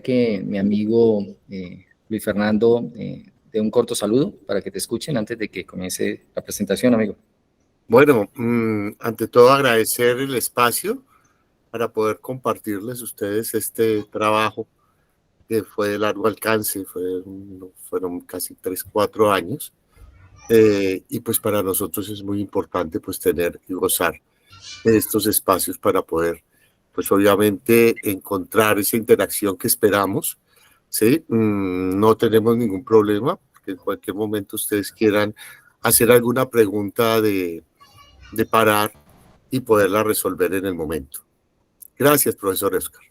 Que mi amigo Luis Fernando dé un corto saludo para que te escuchen antes de que comience la presentación, amigo. Bueno, ante todo agradecer el espacio para poder compartirles a ustedes este trabajo que fue de largo alcance, fueron casi 3, 4 años, y pues para nosotros es muy importante pues tener y gozar de estos espacios para poder pues obviamente encontrar esa interacción que esperamos, ¿sí? No tenemos ningún problema, que en cualquier momento ustedes quieran hacer alguna pregunta de parar y poderla resolver en el momento. Gracias, profesor Oscar.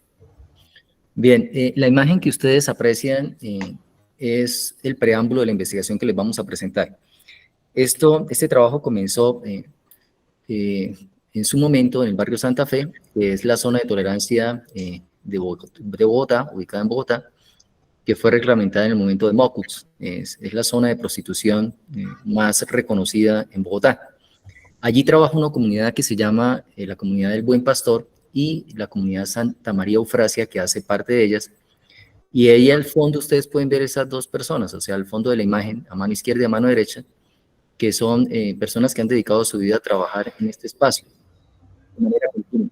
Bien, la imagen que ustedes aprecian es el preámbulo de la investigación que les vamos a presentar. Este trabajo comenzó en su momento en el barrio Santa Fe, que es la zona de tolerancia de Bogotá, ubicada en Bogotá, que fue reglamentada en el momento de Mocuts. Es la zona de prostitución más reconocida en Bogotá. Allí trabaja una comunidad que se llama la Comunidad del Buen Pastor y la Comunidad Santa María Eufrasia, que hace parte de ellas. Y ahí al fondo ustedes pueden ver esas dos personas, o sea, al fondo de la imagen, a mano izquierda y a mano derecha, que son personas que han dedicado su vida a trabajar en este espacio de manera continua,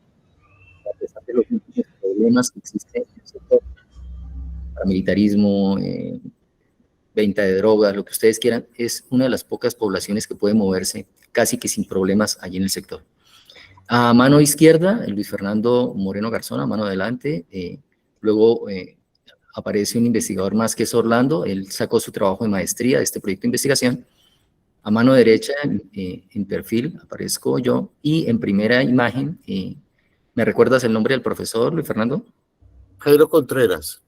a pesar de los múltiples problemas que existen en el sector, paramilitarismo, venta de drogas, lo que ustedes quieran, es una de las pocas poblaciones que puede moverse casi que sin problemas allí en el sector. A mano izquierda, Luis Fernando Moreno Garzón, a mano adelante, luego aparece un investigador más que es Orlando, él sacó su trabajo de maestría de este proyecto de investigación. A mano derecha, en perfil, aparezco yo, y en primera imagen, ¿me recuerdas el nombre del profesor, Luis Fernando? Jairo Contreras.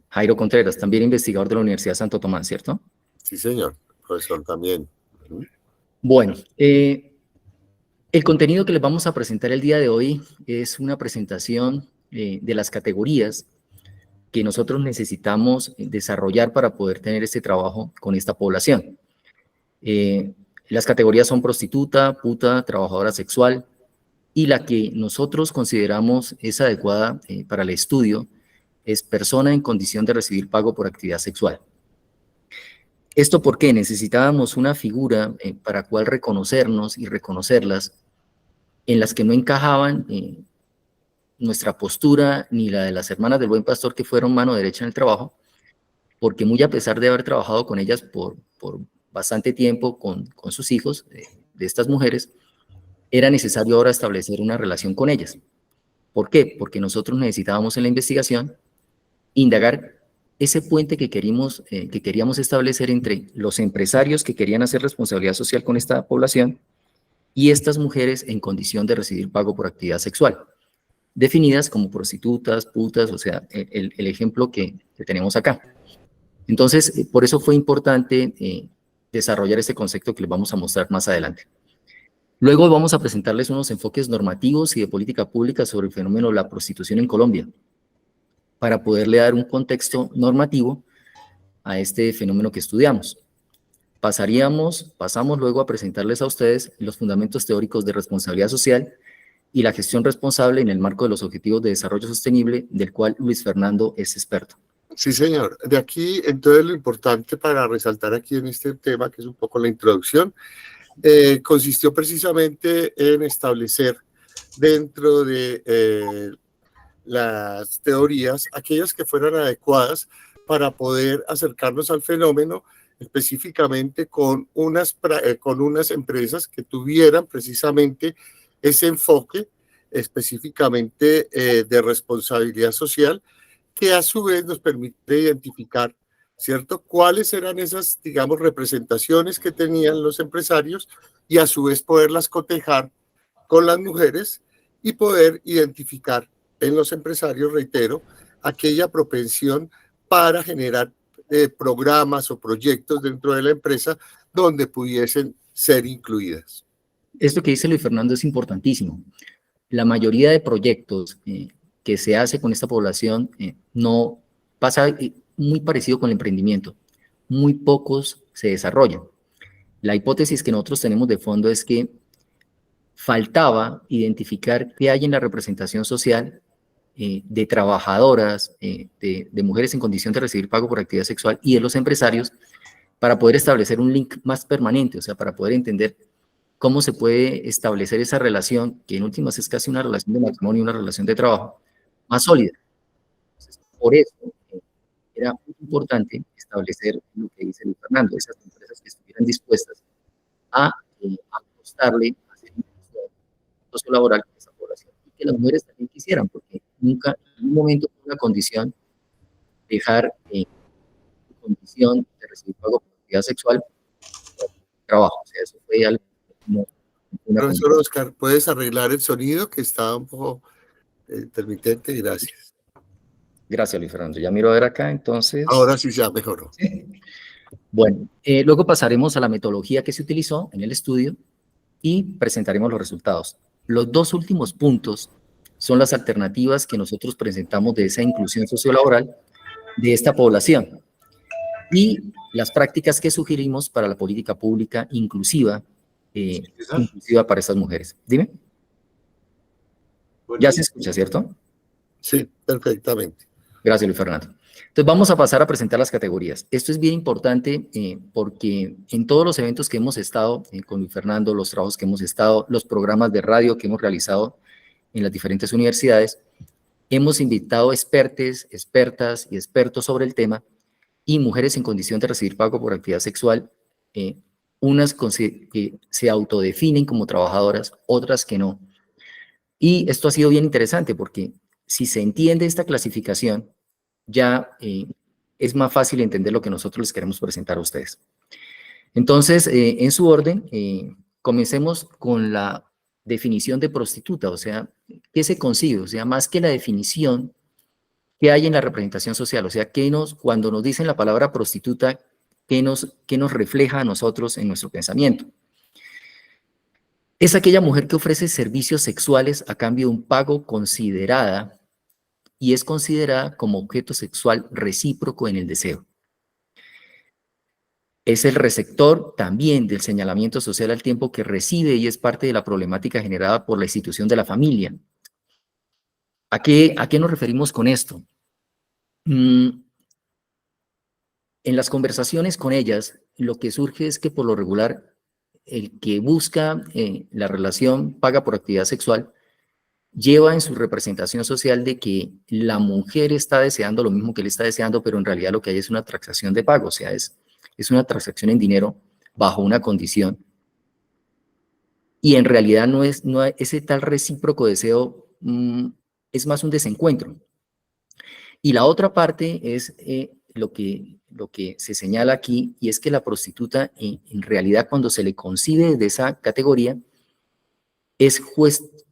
Jairo Contreras, también investigador de la Universidad Santo Tomás, ¿cierto? Sí, señor, profesor también. Bueno, el contenido que les vamos a presentar el día de hoy es una presentación de las categorías que nosotros necesitamos desarrollar para poder tener este trabajo con esta población. Las categorías son prostituta, puta, trabajadora sexual, y la que nosotros consideramos es adecuada para el estudio es persona en condición de recibir pago por actividad sexual. ¿Esto por qué? Necesitábamos una figura para cual reconocernos y reconocerlas, en las que no encajaban nuestra postura ni la de las hermanas del Buen Pastor, que fueron mano derecha en el trabajo, porque muy a pesar de haber trabajado con ellas por bastante tiempo con sus hijos, de estas mujeres, era necesario ahora establecer una relación con ellas. ¿Por qué? Porque nosotros necesitábamos en la investigación indagar ese puente que queríamos establecer entre los empresarios que querían hacer responsabilidad social con esta población y estas mujeres en condición de recibir pago por actividad sexual, definidas como prostitutas, putas, o sea, el ejemplo que tenemos acá. Entonces, por eso fue importante desarrollar este concepto que les vamos a mostrar más adelante. Luego vamos a presentarles unos enfoques normativos y de política pública sobre el fenómeno de la prostitución en Colombia, para poderle dar un contexto normativo a este fenómeno que estudiamos. Pasamos luego a presentarles a ustedes los fundamentos teóricos de responsabilidad social y la gestión responsable en el marco de los Objetivos de Desarrollo Sostenible, del cual Luis Fernando es experto. Sí, señor. De aquí, entonces, lo importante para resaltar aquí en este tema, que es un poco la introducción, consistió precisamente en establecer dentro de las teorías aquellas que fueran adecuadas para poder acercarnos al fenómeno, específicamente con unas empresas que tuvieran precisamente ese enfoque específicamente de responsabilidad social, que a su vez nos permite identificar, ¿cierto?, cuáles eran esas, digamos, representaciones que tenían los empresarios y a su vez poderlas cotejar con las mujeres y poder identificar en los empresarios, reitero, aquella propensión para generar programas o proyectos dentro de la empresa donde pudiesen ser incluidas. Esto que dice Luis Fernando es importantísimo. La mayoría de proyectos que se hace con esta población no pasa muy parecido con el emprendimiento. Muy pocos se desarrollan. La hipótesis que nosotros tenemos de fondo es que faltaba identificar qué hay en la representación social de trabajadoras, de mujeres en condición de recibir pago por actividad sexual y de los empresarios para poder establecer un link más permanente, o sea, para poder entender cómo se puede establecer esa relación, que en últimas es casi una relación de matrimonio, una relación de trabajo, más sólida. Entonces, por eso era muy importante establecer lo que dice Luis Fernando, esas empresas que estuvieran dispuestas a apostarle a hacer un negocio laboral con esa población y que las mujeres también quisieran, porque nunca en un momento fue una condición dejar condición de recibir pago por actividad sexual trabajo, o sea, eso fue algo como una Profesor Oscar, ¿puedes arreglar el sonido que está un poco intermitente? Gracias. Gracias, Luis Fernando. Ya miro a ver acá, entonces. Ahora sí ya mejoró. ¿Sí? Bueno, luego pasaremos a la metodología que se utilizó en el estudio y presentaremos los resultados. Los dos últimos puntos son las alternativas que nosotros presentamos de esa inclusión sociolaboral de esta población y las prácticas que sugerimos para la política pública inclusiva, inclusiva para estas mujeres. Dime. Ya se escucha, ¿cierto? Sí, perfectamente. Gracias, Luis Fernando. Entonces vamos a pasar a presentar las categorías. Esto es bien importante porque en todos los eventos que hemos estado con Luis Fernando, los trabajos que hemos estado, los programas de radio que hemos realizado en las diferentes universidades, hemos invitado expertes, expertas y expertos sobre el tema y mujeres en condición de recibir pago por actividad sexual, unas que se autodefinen como trabajadoras, otras que no. Y esto ha sido bien interesante porque si se entiende esta clasificación, ya es más fácil entender lo que nosotros les queremos presentar a ustedes. Entonces, en su orden, comencemos con la definición de prostituta, o sea, ¿qué se consigue? O sea, más que la definición que hay en la representación social, o sea, cuando nos dicen la palabra prostituta, ¿qué nos refleja a nosotros en nuestro pensamiento? Es aquella mujer que ofrece servicios sexuales a cambio de un pago considerada y es considerada como objeto sexual recíproco en el deseo. Es el receptor también del señalamiento social al tiempo que recibe y es parte de la problemática generada por la institución de la familia. ¿A qué nos referimos con esto? En las conversaciones con ellas, lo que surge es que por lo regular, el que busca la relación paga por actividad sexual, lleva en su representación social de que la mujer está deseando lo mismo que él está deseando, pero en realidad lo que hay es una transacción de pago, o sea, es una transacción en dinero bajo una condición. Y en realidad no ese tal recíproco deseo, es más un desencuentro. Y la otra parte es lo que se señala aquí, y es que la prostituta, en realidad, cuando se le concibe de esa categoría, es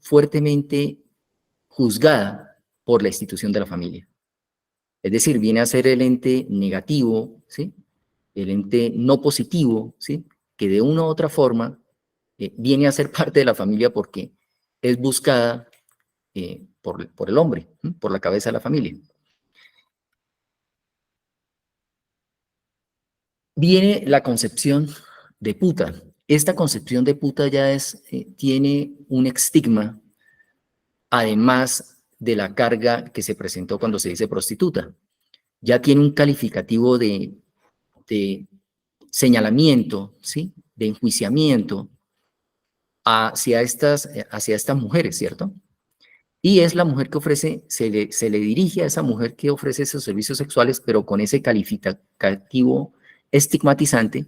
fuertemente juzgada por la institución de la familia. Es decir, viene a ser el ente negativo, ¿sí? El ente no positivo, ¿sí? Que de una u otra forma viene a ser parte de la familia porque es buscada por el hombre, ¿sí? Por la cabeza de la familia. Viene la concepción de puta. Esta concepción de puta ya tiene un estigma, además de la carga que se presentó cuando se dice prostituta. Ya tiene un calificativo de señalamiento, ¿sí? De enjuiciamiento hacia estas mujeres, ¿cierto? Y es la mujer que ofrece, se le dirige a esa mujer que ofrece esos servicios sexuales, pero con ese calificativo estigmatizante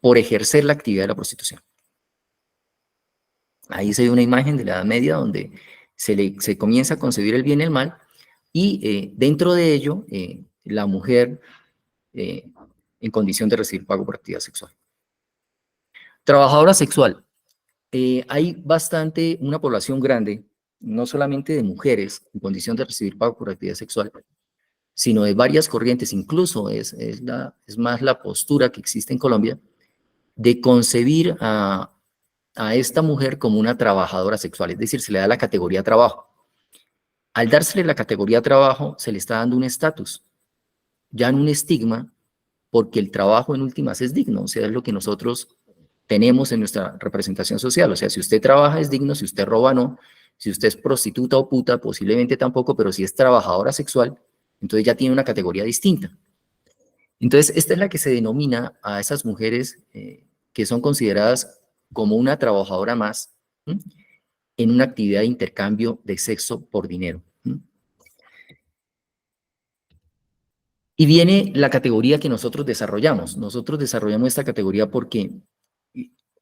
por ejercer la actividad de la prostitución. Ahí se ve una imagen de la Edad Media donde se comienza a concebir el bien y el mal, y dentro de ello, la mujer en condición de recibir pago por actividad sexual. Trabajadora sexual. Hay una población grande, no solamente de mujeres en condición de recibir pago por actividad sexual, sino de varias corrientes, incluso es más la postura que existe en Colombia, de concebir a esta mujer como una trabajadora sexual, es decir, se le da la categoría trabajo. Al dársele la categoría trabajo, se le está dando un estatus, ya no un estigma, porque el trabajo en últimas es digno, o sea, es lo que nosotros tenemos en nuestra representación social, o sea, si usted trabaja es digno, si usted roba no, Si usted es prostituta o puta, posiblemente tampoco, pero si es trabajadora sexual, entonces ya tiene una categoría distinta. Entonces, esta es la que se denomina a esas mujeres que son consideradas como una trabajadora más, ¿sí?, en una actividad de intercambio de sexo por dinero. ¿Sí? Y viene la categoría que nosotros desarrollamos. Nosotros desarrollamos esta categoría porque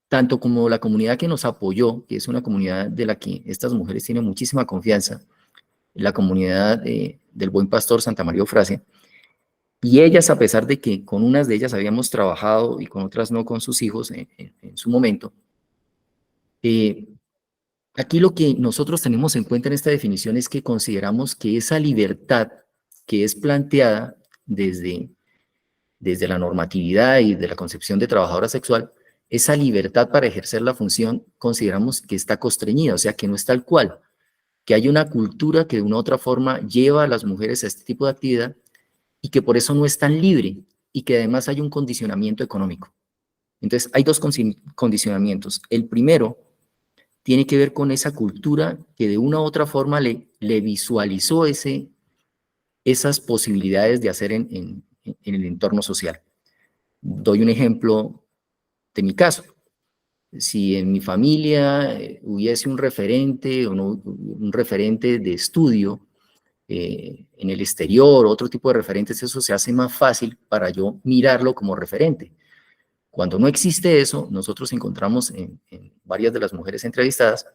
tanto como la comunidad que nos apoyó, que es una comunidad de la que estas mujeres tienen muchísima confianza, la comunidad del Buen Pastor Santa María Eufrasia, y ellas, a pesar de que con unas de ellas habíamos trabajado y con otras no, con sus hijos en su momento, aquí lo que nosotros tenemos en cuenta en esta definición es que consideramos que esa libertad que es planteada desde la normatividad y de la concepción de trabajadora sexual, esa libertad para ejercer la función consideramos que está constreñida, o sea, que no es tal cual, que hay una cultura que de una u otra forma lleva a las mujeres a este tipo de actividad y que por eso no es tan libre y que además hay un condicionamiento económico. Entonces, hay dos condicionamientos. El primero tiene que ver con esa cultura que de una u otra forma le visualizó esas posibilidades de hacer en el entorno social. Doy un ejemplo de mi caso. Si en mi familia hubiese un referente o no, un referente de estudio en el exterior, otro tipo de referentes, eso se hace más fácil para yo mirarlo como referente. Cuando no existe eso, nosotros encontramos en varias de las mujeres entrevistadas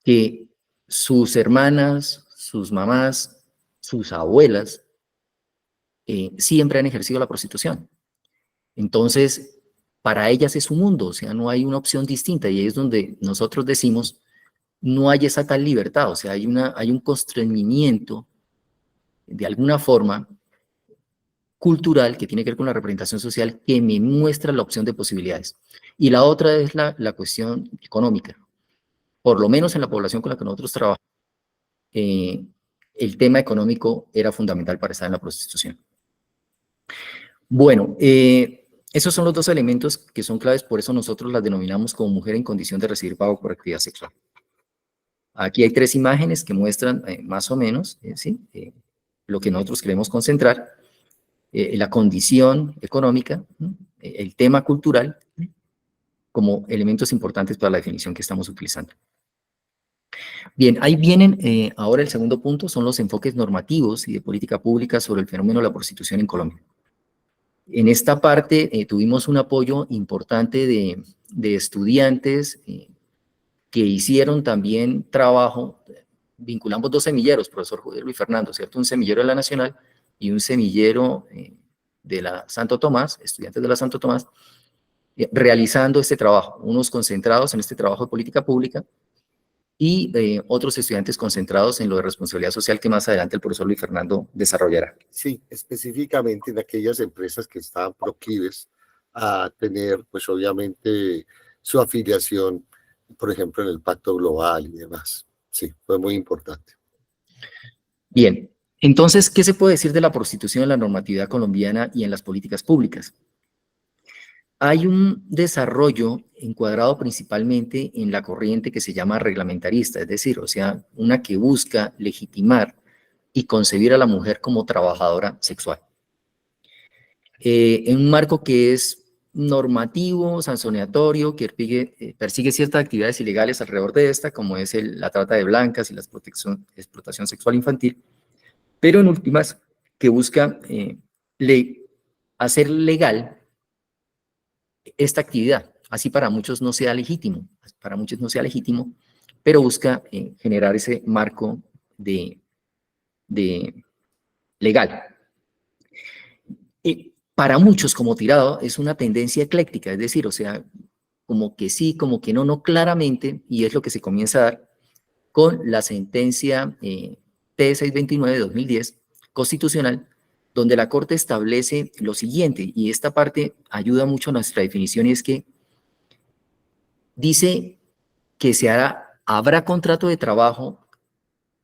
que sus hermanas, sus mamás, sus abuelas, siempre han ejercido la prostitución. Entonces, para ellas es un mundo, o sea, no hay una opción distinta, y ahí es donde nosotros decimos, no hay esa tal libertad, o sea, hay un constreñimiento, de alguna forma, cultural, que tiene que ver con la representación social, que me muestra la opción de posibilidades. Y la otra es la cuestión económica. Por lo menos en la población con la que nosotros trabajamos, el tema económico era fundamental para estar en la prostitución. Bueno, esos son los dos elementos que son claves, por eso nosotros las denominamos como mujer en condición de recibir pago por actividad sexual. Aquí hay 3 imágenes que muestran más o menos ¿sí? Lo que nosotros queremos concentrar, la condición económica, el tema cultural, como elementos importantes para la definición que estamos utilizando. Bien, ahí vienen ahora el segundo punto, son los enfoques normativos y de política pública sobre el fenómeno de la prostitución en Colombia. En esta parte tuvimos un apoyo importante de estudiantes que hicieron también trabajo. Vinculamos 2 semilleros, profesor Julián Luis Fernando, ¿cierto? Un semillero de la Nacional y un semillero de la Santo Tomás, estudiantes de la Santo Tomás, realizando este trabajo, unos concentrados en este trabajo de política pública y otros estudiantes concentrados en lo de responsabilidad social que más adelante el profesor Luis Fernando desarrollará. Sí, específicamente en aquellas empresas que estaban proclives a tener, pues obviamente, su afiliación, por ejemplo, en el Pacto Global y demás. Sí, fue muy importante. Bien, entonces, ¿qué se puede decir de la prostitución en la normatividad colombiana y en las políticas públicas? Hay un desarrollo encuadrado principalmente en la corriente que se llama reglamentarista, es decir, o sea, una que busca legitimar y concebir a la mujer como trabajadora sexual. En un marco que es normativo, sancionatorio, que persigue ciertas actividades ilegales alrededor de esta, como es la trata de blancas y la explotación sexual infantil, pero en últimas que busca hacer legal esta actividad. Así para muchos no sea legítimo, pero busca generar ese marco legal. Para muchos, como tirado, es una tendencia ecléctica, es decir, o sea, como que sí, como que no, no claramente, y es lo que se comienza a dar con la sentencia T629 de 2010, constitucional, donde la Corte establece lo siguiente, y esta parte ayuda mucho a nuestra definición, y es que dice que habrá contrato de trabajo,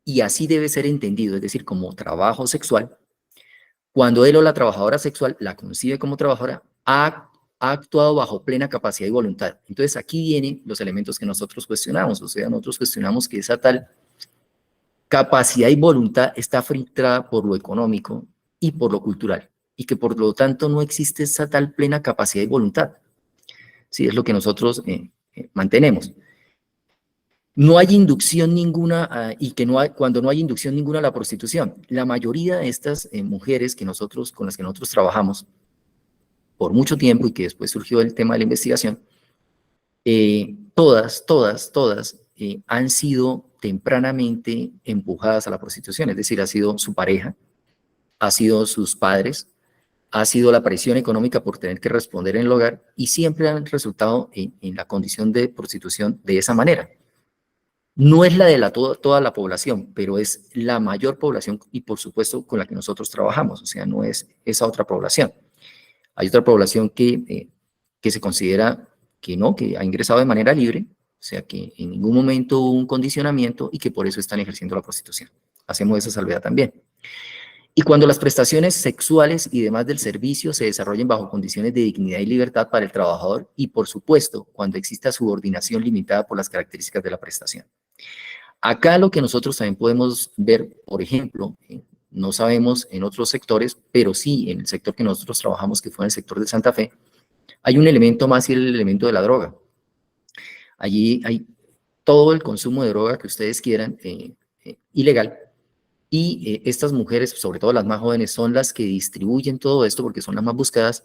y así debe ser entendido, es decir, como trabajo sexual, cuando él o la trabajadora sexual la concibe como trabajadora a ha actuado bajo plena capacidad y voluntad. Entonces aquí vienen los elementos que nosotros cuestionamos, o sea, nosotros cuestionamos que esa tal capacidad y voluntad está filtrada por lo económico y por lo cultural, y que por lo tanto no existe esa tal plena capacidad y voluntad. Sí, es lo que nosotros mantenemos. No hay inducción ninguna, y que no hay, cuando no hay inducción ninguna a la prostitución. La mayoría de estas mujeres que nosotros, con las que nosotros trabajamos por mucho tiempo y que después surgió el tema de la investigación, todas han sido tempranamente empujadas a la prostitución, es decir, ha sido su pareja, ha sido sus padres, ha sido la presión económica por tener que responder en el hogar y siempre han resultado en la condición de prostitución de esa manera. No es la de toda la población, pero es la mayor población y por supuesto con la que nosotros trabajamos, o sea, no es esa otra población. Hay otra población que se considera que no, que ha ingresado de manera libre, o sea, que en ningún momento hubo un condicionamiento y que por eso están ejerciendo la prostitución. Hacemos esa salvedad también. Y cuando las prestaciones sexuales y demás del servicio se desarrollen bajo condiciones de dignidad y libertad para el trabajador y, por supuesto, cuando exista subordinación limitada por las características de la prestación. Acá lo que nosotros también podemos ver, por ejemplo, no sabemos en otros sectores, pero sí en el sector que nosotros trabajamos, que fue en el sector de Santa Fe, hay un elemento más y el elemento de la droga. Allí hay todo el consumo de droga que ustedes quieran, ilegal, y estas mujeres, sobre todo las más jóvenes, son las que distribuyen todo esto porque son las más buscadas,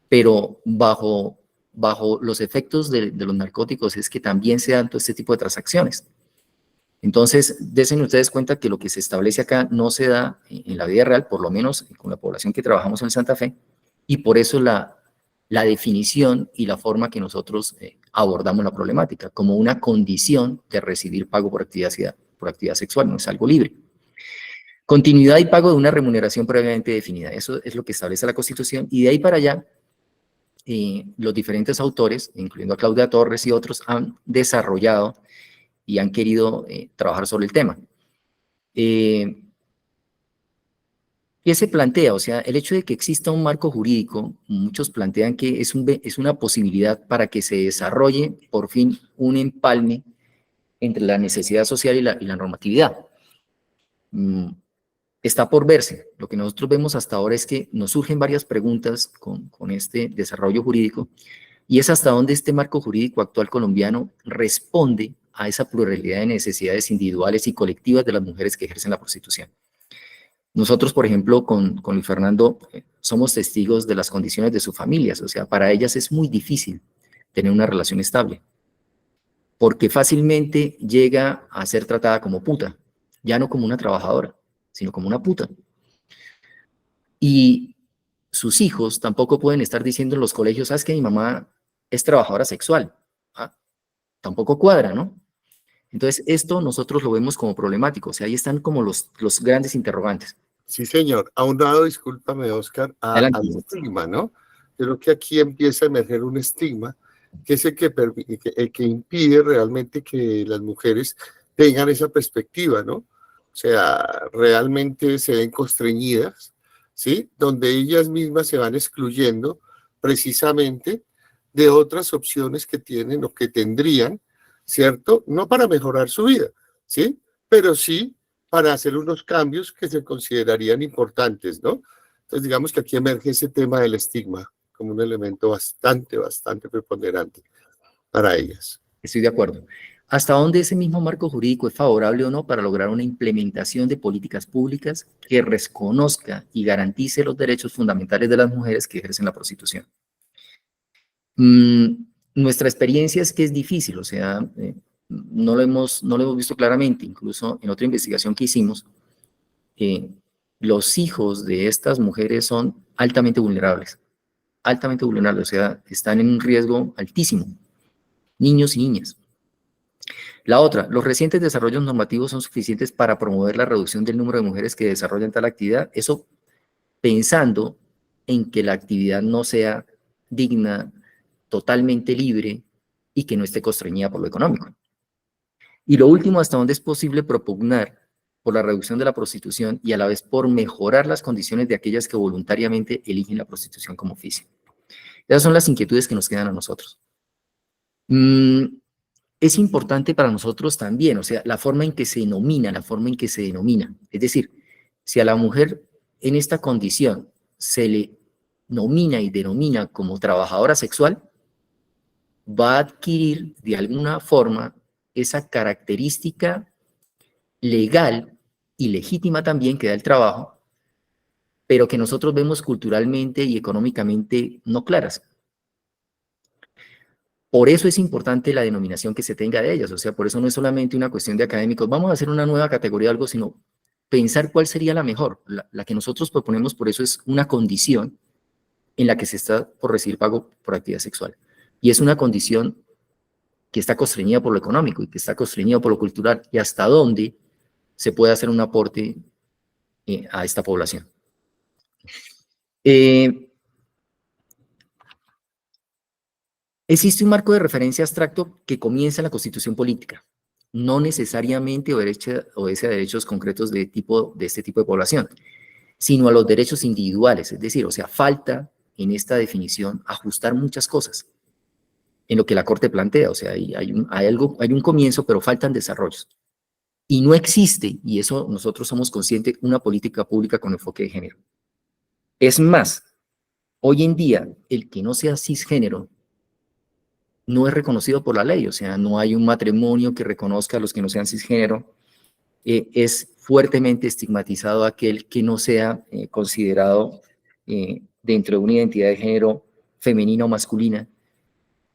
pero bajo los efectos de los narcóticos es que también se dan todo este tipo de transacciones. Entonces, desen ustedes cuenta que lo que se establece acá no se da en la vida real, por lo menos con la población que trabajamos en Santa Fe, y por eso la definición y la forma que nosotros abordamos la problemática, como una condición de recibir pago por actividad sexual, no es algo libre. Continuidad y pago de una remuneración previamente definida, eso es lo que establece la Constitución, y de ahí para allá, los diferentes autores, incluyendo a Claudia Torres y otros, han desarrollado y han querido trabajar sobre el tema. ¿Qué se plantea? O sea, el hecho de que exista un marco jurídico, muchos plantean que es una posibilidad para que se desarrolle por fin un empalme entre la necesidad social y la normatividad. Está por verse. Lo que nosotros vemos hasta ahora es que nos surgen varias preguntas con este desarrollo jurídico y es hasta dónde este marco jurídico actual colombiano responde a esa pluralidad de necesidades individuales y colectivas de las mujeres que ejercen la prostitución. Nosotros, por ejemplo, con Luis Fernando, somos testigos de las condiciones de sus familias, o sea, para ellas es muy difícil tener una relación estable, porque fácilmente llega a ser tratada como puta, ya no como una trabajadora, sino como una puta. Y sus hijos tampoco pueden estar diciendo en los colegios, ¿sabes que mi mamá es trabajadora sexual? ¿Ah? Tampoco cuadra, ¿no? Entonces, esto nosotros lo vemos como problemático, o sea, ahí están como los grandes interrogantes. Sí, señor. A un lado, discúlpame, Oscar, al estigma, ¿no? Yo creo que aquí empieza a emerger un estigma, que es el que impide realmente que las mujeres tengan esa perspectiva, ¿no? O sea, realmente se ven constreñidas, ¿sí? Donde ellas mismas se van excluyendo precisamente de otras opciones que tienen o que tendrían, ¿cierto? No para mejorar su vida, ¿sí? Pero sí para hacer unos cambios que se considerarían importantes, ¿no? Entonces, digamos que aquí emerge ese tema del estigma como un elemento bastante preponderante para ellas. Estoy de acuerdo. ¿Hasta dónde ese mismo marco jurídico es favorable o no para lograr una implementación de políticas públicas que reconozca y garantice los derechos fundamentales de las mujeres que ejercen la prostitución? Nuestra experiencia es que es difícil, o sea, no lo hemos visto claramente, incluso en otra investigación que hicimos, los hijos de estas mujeres son altamente vulnerables, o sea, están en un riesgo altísimo, niños y niñas. La otra, los recientes desarrollos normativos son suficientes para promover la reducción del número de mujeres que desarrollan tal actividad, eso pensando en que la actividad no sea digna, totalmente libre y que no esté constreñida por lo económico. Y lo último, hasta dónde es posible propugnar por la reducción de la prostitución y a la vez por mejorar las condiciones de aquellas que voluntariamente eligen la prostitución como oficio. Esas son las inquietudes que nos quedan a nosotros. Es importante para nosotros también, o sea, la forma en que se denomina, la forma en que se denomina. Es decir, si a la mujer en esta condición se le nomina y denomina como trabajadora sexual, va a adquirir de alguna forma esa característica legal y legítima también que da el trabajo, pero que nosotros vemos culturalmente y económicamente no claras. Por eso es importante la denominación que se tenga de ellas, o sea, por eso no es solamente una cuestión de académicos, vamos a hacer una nueva categoría o algo, sino pensar cuál sería la mejor. La que nosotros proponemos, por eso es una condición en la que se está por recibir pago por actividad sexual. Y es una condición que está constreñida por lo económico y que está constreñida por lo cultural, y hasta dónde se puede hacer un aporte a esta población. Existe un marco de referencia abstracto que comienza en la Constitución política. No necesariamente obedece a derechos concretos de este tipo de población, sino a los derechos individuales. Es decir, o sea, falta en esta definición ajustar muchas cosas en lo que la Corte plantea. O sea, hay un comienzo, pero faltan desarrollos. Y no existe, y eso nosotros somos conscientes, una política pública con enfoque de género. Es más, hoy en día, el que no sea cisgénero no es reconocido por la ley, o sea, no hay un matrimonio que reconozca a los que no sean cisgénero. Es fuertemente estigmatizado aquel que no sea considerado dentro de una identidad de género femenina o masculina.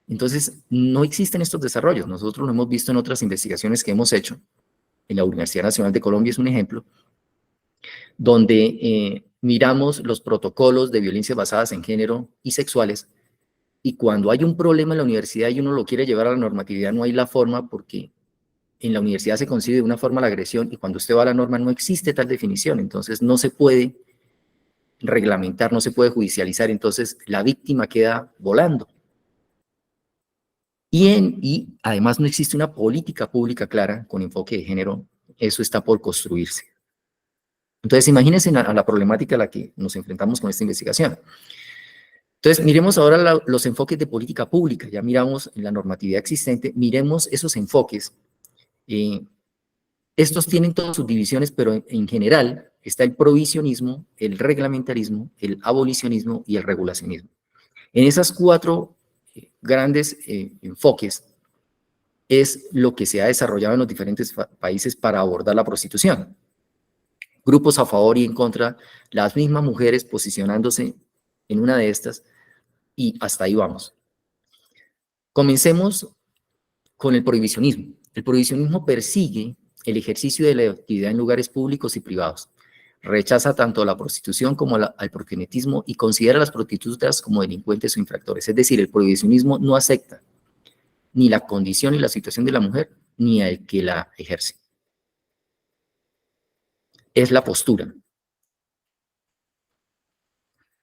Entonces, no existen estos desarrollos. Nosotros lo hemos visto en otras investigaciones que hemos hecho. En la Universidad Nacional de Colombia es un ejemplo, donde miramos los protocolos de violencia basadas en género y sexuales, y cuando hay un problema en la universidad y uno lo quiere llevar a la normatividad, no hay la forma, porque en la universidad se concibe de una forma la agresión, y cuando usted va a la norma no existe tal definición, entonces no se puede reglamentar, no se puede judicializar, entonces la víctima queda volando. Y además no existe una política pública clara con enfoque de género, eso está por construirse. Entonces imagínense a la problemática a la que nos enfrentamos con esta investigación. Entonces, miremos ahora los enfoques de política pública. Ya miramos la normatividad existente, miremos esos enfoques. Estos tienen todas sus divisiones, pero en general está el prohibicionismo, el reglamentarismo, el abolicionismo y el regulacionismo. En esas cuatro grandes enfoques es lo que se ha desarrollado en los diferentes países para abordar la prostitución. Grupos a favor y en contra, las mismas mujeres posicionándose en una de estas, y hasta ahí vamos. Comencemos con el prohibicionismo. El prohibicionismo persigue el ejercicio de la actividad en lugares públicos y privados. Rechaza tanto la prostitución como al proxenetismo y considera a las prostitutas como delincuentes o infractores. Es decir, el prohibicionismo no acepta ni la condición y la situación de la mujer, ni al que la ejerce. Es la postura.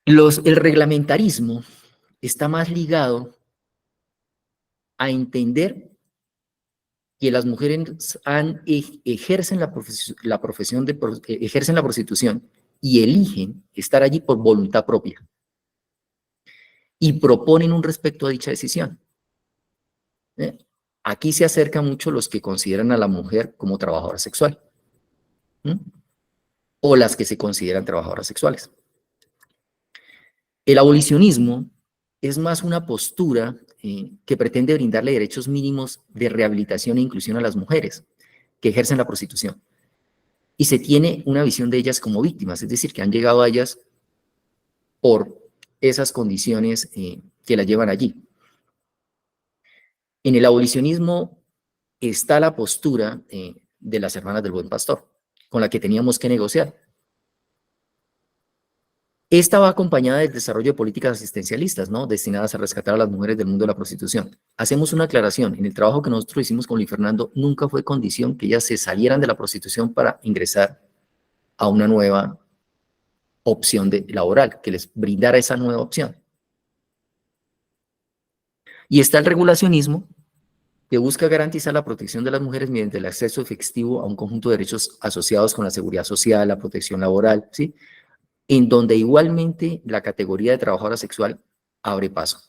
El reglamentarismo está más ligado a entender que las mujeres ejercen la prostitución y eligen estar allí por voluntad propia y proponen un respecto a dicha decisión. Aquí se acercan mucho los que consideran a la mujer como trabajadora sexual, o las que se consideran trabajadoras sexuales. El abolicionismo es más una postura que pretende brindarle derechos mínimos de rehabilitación e inclusión a las mujeres que ejercen la prostitución. Y se tiene una visión de ellas como víctimas, es decir, que han llegado a ellas por esas condiciones que las llevan allí. En el abolicionismo está la postura de las hermanas del Buen Pastor, con la que teníamos que negociar. Esta va acompañada del desarrollo de políticas asistencialistas, ¿no?, destinadas a rescatar a las mujeres del mundo de la prostitución. Hacemos una aclaración: en el trabajo que nosotros hicimos con Luis Fernando, nunca fue condición que ellas se salieran de la prostitución para ingresar a una nueva opción laboral, que les brindara esa nueva opción. Y está el regulacionismo, que busca garantizar la protección de las mujeres mediante el acceso efectivo a un conjunto de derechos asociados con la seguridad social, la protección laboral, ¿sí?, en donde igualmente la categoría de trabajadora sexual abre paso.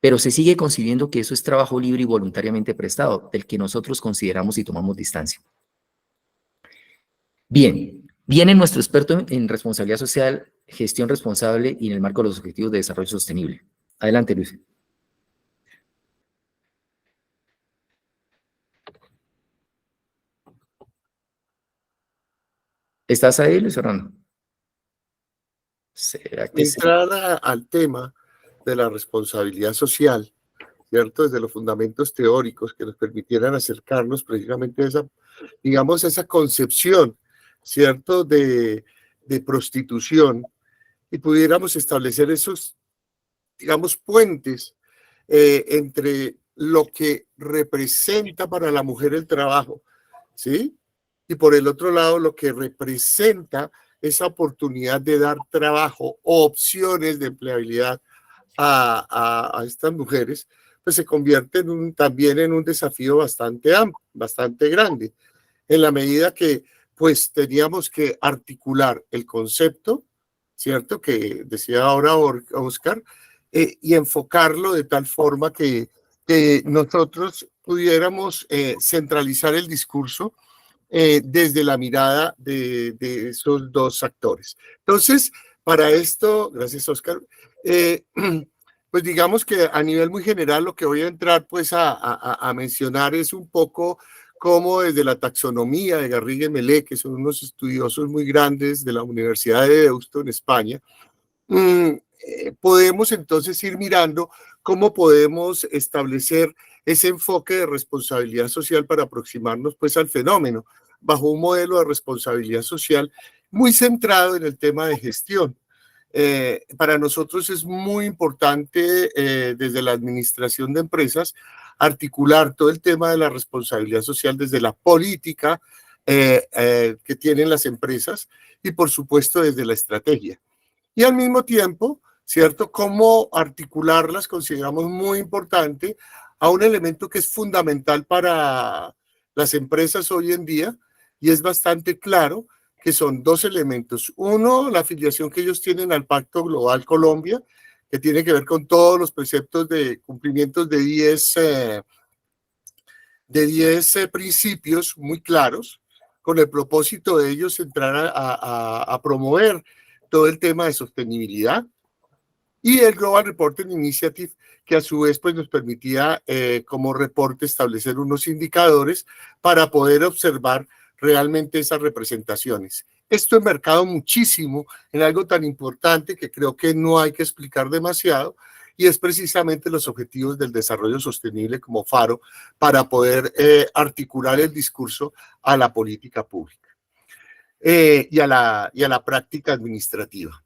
Pero se sigue concibiendo que eso es trabajo libre y voluntariamente prestado, del que nosotros consideramos y tomamos distancia. Bien, viene nuestro experto en responsabilidad social, gestión responsable y en el marco de los objetivos de desarrollo sostenible. Adelante, Luis. ¿Estás ahí, Luis Fernando? ¿Será que sí? Entrar al tema de la responsabilidad social, ¿cierto? Desde los fundamentos teóricos que nos permitieran acercarnos precisamente a esa, digamos, a esa concepción, ¿cierto? De prostitución y pudiéramos establecer esos, digamos, puentes entre lo que representa para la mujer el trabajo, ¿sí? Y por el otro lado, lo que representa esa oportunidad de dar trabajo o opciones de empleabilidad a estas mujeres, pues se convierte también en un desafío bastante amplio, bastante grande, en la medida que pues teníamos que articular el concepto, ¿cierto? Que decía ahora Oscar, y enfocarlo de tal forma que nosotros pudiéramos centralizar el discurso desde la mirada de esos dos actores. Entonces, para esto, gracias Oscar, pues digamos que a nivel muy general lo que voy a entrar pues a mencionar es un poco cómo desde la taxonomía de Garriga y Melé, que son unos estudiosos muy grandes de la Universidad de Deusto en España, podemos entonces ir mirando cómo podemos establecer ese enfoque de responsabilidad social para aproximarnos pues al fenómeno bajo un modelo de responsabilidad social muy centrado en el tema de gestión. Para nosotros es muy importante desde la administración de empresas articular todo el tema de la responsabilidad social desde la política que tienen las empresas y por supuesto desde la estrategia. Y al mismo tiempo, ¿cierto? Cómo articularlas consideramos muy importante a un elemento que es fundamental para las empresas hoy en día y es bastante claro que son dos elementos. Uno, la afiliación que ellos tienen al Pacto Global Colombia, que tiene que ver con todos los preceptos de cumplimientos de 10 principios muy claros, con el propósito de ellos entrar a promover todo el tema de sostenibilidad, y el Global Reporting Initiative, que a su vez pues, nos permitía como reporte establecer unos indicadores para poder observar realmente esas representaciones. Esto enmarcado muchísimo en algo tan importante que creo que no hay que explicar demasiado, y es precisamente los objetivos del desarrollo sostenible como faro para poder articular el discurso a la política pública y a la práctica administrativa.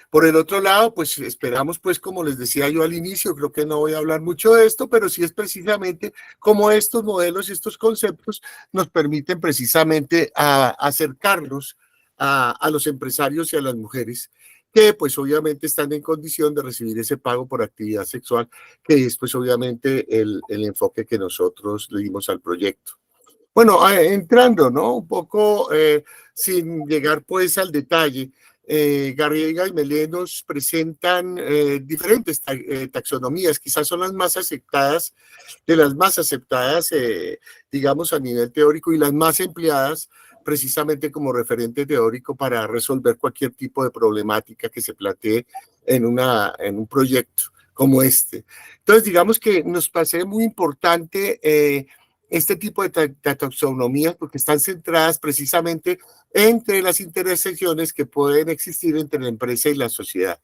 Por el otro lado, pues esperamos, pues como les decía yo al inicio, creo que no voy a hablar mucho de esto, pero sí es precisamente cómo estos modelos y estos conceptos nos permiten precisamente acercarnos a los empresarios y a las mujeres que pues obviamente están en condición de recibir ese pago por actividad sexual, que es pues obviamente el enfoque que nosotros le dimos al proyecto. Bueno, entrando, ¿no? Un poco sin llegar pues al detalle, Garriga y Melé nos presentan diferentes taxonomías, quizás son las más aceptadas, de las más aceptadas, digamos, a nivel teórico y las más empleadas precisamente como referente teórico para resolver cualquier tipo de problemática que se plantee en un proyecto como este. Entonces, digamos que nos parece muy importante este tipo de taxonomías porque están centradas precisamente entre las intersecciones que pueden existir entre la empresa y la sociedad.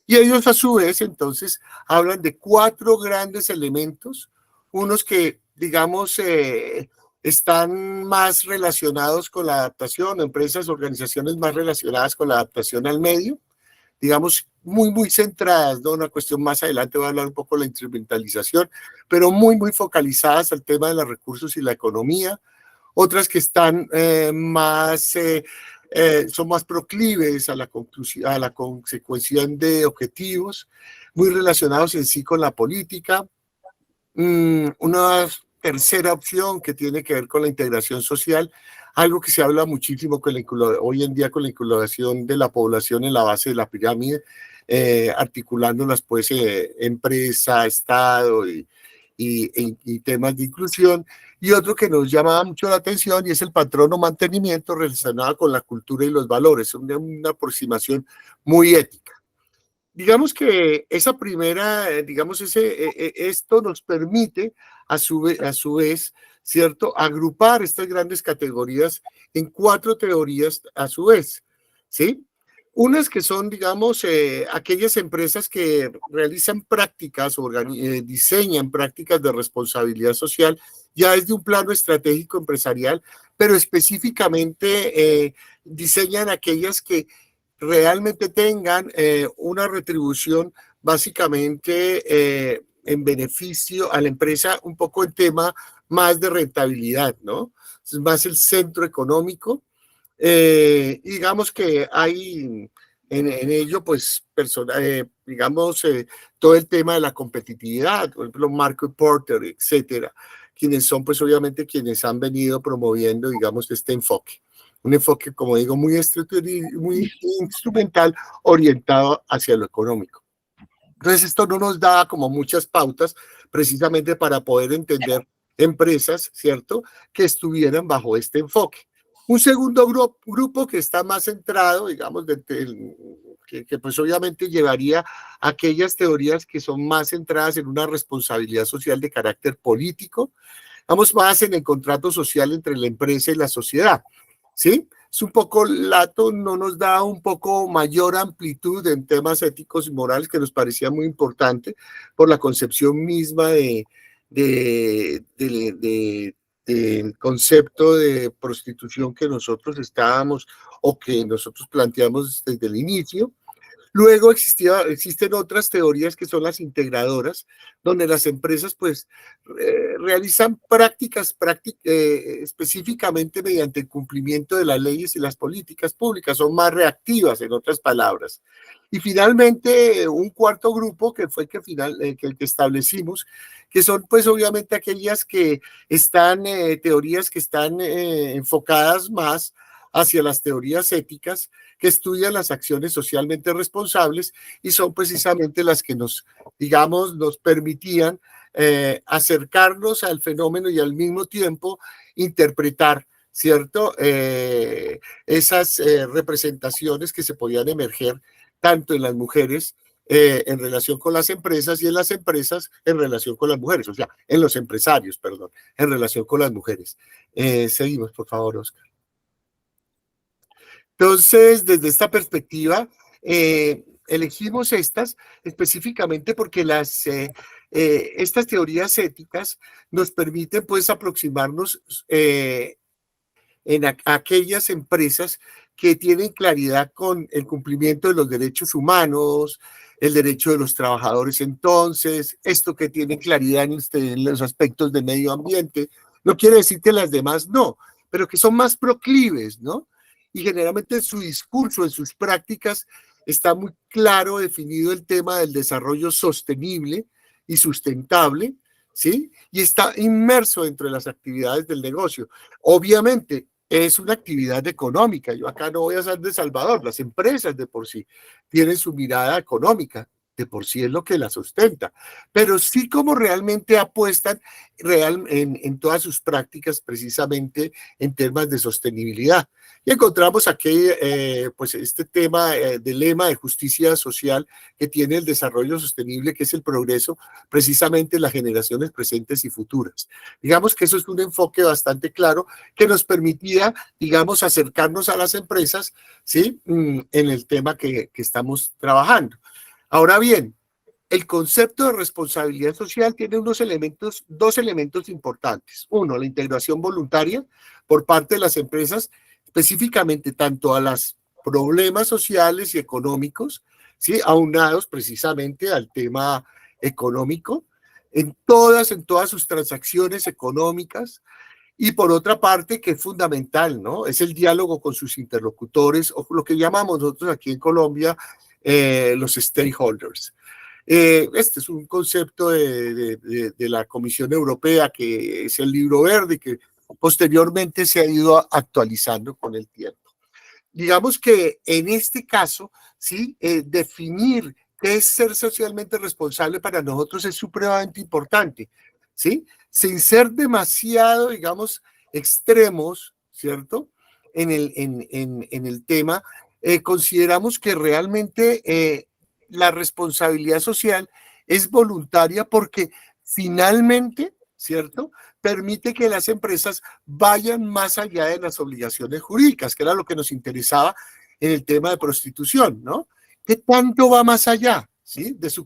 Y ellos a su vez entonces hablan de 4 grandes elementos, unos que digamos están más relacionados con la adaptación, empresas, organizaciones más relacionadas con la adaptación al medio, digamos, muy centradas, ¿no? Una cuestión más adelante voy a hablar un poco de la instrumentalización, pero muy focalizadas al tema de los recursos y la economía. Otras que están son más proclives a la consecución de objetivos, muy relacionados en sí con la política. Una tercera opción que tiene que ver con la integración social, algo que se habla muchísimo hoy en día con la inclusión de la población en la base de la pirámide, articulándolas pues empresa, Estado y temas de inclusión. Y otro que nos llamaba mucho la atención y es el patrón o mantenimiento relacionado con la cultura y los valores, una aproximación muy ética. Digamos que esa primera, digamos, esto nos permite a su vez, ¿cierto?, agrupar estas grandes categorías en 4 teorías a su vez, ¿sí? Unas que son, digamos, aquellas empresas que realizan prácticas o diseñan prácticas de responsabilidad social ya desde un plano estratégico empresarial, pero específicamente diseñan aquellas que realmente tengan una retribución básicamente en beneficio a la empresa, un poco en tema más de rentabilidad, ¿no? Es más el centro económico. Y digamos que hay en ello, pues, digamos, todo el tema de la competitividad, por ejemplo, Marco Porter, etcétera, quienes son, pues, obviamente, quienes han venido promoviendo, digamos, este enfoque. Un enfoque, como digo, muy instrumental, orientado hacia lo económico. Entonces, esto no nos da como muchas pautas precisamente para poder entender empresas, ¿cierto?, que estuvieran bajo este enfoque. Un segundo grupo que está más centrado, digamos, que pues obviamente llevaría a aquellas teorías que son más centradas en una responsabilidad social de carácter político, vamos más en el contrato social entre la empresa y la sociedad, ¿sí? Es un poco lato, no nos da un poco mayor amplitud en temas éticos y morales que nos parecía muy importante por la concepción misma del concepto de prostitución que nosotros estábamos o que nosotros planteamos desde el inicio. Luego existen otras teorías que son las integradoras, donde las empresas pues realizan prácticas específicamente mediante el cumplimiento de las leyes y las políticas públicas, son más reactivas en otras palabras. Y finalmente un cuarto grupo que fue que el que establecimos, que son pues obviamente aquellas que están, teorías que están enfocadas más hacia las teorías éticas, que estudian las acciones socialmente responsables y son precisamente las que digamos, nos permitían acercarnos al fenómeno y al mismo tiempo interpretar, ¿cierto?, esas representaciones que se podían emerger tanto en las mujeres en relación con las empresas y en las empresas en relación con las mujeres, o sea, en los empresarios, perdón, en relación con las mujeres. Seguimos, por favor, Oscar. Entonces, desde esta perspectiva, elegimos estas específicamente porque estas teorías éticas nos permiten pues aproximarnos en aquellas empresas que tienen claridad con el cumplimiento de los derechos humanos, el derecho de los trabajadores entonces, esto que tienen claridad en los aspectos de medio ambiente. No quiere decir que las demás no, pero que son más proclives, ¿no? Y generalmente en su discurso, en sus prácticas, está muy claro definido el tema del desarrollo sostenible y sustentable, ¿sí? Y está inmerso dentro de las actividades del negocio. Obviamente, es una actividad económica. Yo acá no voy a ser de Salvador. Las empresas de por sí tienen su mirada económica, de por sí es lo que la sustenta, pero sí como realmente apuestan en todas sus prácticas precisamente en temas de sostenibilidad. Y encontramos aquí pues este tema del lema de justicia social que tiene el desarrollo sostenible, que es el progreso precisamente en las generaciones presentes y futuras. Digamos que eso es un enfoque bastante claro que nos permitía, digamos, acercarnos a las empresas, ¿sí?, en el tema que estamos trabajando. Ahora bien, el concepto de responsabilidad social tiene dos elementos importantes. Uno, la integración voluntaria por parte de las empresas, específicamente tanto a los problemas sociales y económicos, ¿sí?, aunados precisamente al tema económico, en todas sus transacciones económicas. Y por otra parte, que es fundamental, ¿no?, es el diálogo con sus interlocutores, o lo que llamamos nosotros aquí en Colombia los stakeholders. Este es un concepto de la Comisión Europea, que es el libro verde, que posteriormente se ha ido actualizando con el tiempo. Digamos que en este caso, ¿sí?, definir ¿Qué es ser socialmente responsable? Para nosotros es supremamente importante, ¿sí? Sin ser demasiado, digamos, extremos, ¿cierto? En el tema, consideramos que realmente la responsabilidad social es voluntaria porque finalmente, ¿cierto? Permite que las empresas vayan más allá de las obligaciones jurídicas, que era lo que nos interesaba en el tema de prostitución, ¿no? ¿Qué tanto va más allá, ¿sí? De su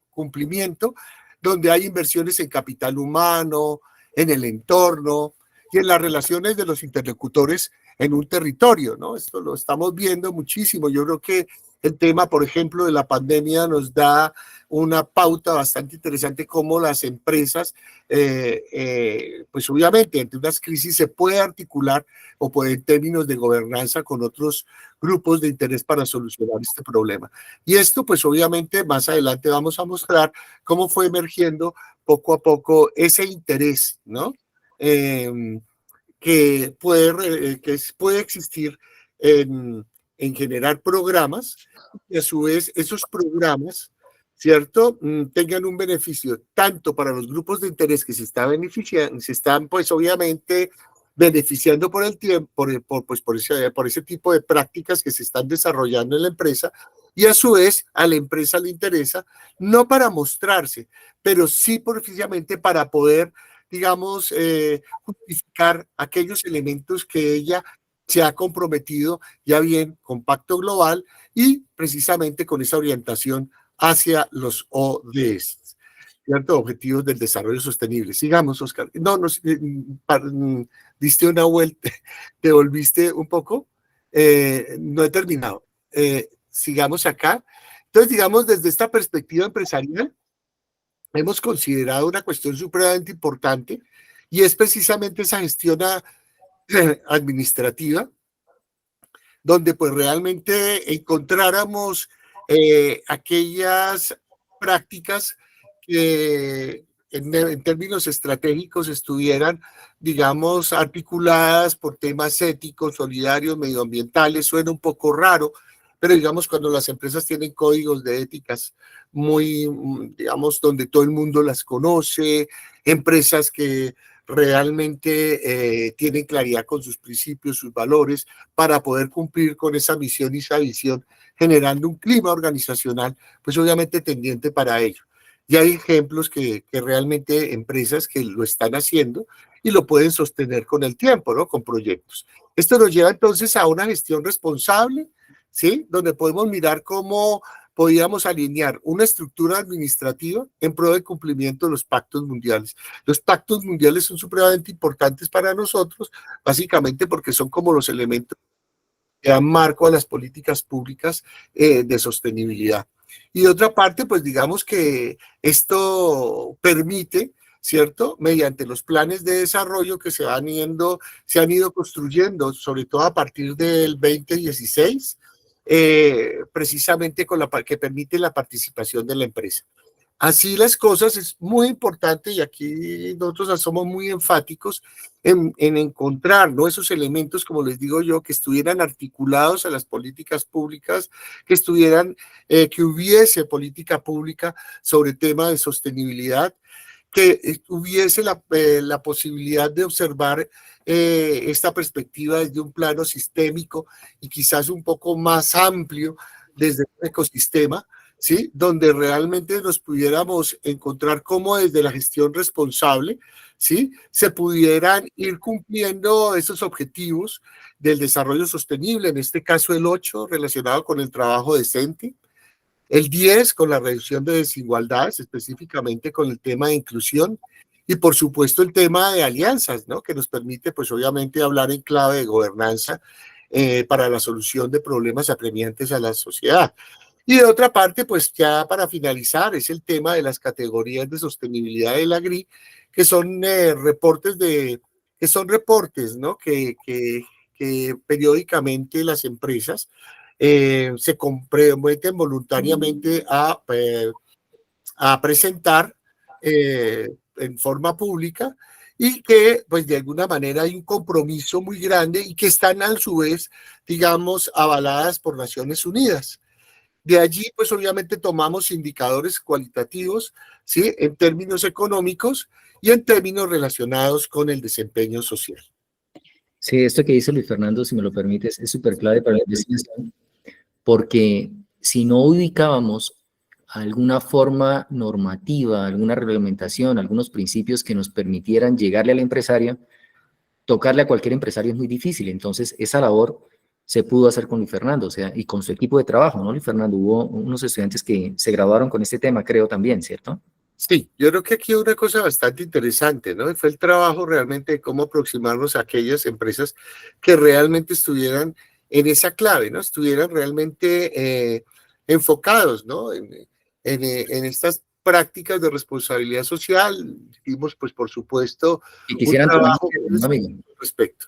cumplimiento, donde hay inversiones en capital humano, en el entorno y en las relaciones de los interlocutores en un territorio, ¿no? Esto lo estamos viendo muchísimo. Yo creo que el tema, por ejemplo, de la pandemia nos da una pauta bastante interesante cómo las empresas, pues obviamente, entre unas crisis se puede articular o puede en términos de gobernanza con otros grupos de interés para solucionar este problema. Y esto, pues obviamente, más adelante vamos a mostrar cómo fue emergiendo poco a poco ese interés, ¿no? Que puede existir en generar programas y a su vez esos programas, ¿cierto? Tengan un beneficio tanto para los grupos de interés que se están beneficiando, se están pues obviamente beneficiando por el tiempo, por ese tipo de prácticas que se están desarrollando en la empresa, y a su vez a la empresa le interesa, no para mostrarse, pero sí precisamente para poder, digamos, justificar aquellos elementos que ella se ha comprometido ya bien con Pacto Global y precisamente con esa orientación hacia los ODS, ¿cierto? Objetivos del Desarrollo Sostenible. Sigamos, Oscar. No, diste una vuelta, te volviste un poco. No he terminado. Sigamos acá. Entonces, digamos, desde esta perspectiva empresarial, hemos considerado una cuestión supremamente importante y es precisamente esa gestión administrativa, donde pues realmente encontráramos aquellas prácticas que en términos estratégicos estuvieran, digamos, articuladas por temas éticos, solidarios, medioambientales. Suena un poco raro, pero digamos cuando las empresas tienen códigos de éticas muy, digamos, donde todo el mundo las conoce, empresas que realmente tienen claridad con sus principios, sus valores, para poder cumplir con esa misión y esa visión, generando un clima organizacional, pues obviamente tendiente para ello. Y hay ejemplos que realmente empresas que lo están haciendo y lo pueden sostener con el tiempo, ¿no? Con proyectos. Esto nos lleva entonces a una gestión responsable, ¿sí? Donde podemos mirar cómo podíamos alinear una estructura administrativa en pro del cumplimiento de los pactos mundiales. Los pactos mundiales son supremamente importantes para nosotros, básicamente porque son como los elementos que dan marco a las políticas públicas de sostenibilidad. Y de otra parte, pues digamos que esto permite, ¿cierto? Mediante los planes de desarrollo que se han ido construyendo, sobre todo a partir del 2016, precisamente que permite la participación de la empresa. Así las cosas, es muy importante y aquí nosotros somos muy enfáticos en encontrar, ¿no? Esos elementos, como les digo yo, que estuvieran articulados a las políticas públicas, que hubiese política pública sobre tema de sostenibilidad, que hubiese la posibilidad de observar esta perspectiva desde un plano sistémico y quizás un poco más amplio desde un ecosistema, ¿sí? Donde realmente nos pudiéramos encontrar cómo desde la gestión responsable, ¿sí? Se pudieran ir cumpliendo esos objetivos del desarrollo sostenible, en este caso el 8 relacionado con el trabajo decente, el 10 con la reducción de desigualdades, específicamente con el tema de inclusión, y por supuesto el tema de alianzas, ¿no? Que nos permite pues obviamente hablar en clave de gobernanza para la solución de problemas apremiantes a la sociedad. Y de otra parte, pues ya para finalizar, es el tema de las categorías de sostenibilidad del AGRI, que son reportes, ¿no? Que periódicamente las empresas se comprometen voluntariamente a presentar en forma pública y que pues de alguna manera hay un compromiso muy grande y que están a su vez, digamos, avaladas por Naciones Unidas. De allí, pues obviamente tomamos indicadores cualitativos, ¿sí? En términos económicos y en términos relacionados con el desempeño social. Sí, esto que dice Luis Fernando, si me lo permites, es súper clave para la investigación, porque si no ubicábamos alguna forma normativa, alguna reglamentación, algunos principios que nos permitieran llegarle al empresario, tocarle a cualquier empresario es muy difícil. Entonces, esa labor se pudo hacer con Luis Fernando, o sea, y con su equipo de trabajo, ¿no, Luis Fernando? Hubo unos estudiantes que se graduaron con este tema, creo también, ¿cierto? Sí, yo creo que aquí hay una cosa bastante interesante, ¿no? Fue el trabajo realmente de cómo aproximarnos a aquellas empresas que realmente estuvieran en esa clave, ¿no? Estuvieran realmente enfocados, ¿no? En estas prácticas de responsabilidad social. Hicimos, pues, por supuesto, Y un quisieran tomar trabajo el riesgo, ¿no, amigo? al respecto.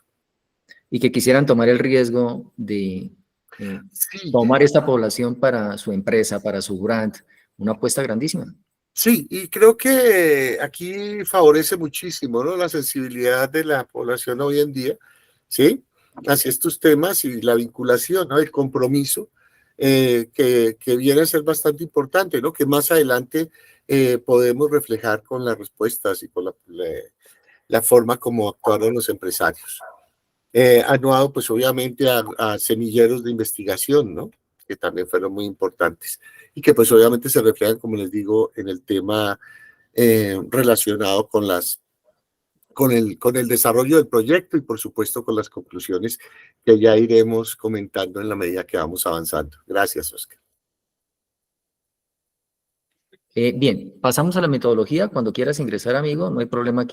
Y que quisieran tomar el riesgo de Sí, tomar esta población para su empresa, para su brand, una apuesta grandísima. sí, y creo que aquí favorece muchísimo, ¿no? La sensibilidad de la población hoy en día, ¿sí? Hacia estos temas y la vinculación, ¿no? El compromiso, que viene a ser bastante importante, ¿no? Que más adelante podemos reflejar con las respuestas y con la forma como actuaron los empresarios. Anuado, pues obviamente a semilleros de investigación, ¿no? Que también fueron muy importantes y que pues obviamente se reflejan, como les digo, en el tema relacionado con el desarrollo del proyecto y por supuesto con las conclusiones que ya iremos comentando en la medida que vamos avanzando. Gracias, Oscar. Bien, pasamos a la metodología. Cuando quieras ingresar, amigo, no hay problema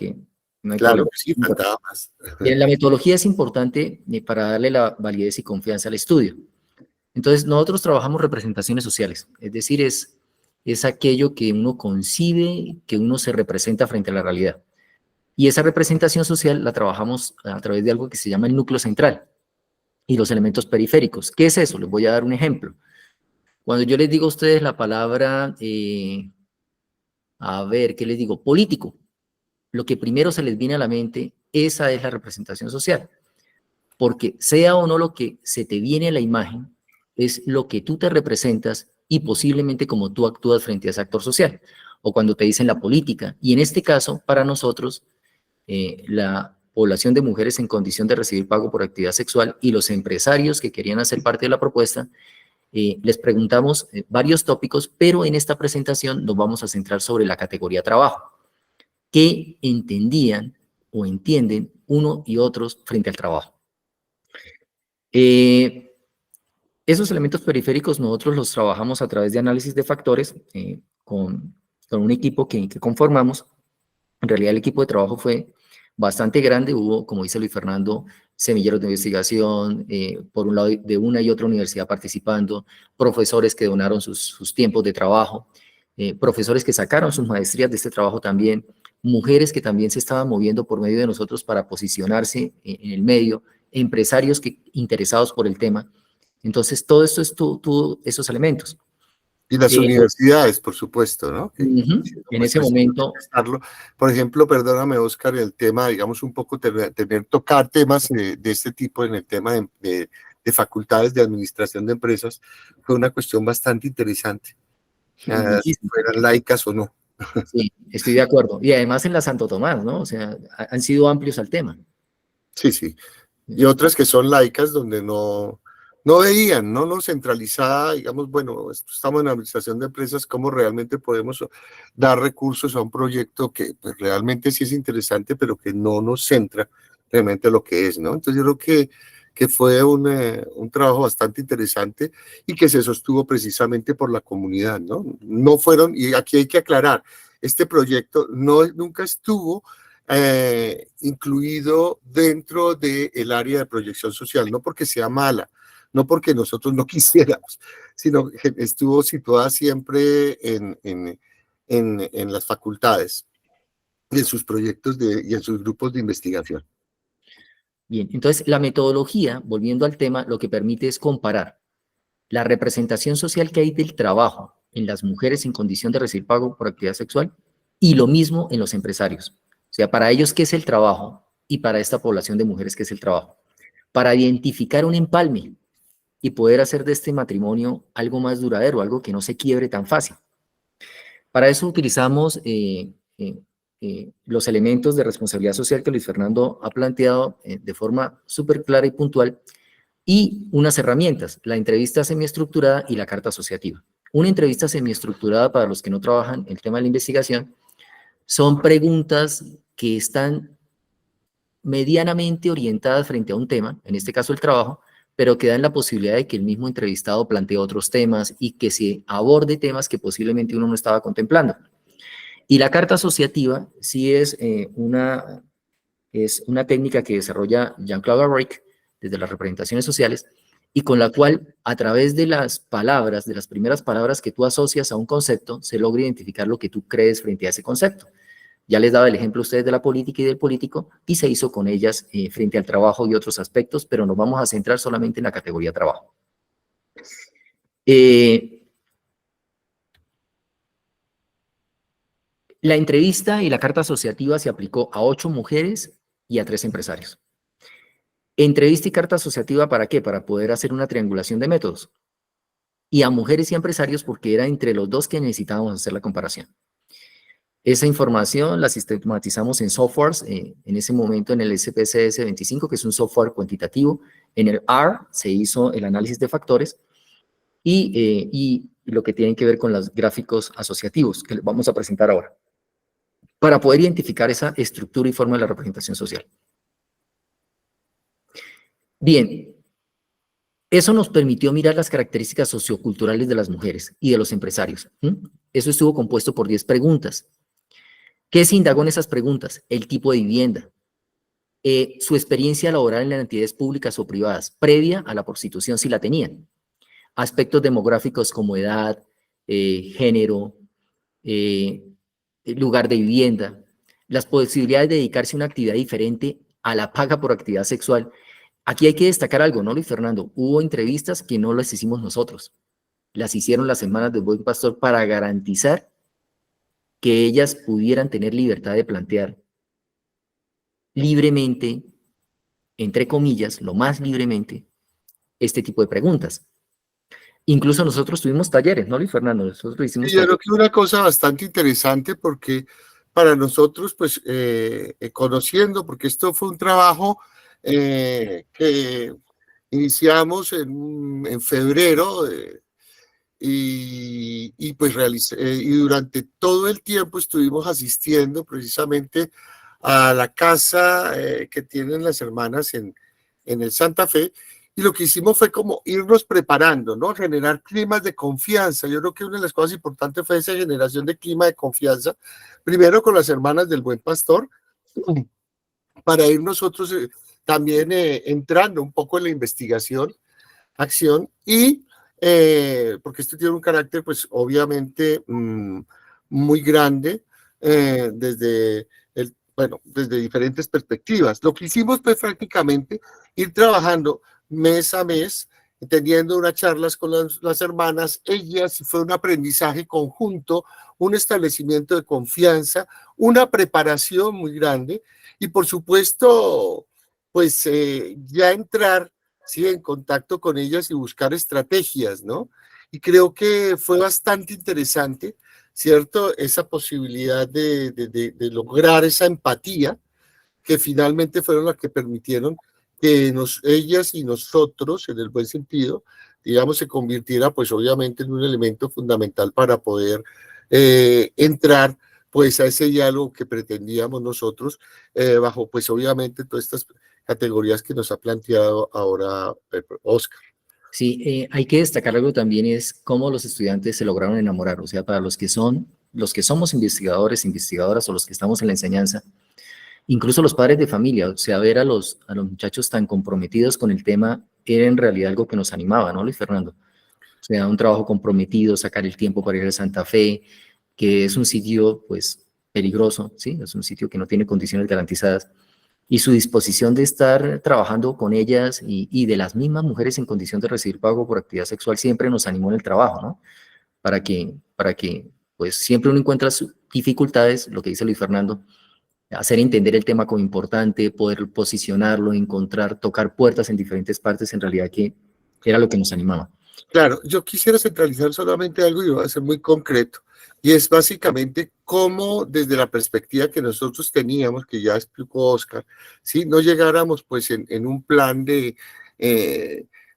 no hay Claro problema. que sí, faltaba más. Bien, la metodología es importante para darle la validez y confianza al estudio. Entonces, nosotros trabajamos representaciones sociales, es decir, es aquello que uno concibe, que uno se representa frente a la realidad. Y esa representación social la trabajamos a través de algo que se llama el núcleo central y los elementos periféricos. ¿Qué es eso? Les voy a dar un ejemplo. Cuando yo les digo a ustedes la palabra, a ver, ¿qué les digo? Político. Lo que primero se les viene a la mente, esa es la representación social. Porque sea o no lo que se te viene a la imagen, es lo que tú te representas y posiblemente como tú actúas frente a ese actor social. O cuando te dicen la política. Y en este caso, para nosotros, la población de mujeres en condición de recibir pago por actividad sexual y los empresarios que querían hacer parte de la propuesta, les preguntamos varios tópicos, pero en esta presentación nos vamos a centrar sobre la categoría trabajo. ¿Qué entendían o entienden uno y otros frente al trabajo? Esos elementos periféricos nosotros los trabajamos a través de análisis de factores con un equipo que conformamos. En realidad el equipo de trabajo fue bastante grande, hubo, como dice Luis Fernando, semilleros de investigación, por un lado de una y otra universidad participando, profesores que donaron sus tiempos de trabajo, profesores que sacaron sus maestrías de este trabajo también, mujeres que también se estaban moviendo por medio de nosotros para posicionarse en el medio, empresarios interesados por el tema. Entonces, todo esto tuvo esos elementos. Y las universidades, por supuesto, ¿no? En ese momento. Por ejemplo, perdóname, Oscar, el tema, digamos, un poco tocar temas de este tipo en el tema de facultades de administración de empresas, fue una cuestión bastante interesante, si fueran laicas o no. Sí, estoy de acuerdo. Y además en la Santo Tomás, ¿no? O sea, han sido amplios al tema. Sí, sí. Y otras que son laicas donde no veían, no centralizada, digamos, bueno, estamos en administración de empresas, ¿cómo realmente podemos dar recursos a un proyecto que pues, realmente sí es interesante, pero que no nos centra realmente lo que es, ¿no? Entonces yo creo que fue un trabajo bastante interesante y que se sostuvo precisamente por la comunidad, ¿no? No fueron, y aquí hay que aclarar, este proyecto nunca estuvo incluido dentro del área de proyección social, no porque sea mala, no porque nosotros no quisiéramos, sino que estuvo situada siempre en las facultades, en sus proyectos y en sus grupos de investigación. Bien, entonces la metodología, volviendo al tema, lo que permite es comparar la representación social que hay del trabajo en las mujeres en condición de recibir pago por actividad sexual y lo mismo en los empresarios. O sea, para ellos, ¿qué es el trabajo? Y para esta población de mujeres, ¿qué es el trabajo? Para identificar un empalme. y poder hacer de este matrimonio algo más duradero, algo que no se quiebre tan fácil. Para eso utilizamos los elementos de responsabilidad social que Luis Fernando ha planteado de forma súper clara y puntual, y unas herramientas, la entrevista semiestructurada y la carta asociativa. Una entrevista semiestructurada, para los que no trabajan el tema de la investigación, son preguntas que están medianamente orientadas frente a un tema, en este caso el trabajo, pero que dan la posibilidad de que el mismo entrevistado plantee otros temas y que se aborde temas que posiblemente uno no estaba contemplando. Y la carta asociativa sí es una técnica que desarrolla Jean-Claude Arric desde las representaciones sociales, y con la cual, a través de las palabras, de las primeras palabras que tú asocias a un concepto, se logra identificar lo que tú crees frente a ese concepto. Ya les daba el ejemplo a ustedes de la política y del político, y se hizo con ellas frente al trabajo y otros aspectos, pero nos vamos a centrar solamente en la categoría trabajo. La entrevista y la carta asociativa se aplicó a 8 mujeres y a 3 empresarios. Entrevista y carta asociativa, ¿para qué? Para poder hacer una triangulación de métodos. Y a mujeres y a empresarios porque era entre los dos que necesitábamos hacer la comparación. Esa información la sistematizamos en softwares, en ese momento en el SPSS 25, que es un software cuantitativo. En el R se hizo el análisis de factores y lo que tiene que ver con los gráficos asociativos, que les vamos a presentar ahora, para poder identificar esa estructura y forma de la representación social. Bien, eso nos permitió mirar las características socioculturales de las mujeres y de los empresarios. Eso estuvo compuesto por 10 preguntas. ¿Qué se indagó en esas preguntas? El tipo de vivienda, su experiencia laboral en las entidades públicas o privadas, previa a la prostitución si la tenían, aspectos demográficos como edad, género, lugar de vivienda, las posibilidades de dedicarse a una actividad diferente a la paga por actividad sexual. Aquí hay que destacar algo, ¿no, Luis Fernando? Hubo entrevistas que no las hicimos nosotros, las hicieron las Hermanas del Buen Pastor para garantizar que ellas pudieran tener libertad de plantear libremente, entre comillas, lo más libremente, este tipo de preguntas. Incluso nosotros tuvimos talleres, ¿no, Luis Fernando? Nosotros hicimos yo creo que una cosa bastante interesante porque para nosotros, pues, conociendo, porque esto fue un trabajo que iniciamos en febrero y pues y durante todo el tiempo estuvimos asistiendo precisamente a la casa que tienen las hermanas en el Santa Fe, y lo que hicimos fue como irnos preparando, ¿no? Generar climas de confianza. Yo creo que una de las cosas importantes fue esa generación de clima de confianza, primero con las Hermanas del Buen Pastor, para ir nosotros también entrando un poco en la investigación, acción, y porque esto tiene un carácter, pues obviamente muy grande desde desde diferentes perspectivas. Lo que hicimos pues prácticamente ir trabajando mes a mes, teniendo unas charlas con las hermanas, ellas, fue un aprendizaje conjunto, un establecimiento de confianza, una preparación muy grande y por supuesto, pues ya entrar en contacto con ellas y buscar estrategias, ¿no? Y creo que fue bastante interesante, ¿cierto? Esa posibilidad de lograr esa empatía que finalmente fueron las que permitieron que ellas y nosotros, en el buen sentido, digamos, se convirtiera, pues obviamente, en un elemento fundamental para poder entrar, pues, a ese diálogo que pretendíamos nosotros, bajo, pues, obviamente, todas estas categorías que nos ha planteado ahora Oscar. Sí, hay que destacar algo también, es cómo los estudiantes se lograron enamorar, o sea, para los que somos investigadores, investigadoras o los que estamos en la enseñanza, incluso los padres de familia, o sea, ver a los muchachos tan comprometidos con el tema era en realidad algo que nos animaba, ¿no, Luis Fernando? O sea, un trabajo comprometido, sacar el tiempo para ir a Santa Fe, que es un sitio, pues, peligroso, ¿sí? Es un sitio que no tiene condiciones garantizadas. Y su disposición de estar trabajando con ellas y de las mismas mujeres en condición de recibir pago por actividad sexual siempre nos animó en el trabajo, ¿no? Para que pues, siempre uno encuentra dificultades, lo que dice Luis Fernando, hacer entender el tema como importante, poder posicionarlo, encontrar, tocar puertas en diferentes partes, en realidad que Era lo que nos animaba. Claro, yo quisiera centralizar solamente algo y voy a ser muy concreto, y es básicamente cómo desde la perspectiva que nosotros teníamos, que ya explicó Oscar, ¿sí? No llegáramos pues en un plan de,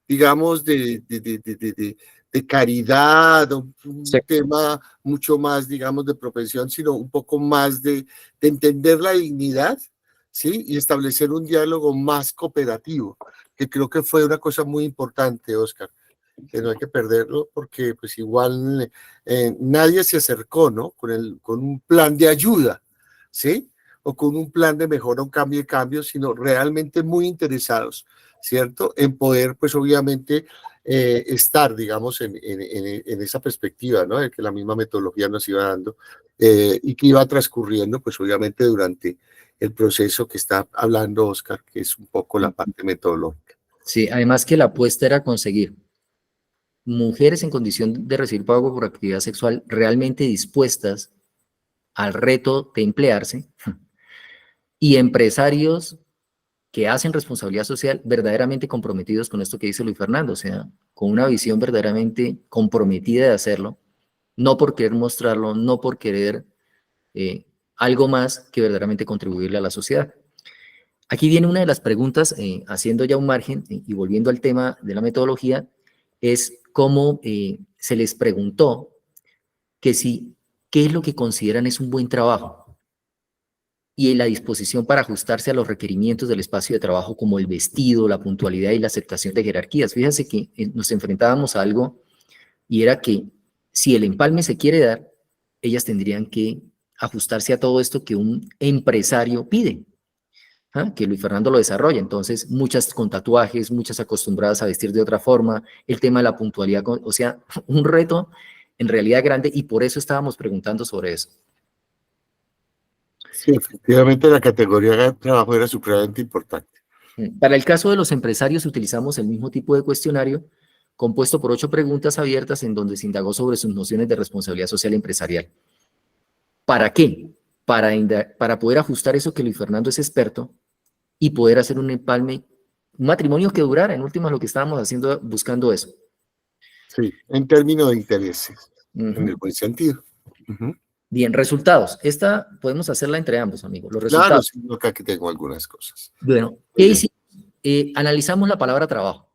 digamos, de caridad, un Sí. tema mucho más, digamos, de propensión, sino un poco más de entender la dignidad, ¿sí? Y establecer un diálogo más cooperativo, que creo que fue una cosa muy importante, Oscar, que no hay que perderlo porque pues igual nadie se acercó, ¿no? Con un plan de ayuda, ¿sí? O con un plan de mejora, un cambio de cambio, sino realmente muy interesados, ¿cierto? En poder, pues obviamente, estar, digamos, en esa perspectiva, ¿no? De que la misma metodología nos iba dando y que iba transcurriendo, pues obviamente durante el proceso que está hablando Oscar, que es un poco la parte metodológica. Sí, además que la apuesta era conseguir mujeres en condición de recibir pago por actividad sexual realmente dispuestas al reto de emplearse y empresarios que hacen responsabilidad social verdaderamente comprometidos con esto que dice Luis Fernando, o sea, con una visión verdaderamente comprometida de hacerlo, no por querer mostrarlo, no por querer algo más que verdaderamente contribuirle a la sociedad. Aquí viene una de las preguntas, haciendo ya un margen y volviendo al tema de la metodología, es cómo se les preguntó que si, qué es lo que consideran es un buen trabajo y la disposición para ajustarse a los requerimientos del espacio de trabajo como el vestido, la puntualidad y la aceptación de jerarquías. Fíjense que nos enfrentábamos a algo y era que si el empalme se quiere dar, ellas tendrían que ajustarse a todo esto que un empresario pide. ¿Ah? Que Luis Fernando lo desarrolla. Entonces, muchas con tatuajes, muchas acostumbradas a vestir de otra forma, el tema de la puntualidad, o sea, un reto en realidad grande y por eso estábamos preguntando sobre eso. Sí, efectivamente la categoría de trabajo era supremamente importante. Para el caso de los empresarios utilizamos el mismo tipo de cuestionario compuesto por 8 preguntas abiertas en donde se indagó sobre sus nociones de responsabilidad social empresarial. ¿Para qué? Para poder ajustar eso que Luis Fernando es experto y poder hacer un empalme, un matrimonio que durara, en últimas lo que estábamos haciendo, buscando eso. Sí, en términos de intereses, en el Uh-huh. buen sentido. Uh-huh. Bien, resultados. Esta podemos hacerla entre ambos, amigos. Los Claro, resultados. sí, acá que tengo algunas cosas. Bueno, Muy ¿qué bien. hicimos? Analizamos la palabra trabajo.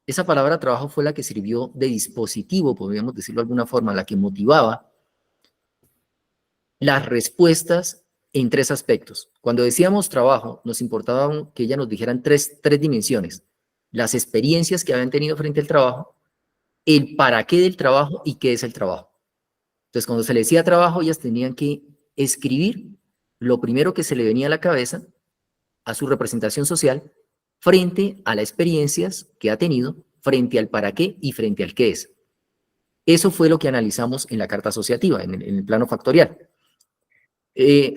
Esa palabra trabajo fue la que sirvió de dispositivo, podríamos decirlo de alguna forma, la que motivaba las respuestas en 3 aspectos. Cuando decíamos trabajo, nos importaba que ella nos dijeran tres dimensiones. Las experiencias que habían tenido frente al trabajo, el para qué del trabajo y qué es el trabajo. Entonces, cuando se le decía trabajo, ellas tenían que escribir lo primero que se le venía a la cabeza a su representación social frente a las experiencias que ha tenido, frente al para qué y frente al qué es. Eso fue lo que analizamos en la carta asociativa, en el plano factorial.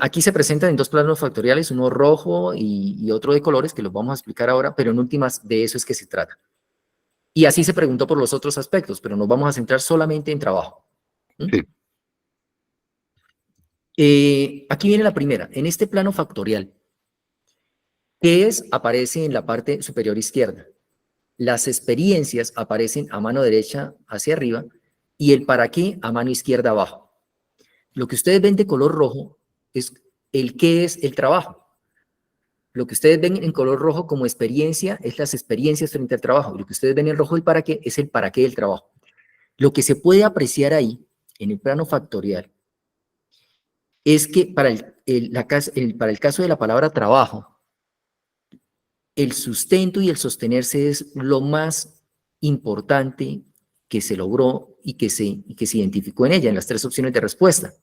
Aquí se presentan en 2 planos factoriales, uno rojo y otro de colores, que los vamos a explicar ahora, pero en últimas de eso es que se trata. Y así se preguntó por los otros aspectos, pero nos vamos a centrar solamente en trabajo. Sí. Aquí viene la primera. En este plano factorial, ¿qué es? Aparece en la parte superior izquierda. Las experiencias aparecen a mano derecha hacia arriba y el para qué a mano izquierda abajo. Lo que ustedes ven de color rojo es el qué es el trabajo. Lo que ustedes ven en color rojo como experiencia es las experiencias frente al trabajo. Y lo que ustedes ven en rojo el para qué es el para qué del trabajo. Lo que se puede apreciar ahí, en el plano factorial, es que para para el caso de la palabra trabajo, el sustento y el sostenerse es lo más importante que se logró y que se identificó en ella, en las 3 opciones de respuesta.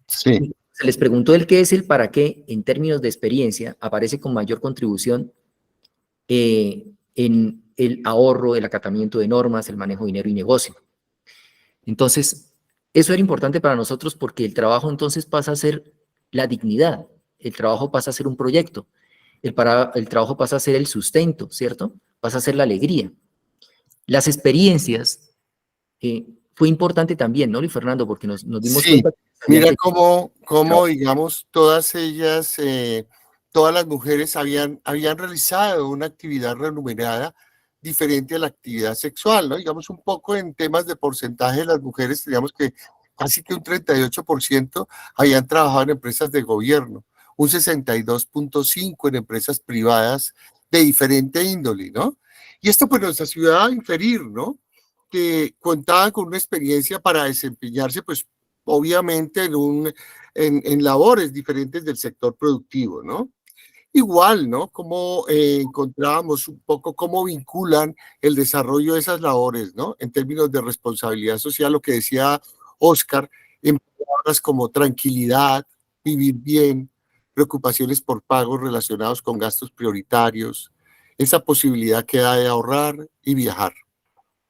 Sí. Se les preguntó el qué es el para qué en términos de experiencia, aparece con mayor contribución en el ahorro, el acatamiento de normas, el manejo de dinero y negocio. Entonces, eso era importante para nosotros porque el trabajo entonces pasa a ser la dignidad, el trabajo pasa a ser un proyecto, el trabajo pasa a ser el sustento, ¿cierto? Pasa a ser la alegría. Las experiencias, fue importante también, ¿no, Luis Fernando? Porque nos dimos Sí, cuenta que sabían mira que cómo, digamos, todas ellas, todas las mujeres habían realizado una actividad remunerada diferente a la actividad sexual, ¿no? Digamos, un poco en temas de porcentaje de las mujeres, digamos que casi que un 38% habían trabajado en empresas de gobierno, un 62,5% en empresas privadas de diferente índole, ¿no? Y esto pues nos ayuda a inferir, ¿no? Que contaban con una experiencia para desempeñarse, pues obviamente en labores diferentes del sector productivo, ¿no? Igual, ¿no? Como encontrábamos un poco cómo vinculan el desarrollo de esas labores, ¿no? En términos de responsabilidad social, lo que decía Oscar, en palabras como tranquilidad, vivir bien, preocupaciones por pagos relacionados con gastos prioritarios, esa posibilidad que da de ahorrar y viajar.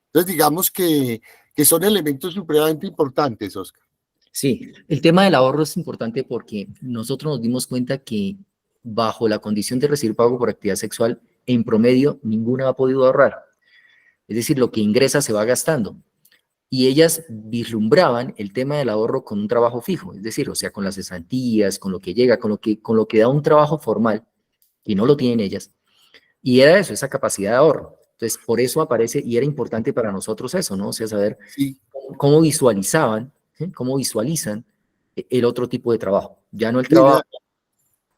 Entonces, digamos que son elementos supremamente importantes, Oscar. Sí, el tema del ahorro es importante porque nosotros nos dimos cuenta que bajo la condición de recibir pago por actividad sexual, en promedio, ninguna ha podido ahorrar. Es decir, lo que ingresa se va gastando. Y ellas vislumbraban el tema del ahorro con un trabajo fijo, es decir, o sea, con las cesantías, con lo que llega, con lo que da un trabajo formal, que no lo tienen ellas. Y era eso, esa capacidad de ahorro. Entonces, por eso aparece, y era importante para nosotros eso, ¿no? O sea, saber Sí, cómo visualizaban, ¿sí? Cómo visualizan el otro tipo de trabajo. Ya no el trabajo mira,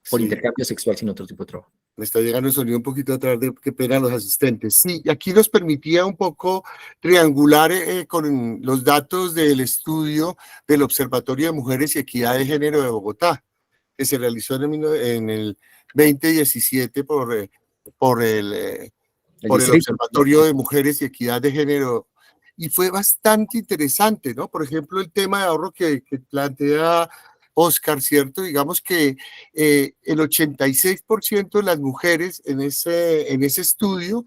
por sí. intercambio sexual, sino otro tipo de trabajo. Me está llegando el sonido un poquito atrás de qué pena los asistentes. Sí, y aquí nos permitía un poco triangular con los datos del estudio del Observatorio de Mujeres y Equidad de Género de Bogotá, que se realizó en el 2017 por el, eh, El por el distrito. Observatorio de Mujeres y Equidad de Género. Y fue bastante interesante, ¿no? Por ejemplo, el tema de ahorro que plantea Oscar, ¿cierto? Digamos que el 86% de las mujeres en ese estudio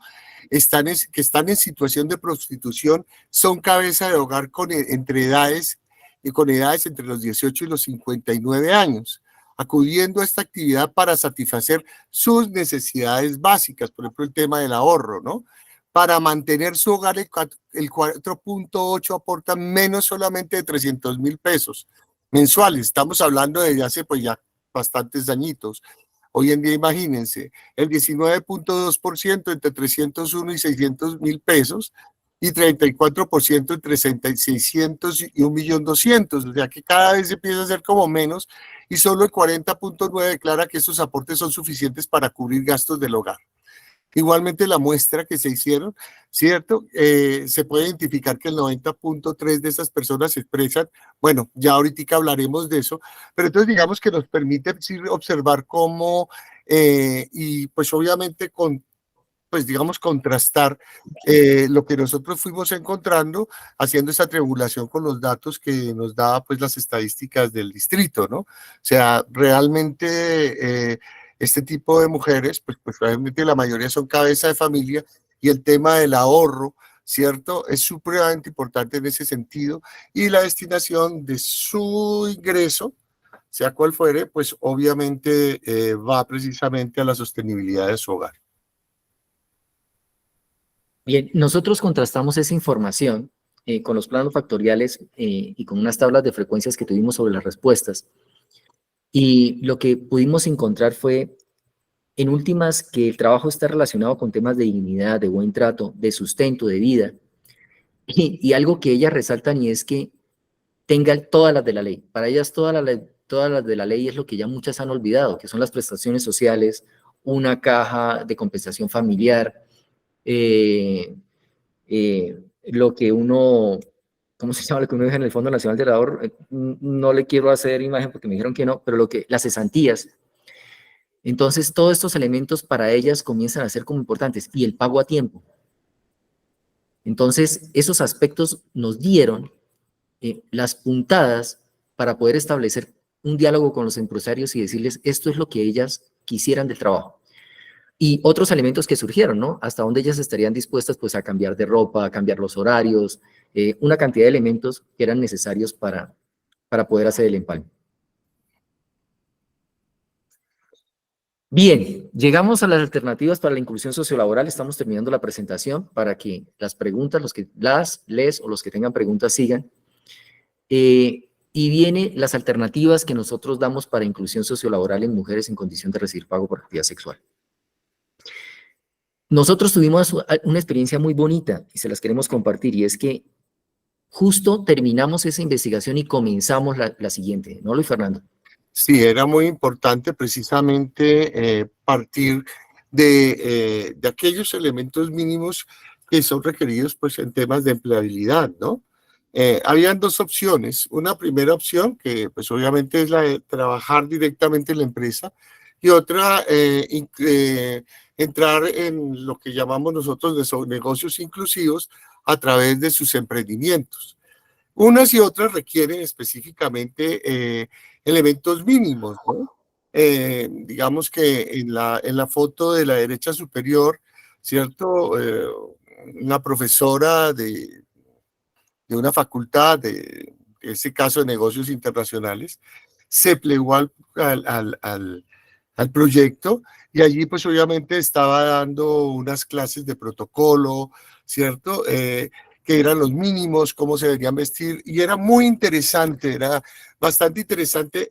que están en situación de prostitución son cabeza de hogar con edades entre los 18 y los 59 años, acudiendo a esta actividad para satisfacer sus necesidades básicas, por ejemplo, el tema del ahorro, ¿no? Para mantener su hogar, el 4,8 aportan menos solamente de 300,000 pesos mensuales. Estamos hablando de hace pues ya bastantes añitos. Hoy en día, imagínense, el 19,2% entre 301 y 600,000 pesos y 34% entre 600 y 1,200,000. O sea que cada vez se empieza a hacer como menos y solo el 40,9% declara que esos aportes son suficientes para cubrir gastos del hogar. Igualmente la muestra que se hicieron, ¿cierto? Se puede identificar que el 90,3% de esas personas se expresan, bueno, ya ahorita hablaremos de eso, pero entonces digamos que nos permite sí, observar cómo, y pues obviamente pues digamos, contrastar lo que nosotros fuimos encontrando haciendo esa triangulación con los datos que nos daba pues las estadísticas del distrito, ¿no? O sea, realmente este tipo de mujeres, pues realmente la mayoría son cabeza de familia y el tema del ahorro, ¿cierto? Es supremamente importante en ese sentido y la destinación de su ingreso, sea cual fuere, pues obviamente va precisamente a la sostenibilidad de su hogar. Bien, nosotros contrastamos esa información con los planos factoriales y con unas tablas de frecuencias que tuvimos sobre las respuestas. Y lo que pudimos encontrar fue, en últimas, que el trabajo está relacionado con temas de dignidad, de buen trato, de sustento, de vida. Y algo que ellas resaltan y es que tenga todas las de la ley. Para ellas todas las de la ley es lo que ya muchas han olvidado, que son las prestaciones sociales, una caja de compensación familiar, eh, lo que uno, ¿cómo se llama? Lo que uno deja en el Fondo Nacional del Ahorro. No le quiero hacer imagen porque me dijeron que no, pero las cesantías. Entonces, todos estos elementos para ellas comienzan a ser como importantes y el pago a tiempo. Entonces, esos aspectos nos dieron las puntadas para poder establecer un diálogo con los empresarios y decirles esto es lo que ellas quisieran del trabajo. Y otros elementos que surgieron, ¿no? Hasta dónde ellas estarían dispuestas pues a cambiar de ropa, a cambiar los horarios, una cantidad de elementos que eran necesarios para poder hacer el empalme. Bien, llegamos a las alternativas para la inclusión sociolaboral. Estamos terminando la presentación para que las preguntas, les o los que tengan preguntas sigan. Y viene las alternativas que nosotros damos para inclusión sociolaboral en mujeres en condición de recibir pago por actividad sexual. Nosotros tuvimos una experiencia muy bonita y se las queremos compartir, y es que justo terminamos esa investigación y comenzamos la siguiente, ¿no, Luis Fernando? Sí, era muy importante precisamente partir de aquellos elementos mínimos que son requeridos pues, en temas de empleabilidad, ¿no? Habían dos opciones. Una primera opción, que pues obviamente es la de trabajar directamente en la empresa, y otra, entrar en lo que llamamos nosotros negocios inclusivos a través de sus emprendimientos. Unas y otras requieren específicamente elementos mínimos, ¿no? Digamos que en la foto de la derecha superior, ¿cierto? Una profesora de una facultad, de este caso de negocios internacionales, se plegó al proyecto, y allí pues obviamente estaba dando unas clases de protocolo, ¿cierto? Que eran los mínimos, cómo se deberían vestir, y era muy interesante, era bastante interesante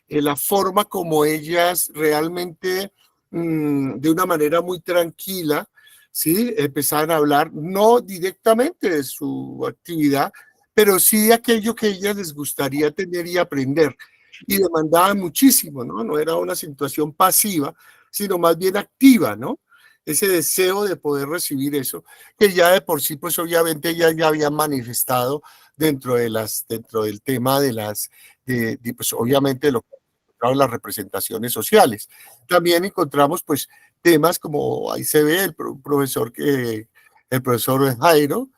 la forma como ellas realmente, de una manera muy tranquila, ¿sí? Empezaban a hablar no directamente de su actividad, pero sí de aquello que a ellas les gustaría tener y aprender. Y demandaban muchísimo, ¿no? No era una situación pasiva, sino más bien activa, ¿no? Ese deseo de poder recibir eso, que ya de por sí, pues obviamente ya habían manifestado dentro del tema pues obviamente lo que encontraron las representaciones sociales. También encontramos, pues, temas como ahí se ve el profesor Jairo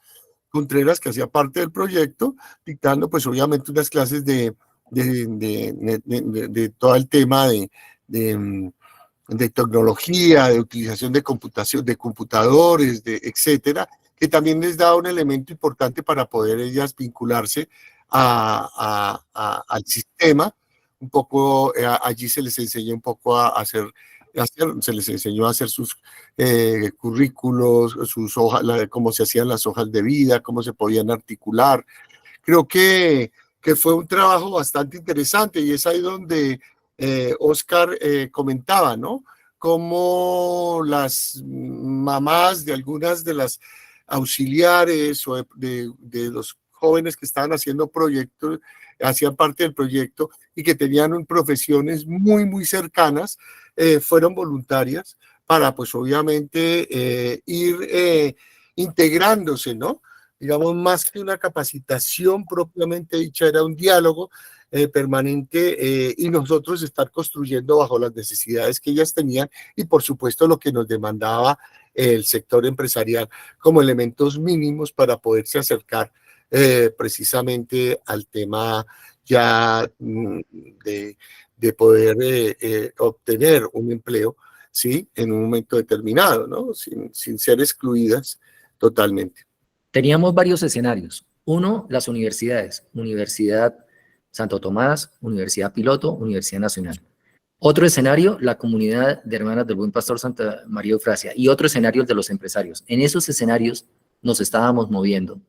Contreras, que hacía parte del proyecto, dictando, pues, obviamente unas clases de todo el tema de tecnología, de utilización de computación, de computadores, etcétera, que también les da un elemento importante para poder ellas vincularse al sistema. Un poco, allí se les enseñó un poco se les enseñó a hacer sus currículos, sus hojas, cómo se hacían las hojas de vida, cómo se podían articular. Creo que fue un trabajo bastante interesante, y es ahí donde Oscar comentaba, ¿no? Cómo las mamás de algunas de las auxiliares o de los jóvenes que estaban haciendo proyectos, hacían parte del proyecto y que tenían profesiones muy, muy cercanas, fueron voluntarias para, pues obviamente, ir integrándose, ¿no? Digamos, más que una capacitación propiamente dicha, era un diálogo permanente, y nosotros estar construyendo bajo las necesidades que ellas tenían y por supuesto lo que nos demandaba el sector empresarial como elementos mínimos para poderse acercar precisamente al tema ya de poder obtener un empleo, ¿sí? En un momento determinado, ¿no? Sin ser excluidas totalmente. Teníamos varios escenarios. Uno, las universidades. Universidad Santo Tomás, Universidad Piloto, Universidad Nacional. Otro escenario, la comunidad de hermanas del Buen Pastor Santa María de Eufrasia. Y otro escenario, el de los empresarios. En esos escenarios nos estábamos moviendo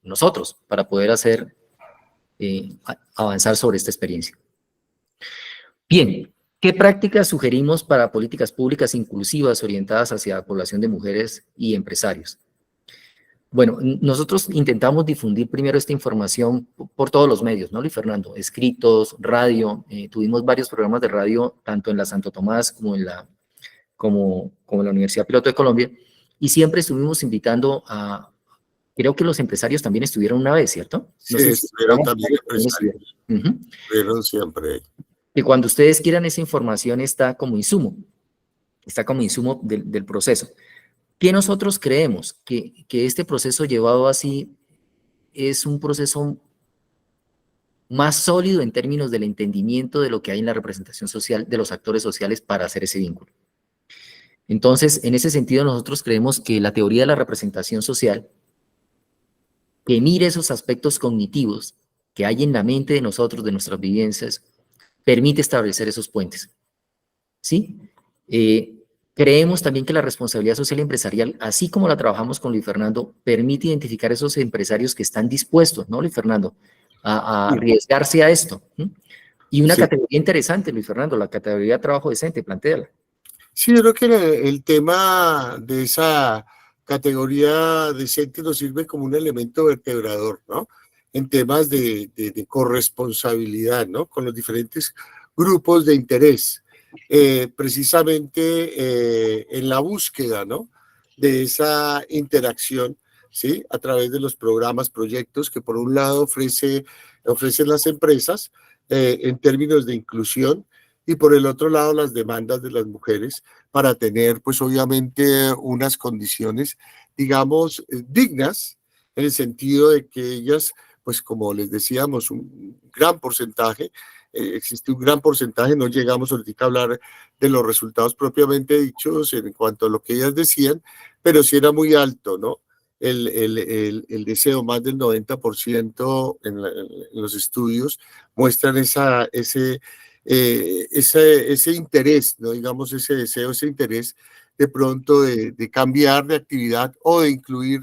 nosotros para poder avanzar sobre esta experiencia. Bien, ¿qué prácticas sugerimos para políticas públicas inclusivas orientadas hacia la población de mujeres y empresarios? Bueno, nosotros intentamos difundir primero esta información por todos los medios, ¿no, Luis Fernando? Escritos, radio, tuvimos varios programas de radio, tanto en la Santo Tomás como en la Universidad Piloto de Colombia, y siempre estuvimos invitando creo que los empresarios también estuvieron una vez, ¿cierto? Sí, estuvieron también empresarios. Estuvieron siempre. Que cuando ustedes quieran esa información está como insumo del proceso. ¿Qué nosotros creemos? Que este proceso llevado así es un proceso más sólido en términos del entendimiento de lo que hay en la representación social de los actores sociales para hacer ese vínculo. Entonces, en ese sentido, nosotros creemos que la teoría de la representación social, que mire esos aspectos cognitivos que hay en la mente de nosotros, de nuestras vivencias, permite establecer esos puentes. ¿Sí? Creemos también que la responsabilidad social y empresarial, así como la trabajamos con Luis Fernando, permite identificar esos empresarios que están dispuestos, ¿no, Luis Fernando?, a arriesgarse a esto. Y una categoría interesante, Luis Fernando, la categoría de trabajo decente, plantéala. Sí, yo creo que el tema de esa categoría decente nos sirve como un elemento vertebrador, ¿no? En temas de corresponsabilidad, ¿no? Con los diferentes grupos de interés, precisamente en la búsqueda, ¿no? De esa interacción, ¿sí? A través de los programas, proyectos que por un lado ofrecen las empresas en términos de inclusión y por el otro lado las demandas de las mujeres para tener, pues obviamente, unas condiciones, digamos, dignas, en el sentido de que ellas, pues como les decíamos, un gran porcentaje, existe un gran porcentaje, no llegamos ahorita a hablar de los resultados propiamente dichos en cuanto a lo que ellas decían, pero sí era muy alto, ¿no? El deseo, más del 90% en los estudios muestran ese interés, ¿no? Digamos, ese deseo, ese interés de pronto de cambiar de actividad o de incluir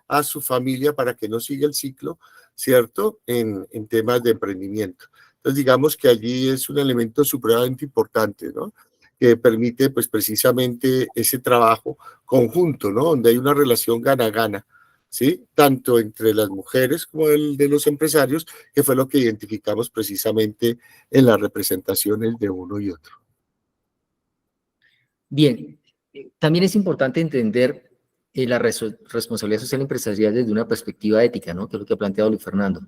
a su familia para que no siga el ciclo, ¿cierto? En temas de emprendimiento. Entonces, digamos que allí es un elemento supremamente importante, ¿no? Que permite, pues, precisamente ese trabajo conjunto, ¿no? Donde hay una relación gana-gana, ¿sí? Tanto entre las mujeres como el de los empresarios, que fue lo que identificamos precisamente en las representaciones de uno y otro. Bien, también es importante entender la responsabilidad social empresarial desde una perspectiva ética, ¿no? Que es lo que ha planteado Luis Fernando,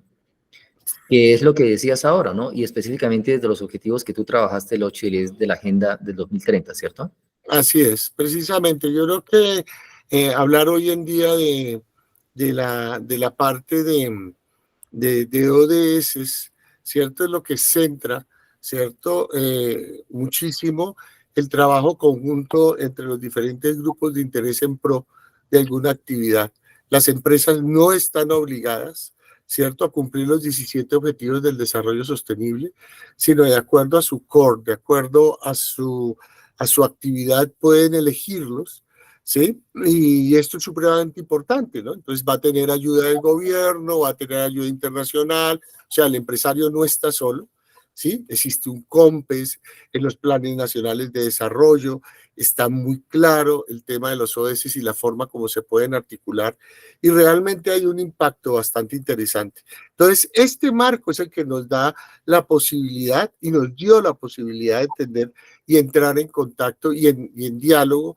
que es lo que decías ahora, ¿no? Y específicamente desde los objetivos que tú trabajaste, el 8 y el 10 de la Agenda del 2030, ¿cierto? Así es, precisamente. Yo creo que hablar hoy en día de la parte de ODS, ¿cierto? Es lo que centra, ¿cierto? Muchísimo el trabajo conjunto entre los diferentes grupos de interés en pro de alguna actividad. Las empresas no están obligadas, ¿cierto?, a cumplir los 17 objetivos del desarrollo sostenible, sino de acuerdo a su core, de acuerdo a su actividad, pueden elegirlos, ¿sí? Y esto es supremamente importante, ¿no? Entonces va a tener ayuda del gobierno, va a tener ayuda internacional, o sea, el empresario no está solo, ¿sí? Existe un COMPES en los planes nacionales de desarrollo, está muy claro el tema de los ODS y la forma como se pueden articular, y realmente hay un impacto bastante interesante. Entonces, este marco es el que nos da la posibilidad y nos dio la posibilidad de entender y entrar en contacto y en diálogo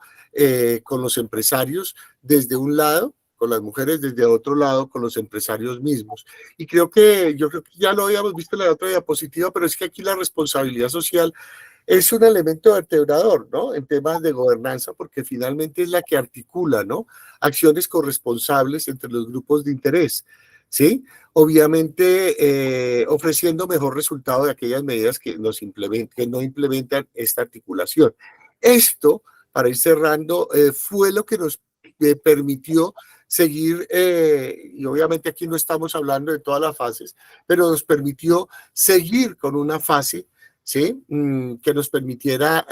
con los empresarios desde un lado, con las mujeres desde otro lado, con los empresarios mismos. Y yo creo que ya lo habíamos visto en la otra diapositiva, pero es que aquí la responsabilidad social es un elemento vertebrador, ¿no? En temas de gobernanza, porque finalmente es la que articula, ¿no? Acciones corresponsables entre los grupos de interés, ¿sí? Obviamente ofreciendo mejor resultado de aquellas medidas que no implementan esta articulación. Esto, para ir cerrando, fue lo que nos permitió seguir, y obviamente aquí no estamos hablando de todas las fases, pero nos permitió seguir con una fase, ¿sí? Que nos permitiera,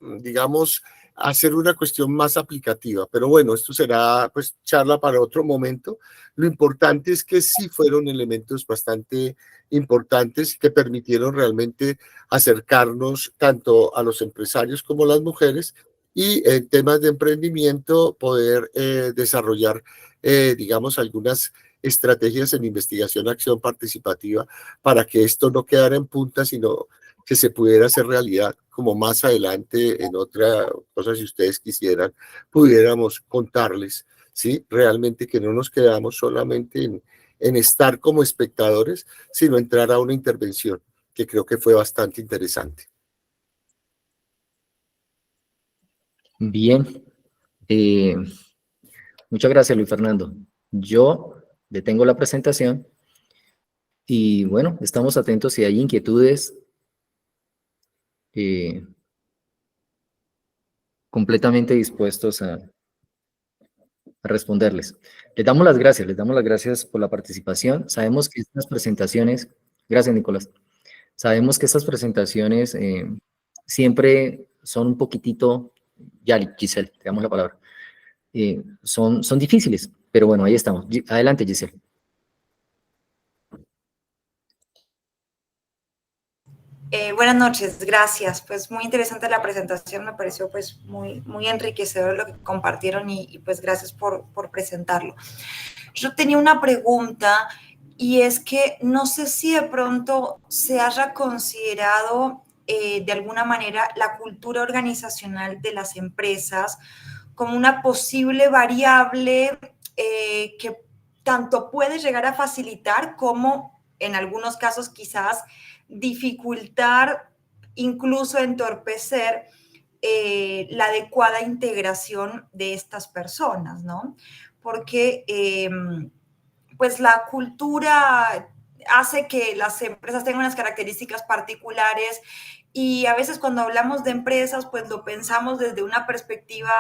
digamos, hacer una cuestión más aplicativa. Pero bueno, esto será pues charla para otro momento. Lo importante es que sí fueron elementos bastante importantes que permitieron realmente acercarnos tanto a los empresarios como a las mujeres y en temas de emprendimiento poder desarrollar, digamos, algunas estrategias en investigación, acción participativa para que esto no quedara en punta, sino que se pudiera hacer realidad, como más adelante en otra cosa, si ustedes quisieran, pudiéramos contarles, ¿sí? Realmente que no nos quedamos solamente en estar como espectadores, sino entrar a una intervención, que creo que fue bastante interesante. Bien, eh, muchas gracias, Luis Fernando. Yo detengo la presentación y bueno, estamos atentos si hay inquietudes, completamente dispuestos a responderles. Les damos las gracias por la participación. Sabemos que estas presentaciones, gracias Nicolás, sabemos que estas presentaciones siempre son un poquitito, ya Giselle, te damos la palabra, son difíciles, pero bueno, ahí estamos. Adelante, Giselle. Buenas noches, gracias. Pues muy interesante la presentación, me pareció pues muy enriquecedor lo que compartieron y pues gracias por presentarlo. Yo tenía una pregunta y es que no sé si de pronto se haya considerado de alguna manera la cultura organizacional de las empresas como una posible variable que tanto puede llegar a facilitar como en algunos casos quizás dificultar, incluso entorpecer la adecuada integración de estas personas, ¿no? Porque pues la cultura hace que las empresas tengan unas características particulares y a veces cuando hablamos de empresas, pues lo pensamos desde una perspectiva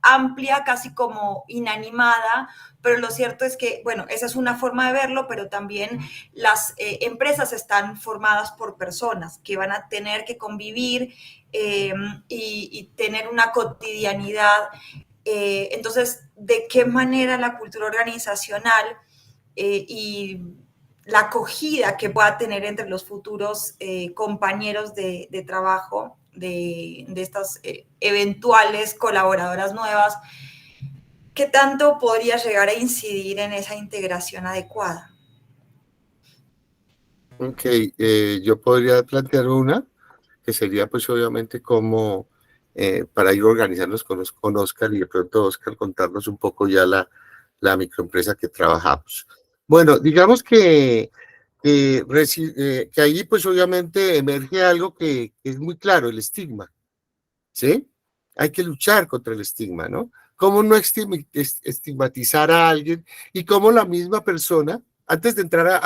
amplia, casi como inanimada, pero lo cierto es que, bueno, esa es una forma de verlo, pero también las empresas están formadas por personas que van a tener que convivir y tener una cotidianidad. Entonces, ¿de qué manera la cultura organizacional y la acogida que pueda tener entre los futuros compañeros de trabajo de estas eventuales colaboradoras nuevas, qué tanto podría llegar a incidir en esa integración adecuada? Ok, yo podría plantear una, que sería pues obviamente como para ir organizarnos con Oscar y de pronto Oscar contarnos un poco ya la microempresa que trabajamos. Bueno, digamos que ahí pues obviamente emerge algo que es muy claro, el estigma, ¿sí? Hay que luchar contra el estigma, ¿no? ¿Cómo no estigmatizar a alguien y cómo la misma persona, antes de entrar a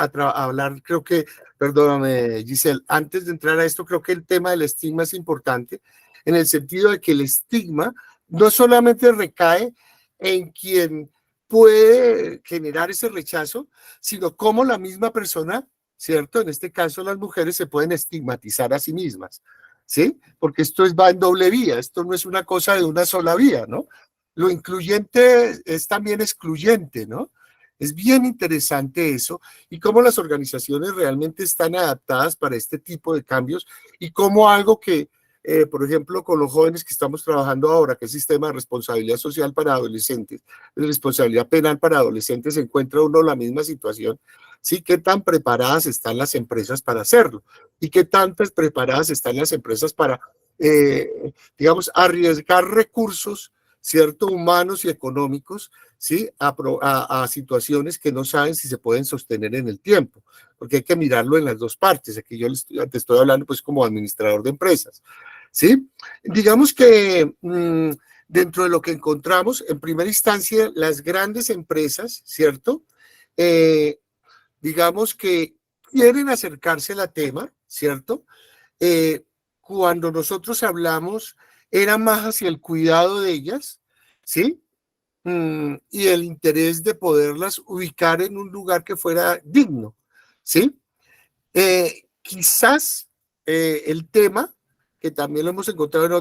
hablar, creo que, perdóname Giselle, antes de entrar a esto, creo que el tema del estigma es importante en el sentido de que el estigma no solamente recae en quien puede generar ese rechazo, sino cómo la misma persona, ¿cierto? En este caso las mujeres se pueden estigmatizar a sí mismas. ¿Sí? Porque va en doble vía, esto no es una cosa de una sola vía, ¿no? Lo incluyente es también excluyente, ¿no? Es bien interesante eso y cómo las organizaciones realmente están adaptadas para este tipo de cambios y cómo algo que, por ejemplo, con los jóvenes que estamos trabajando ahora, que es el sistema de responsabilidad social para adolescentes, de responsabilidad penal para adolescentes, se encuentra uno en la misma situación. ¿Sí? ¿Qué tan preparadas están las empresas para hacerlo? ¿Y qué tantas preparadas están las empresas para, digamos, arriesgar recursos, ¿cierto? Humanos y económicos, ¿sí? A situaciones que no saben si se pueden sostener en el tiempo, porque hay que mirarlo en las dos partes. Aquí yo te estoy hablando pues como administrador de empresas, ¿sí? Digamos que dentro de lo que encontramos, en primera instancia, las grandes empresas, ¿cierto? Digamos que quieren acercarse al tema, ¿cierto? Cuando nosotros hablamos, era más hacia el cuidado de ellas, ¿sí? Y el interés de poderlas ubicar en un lugar que fuera digno, ¿sí? Quizás el tema, que también lo hemos encontrado en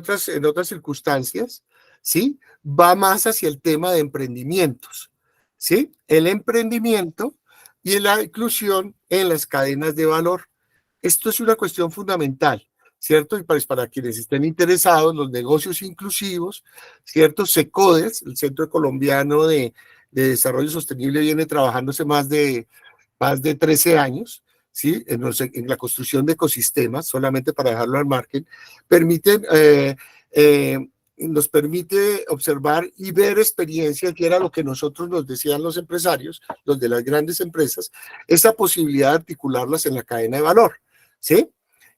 otras circunstancias, ¿sí? Va más hacia el tema de emprendimientos, ¿sí? El emprendimiento y la inclusión en las cadenas de valor. Esto es una cuestión fundamental, ¿cierto? Y para quienes estén interesados, los negocios inclusivos, ¿cierto? SECODES, el Centro Colombiano de Desarrollo Sostenible, viene trabajándose más de 13 años, ¿sí? En la construcción de ecosistemas, solamente para dejarlo al margen, nos permite observar y ver experiencias, que era lo que nosotros nos decían los empresarios, los de las grandes empresas, esa posibilidad de articularlas en la cadena de valor, ¿sí?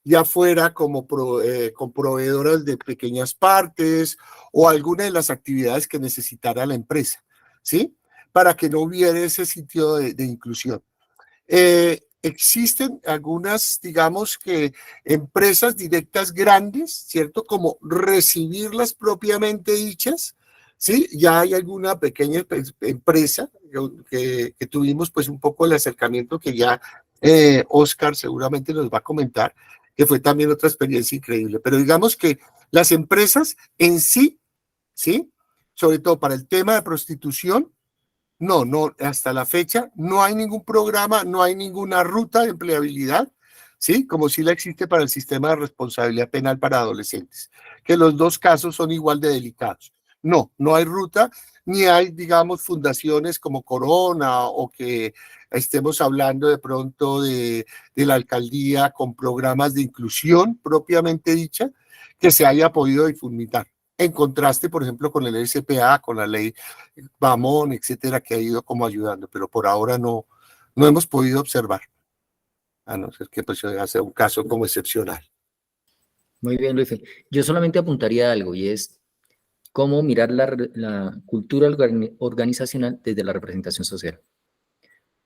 Ya fuera como con proveedoras de pequeñas partes o alguna de las actividades que necesitara la empresa, ¿sí? Para que no hubiera ese sitio de inclusión. Existen algunas, digamos que empresas directas grandes, ¿cierto? Como recibirlas propiamente dichas, ¿sí? Ya hay alguna pequeña empresa que tuvimos pues un poco el acercamiento que ya Oscar seguramente nos va a comentar, que fue también otra experiencia increíble. Pero digamos que las empresas en sí, ¿sí? Sobre todo para el tema de prostitución, no, hasta la fecha no hay ningún programa, no hay ninguna ruta de empleabilidad, ¿sí? Como si la existe para el sistema de responsabilidad penal para adolescentes, que los dos casos son igual de delicados. No, no hay ruta, ni hay, digamos, fundaciones como Corona o que estemos hablando de pronto de la alcaldía con programas de inclusión propiamente dicha que se haya podido difuminar. En contraste, por ejemplo, con el SPA, con la ley Bamón, etcétera, que ha ido como ayudando, pero por ahora no hemos podido observar, a no ser que pues sea un caso como excepcional. Muy bien, Luis. Yo solamente apuntaría algo y es cómo mirar la cultura organizacional desde la representación social.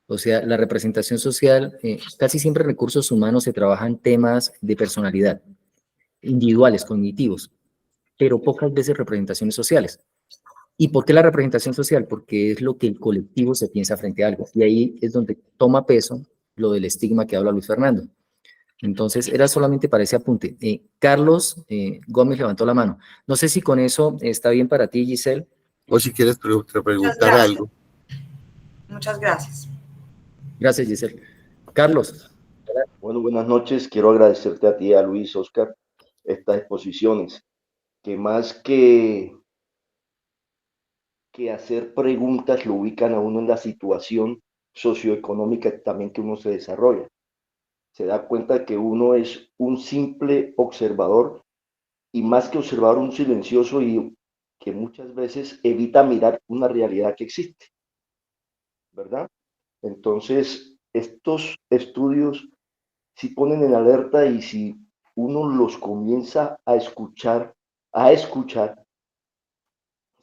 O sea, la representación social, casi siempre en recursos humanos se trabajan temas de personalidad, individuales, cognitivos, pero pocas veces representaciones sociales. ¿Y por qué la representación social? Porque es lo que el colectivo se piensa frente a algo. Y ahí es donde toma peso lo del estigma que habla Luis Fernando. Entonces, era solamente para ese apunte. Carlos Gómez levantó la mano. No sé si con eso está bien para ti, Giselle. O si quieres preguntar algo. Muchas gracias. Gracias, Giselle. Carlos. Bueno, buenas noches. Quiero agradecerte a ti, a Luis, Oscar, estas exposiciones, que más que hacer preguntas lo ubican a uno en la situación socioeconómica también que uno se desarrolla. Se da cuenta de que uno es un simple observador y más que observador, un silencioso y que muchas veces evita mirar una realidad que existe, ¿verdad? Entonces, estos estudios si ponen en alerta y si uno los comienza a escuchar,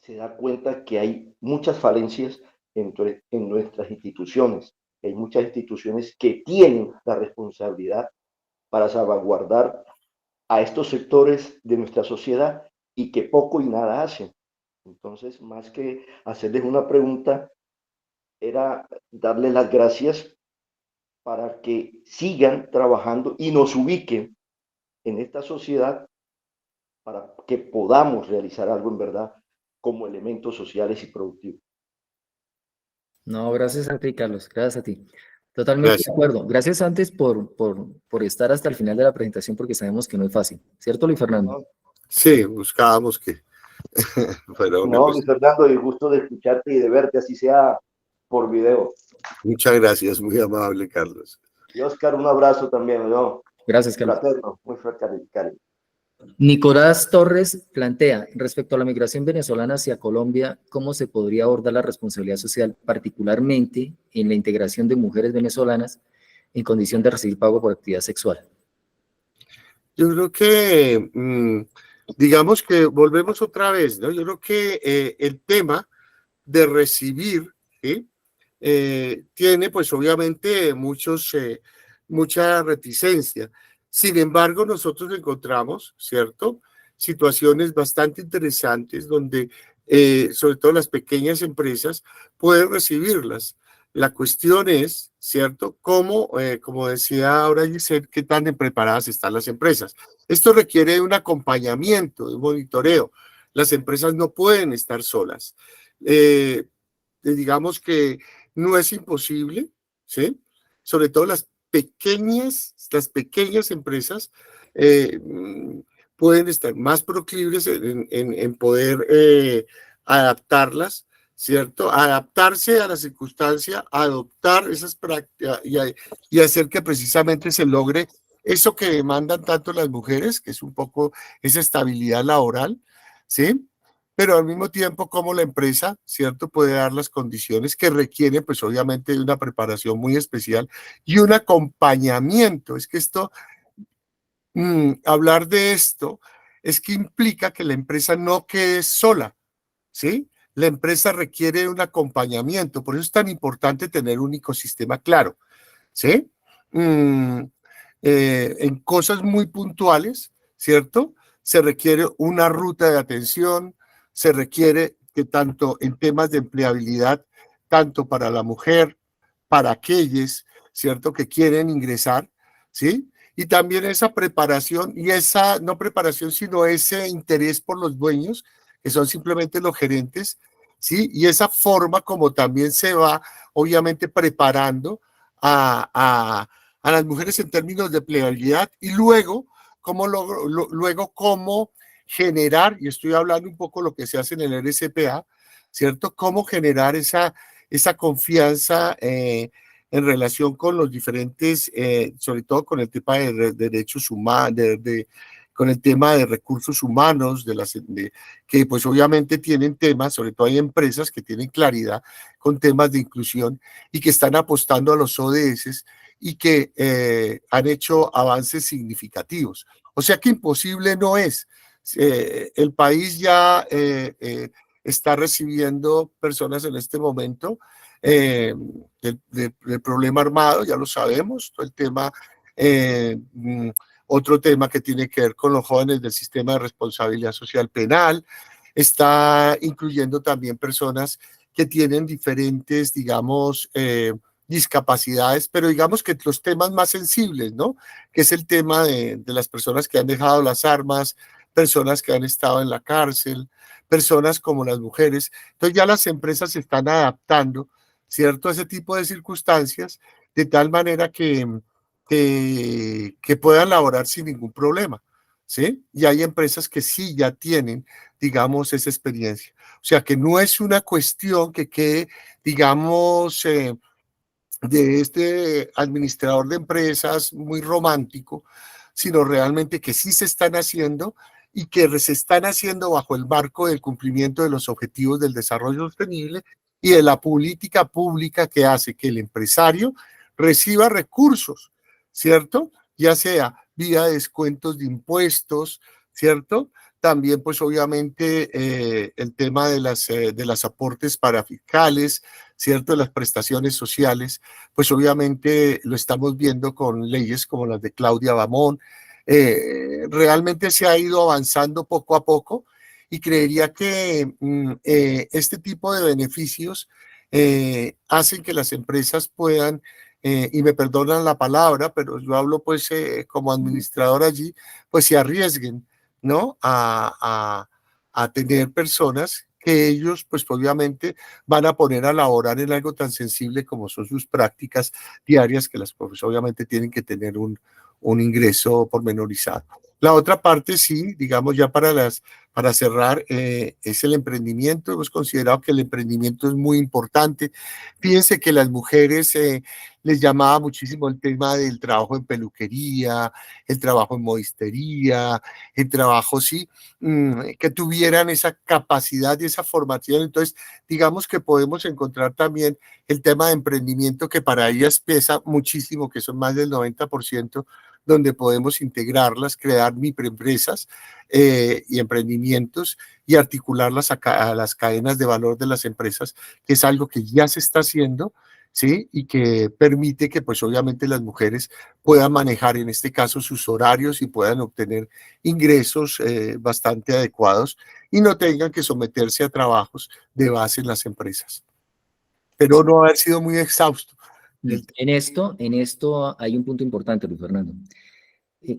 se da cuenta que hay muchas falencias en nuestras instituciones. Hay muchas instituciones que tienen la responsabilidad para salvaguardar a estos sectores de nuestra sociedad y que poco y nada hacen. Entonces, más que hacerles una pregunta, era darles las gracias para que sigan trabajando y nos ubiquen en esta sociedad para que podamos realizar algo en verdad como elementos sociales y productivos. No, gracias a ti, Carlos. Gracias a ti. Totalmente de acuerdo. Gracias antes por estar hasta el final de la presentación porque sabemos que no es fácil. ¿Cierto, Luis Fernando? Sí, buscábamos que fuera una No, Luis Fernando, el gusto de escucharte y de verte, así sea por video. Muchas gracias, muy amable, Carlos. Y Oscar, un abrazo también, ¿no? Gracias, Carlos. Fraterno, muy fraterno. Nicolás Torres plantea, respecto a la migración venezolana hacia Colombia, ¿cómo se podría abordar la responsabilidad social, particularmente en la integración de mujeres venezolanas en condición de recibir pago por actividad sexual? Yo creo que, digamos que volvemos otra vez, ¿no? Yo creo que el tema de recibir, ¿sí? Tiene pues obviamente mucha reticencia. Sin embargo, nosotros encontramos, ¿cierto? Situaciones bastante interesantes donde sobre todo las pequeñas empresas pueden recibirlas. La cuestión es, ¿cierto? Como decía ahora Giselle, qué tan preparadas están las empresas. Esto requiere de un acompañamiento, de un monitoreo. Las empresas no pueden estar solas. Digamos que no es imposible, ¿sí? Sobre todo las pequeñas empresas pueden estar más proclives en poder adaptarlas, ¿cierto? Adaptarse a la circunstancia, adoptar esas prácticas y hacer que precisamente se logre eso que demandan tanto las mujeres, que es un poco esa estabilidad laboral, ¿sí? Pero al mismo tiempo como la empresa, ¿cierto? Puede dar las condiciones que requieren, pues obviamente, de una preparación muy especial y un acompañamiento. Es que hablar de esto es que implica que la empresa no quede sola, ¿sí? La empresa requiere un acompañamiento, por eso es tan importante tener un ecosistema claro, ¿sí? En cosas muy puntuales, ¿cierto? Se requiere una ruta de atención, se requiere que tanto en temas de empleabilidad, tanto para la mujer, para aquellos, ¿cierto?, que quieren ingresar, ¿sí? Y también esa preparación y esa, no preparación, sino ese interés por los dueños, que son simplemente los gerentes, ¿sí? Y esa forma como también se va, obviamente, preparando a las mujeres en términos de empleabilidad y luego cómo generar, y estoy hablando un poco de lo que se hace en el RCPA, ¿cierto? Cómo generar esa confianza en relación con los diferentes, sobre todo con el tema de derechos humanos, con el tema de recursos humanos, que pues obviamente tienen temas, sobre todo hay empresas que tienen claridad con temas de inclusión y que están apostando a los ODS y que han hecho avances significativos. O sea que imposible no es. El país ya está recibiendo personas en este momento del problema armado, ya lo sabemos, todo el tema, otro tema que tiene que ver con los jóvenes del sistema de responsabilidad social penal, está incluyendo también personas que tienen diferentes, digamos, discapacidades, pero digamos que los temas más sensibles, ¿no? Que es el tema de las personas que han dejado las armas, personas que han estado en la cárcel, personas como las mujeres. Entonces ya las empresas se están adaptando, ¿cierto? A ese tipo de circunstancias, de tal manera que puedan laborar sin ningún problema, ¿sí? Y hay empresas que sí ya tienen, digamos, esa experiencia. O sea, que no es una cuestión que quede, digamos, de este administrador de empresas muy romántico, sino realmente que sí se están haciendo y que se están haciendo bajo el marco del cumplimiento de los objetivos del desarrollo sostenible y de la política pública que hace que el empresario reciba recursos, ¿cierto? Ya sea vía descuentos de impuestos, ¿cierto? También, pues obviamente, el tema de las aportes parafiscales, ¿cierto? De las prestaciones sociales, pues obviamente lo estamos viendo con leyes como las de Claudia Bamón. Realmente se ha ido avanzando poco a poco y creería que este tipo de beneficios hacen que las empresas puedan, y me perdonan la palabra, pero yo hablo pues como administrador allí, pues se arriesguen, ¿no? A tener personas que ellos, pues obviamente, van a poner a laborar en algo tan sensible como son sus prácticas diarias, que las pues, obviamente tienen que tener un ingreso pormenorizado. La otra parte, sí, digamos ya para cerrar, es el emprendimiento. Hemos considerado que el emprendimiento es muy importante. Fíjense que las mujeres les llamaba muchísimo el tema del trabajo en peluquería, el trabajo en modistería, el trabajo, sí, que tuvieran esa capacidad y esa formación. Entonces, digamos que podemos encontrar también el tema de emprendimiento que para ellas pesa muchísimo, que son más del 90%, donde podemos integrarlas, crear microempresas y emprendimientos y articularlas a las cadenas de valor de las empresas, que es algo que ya se está haciendo, ¿sí? Y que permite que, pues obviamente, las mujeres puedan manejar, en este caso, sus horarios y puedan obtener ingresos bastante adecuados y no tengan que someterse a trabajos de base en las empresas. Pero no haber sido muy exhausto. En esto hay un punto importante, Luis Fernando.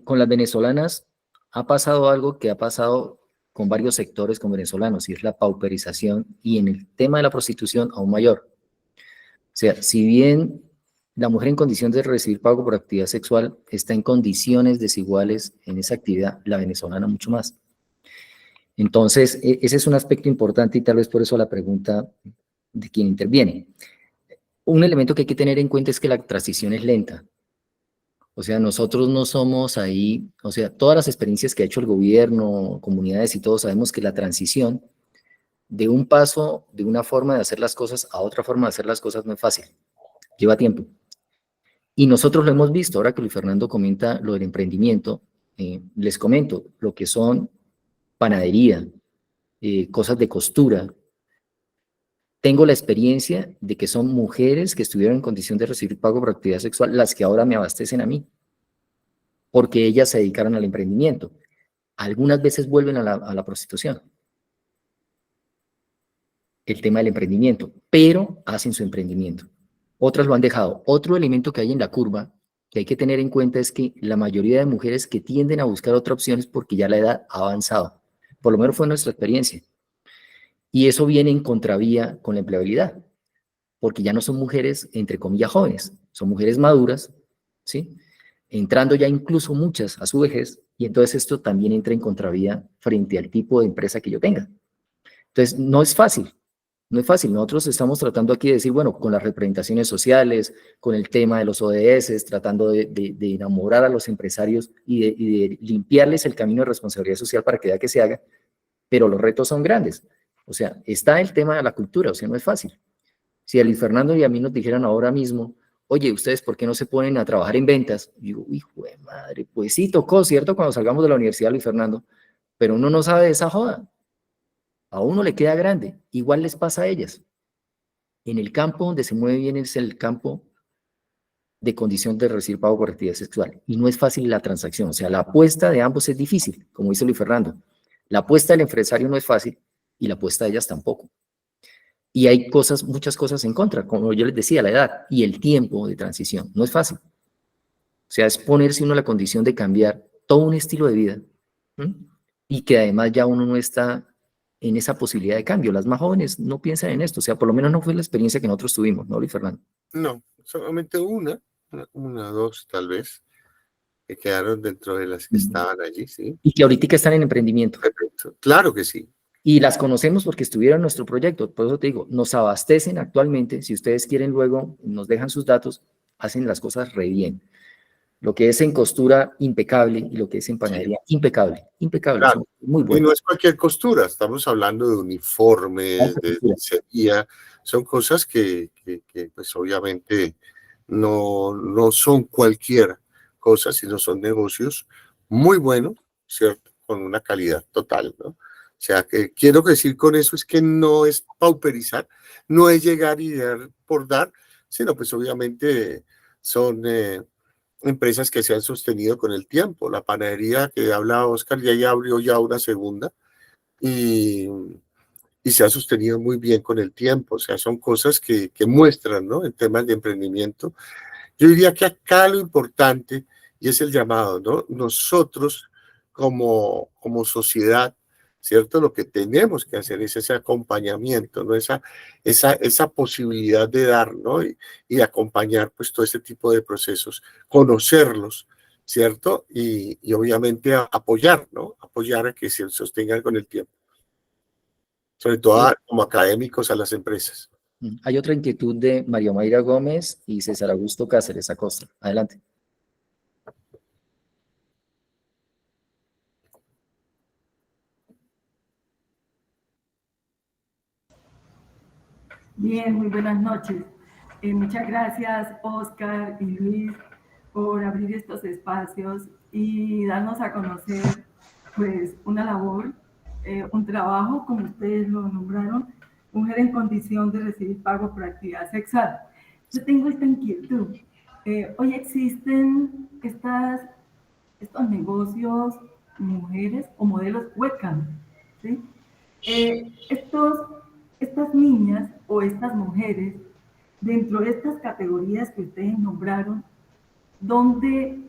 Con las venezolanas ha pasado algo que ha pasado con varios sectores con venezolanos, y es la pauperización, y en el tema de la prostitución aún mayor. O sea, si bien la mujer en condición de recibir pago por actividad sexual está en condiciones desiguales en esa actividad, la venezolana mucho más. Entonces, ese es un aspecto importante y tal vez por eso la pregunta de quien interviene. Un elemento que hay que tener en cuenta es que la transición es lenta. O sea, nosotros no somos ahí, o sea, todas las experiencias que ha hecho el gobierno, comunidades y todos sabemos que la transición de un paso, de una forma de hacer las cosas a otra forma de hacer las cosas no es fácil, lleva tiempo. Y nosotros lo hemos visto, ahora que Luis Fernando comenta lo del emprendimiento, les comento lo que son panadería, cosas de costura. Tengo la experiencia de que son mujeres que estuvieron en condición de recibir pago por actividad sexual las que ahora me abastecen a mí, porque ellas se dedicaron al emprendimiento. Algunas veces vuelven a la prostitución, el tema del emprendimiento, pero hacen su emprendimiento. Otras lo han dejado. Otro elemento que hay en la curva que hay que tener en cuenta es que la mayoría de mujeres que tienden a buscar otra opción es porque ya la edad ha avanzado. Por lo menos fue nuestra experiencia. Y eso viene en contravía con la empleabilidad, porque ya no son mujeres, entre comillas, jóvenes, son mujeres maduras ¿sí? Entrando ya incluso muchas a su vejez, y entonces esto también entra en contravía frente al tipo de empresa que yo tenga. Entonces, no es fácil, no es fácil. Nosotros estamos tratando aquí de decir, bueno, con las representaciones sociales, con el tema de los ODS, tratando de enamorar a los empresarios y de limpiarles el camino de responsabilidad social para que vea que se haga, pero los retos son grandes. O sea, está el tema de la cultura, o sea, no es fácil. Si a Luis Fernando y a mí nos dijeran ahora mismo, oye, ¿ustedes por qué no se ponen a trabajar en ventas? Y digo, hijo de madre, pues sí, tocó, ¿cierto? Cuando salgamos de la universidad, Luis Fernando, pero uno no sabe de esa joda. A uno le queda grande, igual les pasa a ellas. En el campo donde se mueve bien es el campo de condición de recibir pago por actividad sexual. Y no es fácil la transacción, o sea, la apuesta de ambos es difícil, como dice Luis Fernando. La apuesta del empresario no es fácil y la apuesta de ellas tampoco. Y hay cosas, muchas cosas en contra, como yo les decía, la edad y el tiempo de transición. No es fácil. O sea, es ponerse uno en la condición de cambiar todo un estilo de vida, ¿sí? Y que además ya uno no está en esa posibilidad de cambio. Las más jóvenes no piensan en esto, o sea, por lo menos no fue la experiencia que nosotros tuvimos, ¿no, Luis Fernando? No, solamente una, dos tal vez, que quedaron dentro de las que estaban allí, sí. Y que ahorita están en emprendimiento. Perfecto. Claro que sí. Y las conocemos porque estuvieron en nuestro proyecto. Por eso te digo, nos abastecen actualmente. Si ustedes quieren luego, nos dejan sus datos, hacen las cosas re bien. Lo que es en costura, impecable, y lo que es en panadería, impecable, impecable. Claro. Son muy Y buenos. no es cualquier costura, estamos hablando de uniformes, de lencería, son cosas que pues obviamente no son cualquier cosa, sino son negocios muy buenos, ¿cierto? Con una calidad total, ¿no? O sea, que quiero decir con eso es que no es pauperizar, no es llegar y dar por dar, sino pues obviamente son empresas que se han sostenido con el tiempo. La panadería que habla Oscar ya abrió ya una segunda y, y se ha sostenido muy bien con el tiempo. O sea, son cosas que muestran, ¿no? En temas de emprendimiento. Yo diría que acá lo importante, y es el llamado, ¿no? Nosotros como sociedad, ¿cierto? Lo que tenemos que hacer es ese acompañamiento, ¿no? Esa posibilidad de dar, ¿no? Y acompañar, pues, todo ese tipo de procesos, conocerlos, ¿cierto? Y obviamente apoyar, ¿no? Apoyar a que se sostengan con el tiempo. Sobre todo como académicos a las empresas. Hay otra inquietud de María Mayra Gómez y César Augusto Cáceres Acosta. Adelante. Bien, muy buenas noches. Muchas gracias, Oscar y Luis, por abrir estos espacios y darnos a conocer, pues, una labor, un trabajo, como ustedes lo nombraron, mujer en condición de recibir pago por actividad sexual. Yo tengo esta inquietud. Hoy existen estos negocios, mujeres o modelos webcam, ¿sí? Estas niñas o estas mujeres, dentro de estas categorías que ustedes nombraron, ¿dónde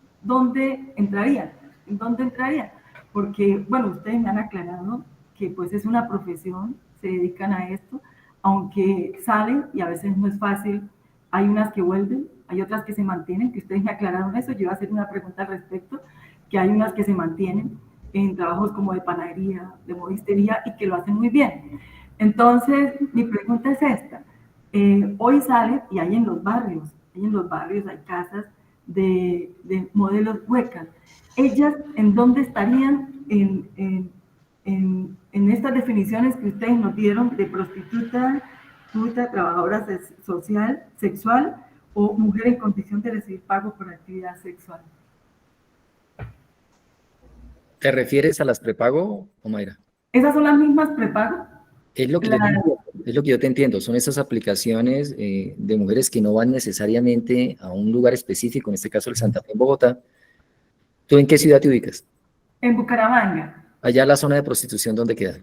entrarían? ¿En dónde entrarían? Porque, bueno, ustedes me han aclarado que pues es una profesión, se dedican a esto, aunque salen y a veces no es fácil. Hay unas que vuelven, hay otras que se mantienen, que ustedes me aclararon eso. Yo iba a hacer una pregunta al respecto, que hay unas que se mantienen en trabajos como de panadería, de modistería y que lo hacen muy bien. Entonces, mi pregunta es esta. Hoy sale y hay en los barrios hay casas de modelos huecas. ¿Ellas en dónde estarían en estas definiciones que ustedes nos dieron de prostituta, trabajadora social, sexual o mujer en condición de recibir pago por actividad sexual? ¿Te refieres a las prepago, Omaira? ¿Esas son las mismas prepago? Es lo que yo te entiendo, son esas aplicaciones de mujeres que no van necesariamente a un lugar específico, en este caso el Santa Fe en Bogotá. ¿Tú en qué ciudad te ubicas? En Bucaramanga. Allá la zona de prostitución, ¿dónde queda?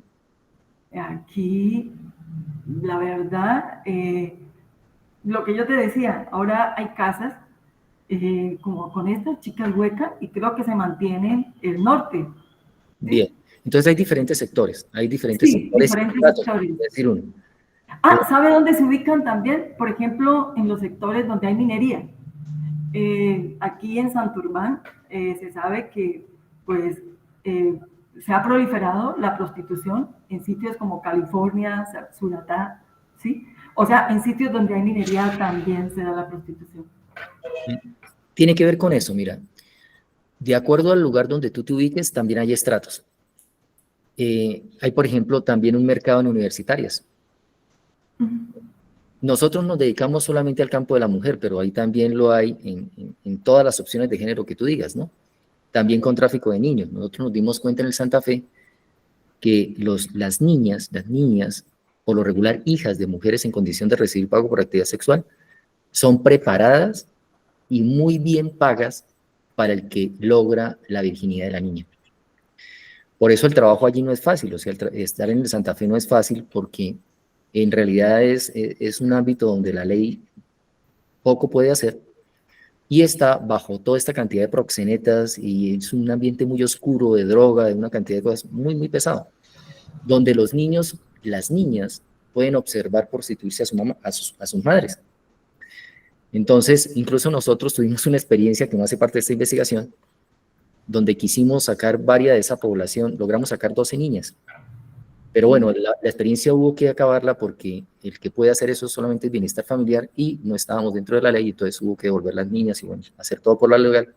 Aquí, la verdad, lo que yo te decía, ahora hay casas como con estas chicas huecas y creo que se mantienen el norte. ¿Sí? Bien, entonces hay diferentes sectores, Diferentes sectores. Decir uno. ¿Sabe dónde se ubican también? Por ejemplo, en los sectores donde hay minería. Aquí en Santurbán se sabe que pues se ha proliferado la prostitución en sitios como California, Suratá, ¿sí? O sea, en sitios donde hay minería también se da la prostitución. Tiene que ver con eso, mira. De acuerdo al lugar donde tú te ubiques, también hay estratos. Hay, por ejemplo, también un mercado en universitarias. Nosotros nos dedicamos solamente al campo de la mujer, pero ahí también lo hay en todas las opciones de género que tú digas, ¿no? También con tráfico de niños. Nosotros nos dimos cuenta en el Santa Fe que las niñas, por lo regular hijas de mujeres en condición de recibir pago por actividad sexual, son preparadas y muy bien pagas para el que logra la virginidad de la niña. Por eso el trabajo allí no es fácil, o sea, estar en el Santa Fe no es fácil porque en realidad es un ámbito donde la ley poco puede hacer y está bajo toda esta cantidad de proxenetas y es un ambiente muy oscuro de droga, de una cantidad de cosas muy, muy pesado, donde los niños, las niñas, pueden observar prostituirse a sus madres. Entonces, incluso nosotros tuvimos una experiencia que no hace parte de esta investigación, donde quisimos sacar varias de esa población, logramos sacar 12 niñas. Pero bueno, la experiencia hubo que acabarla porque el que puede hacer eso solamente es bienestar familiar y no estábamos dentro de la ley, entonces hubo que devolver las niñas y bueno, hacer todo por la legal.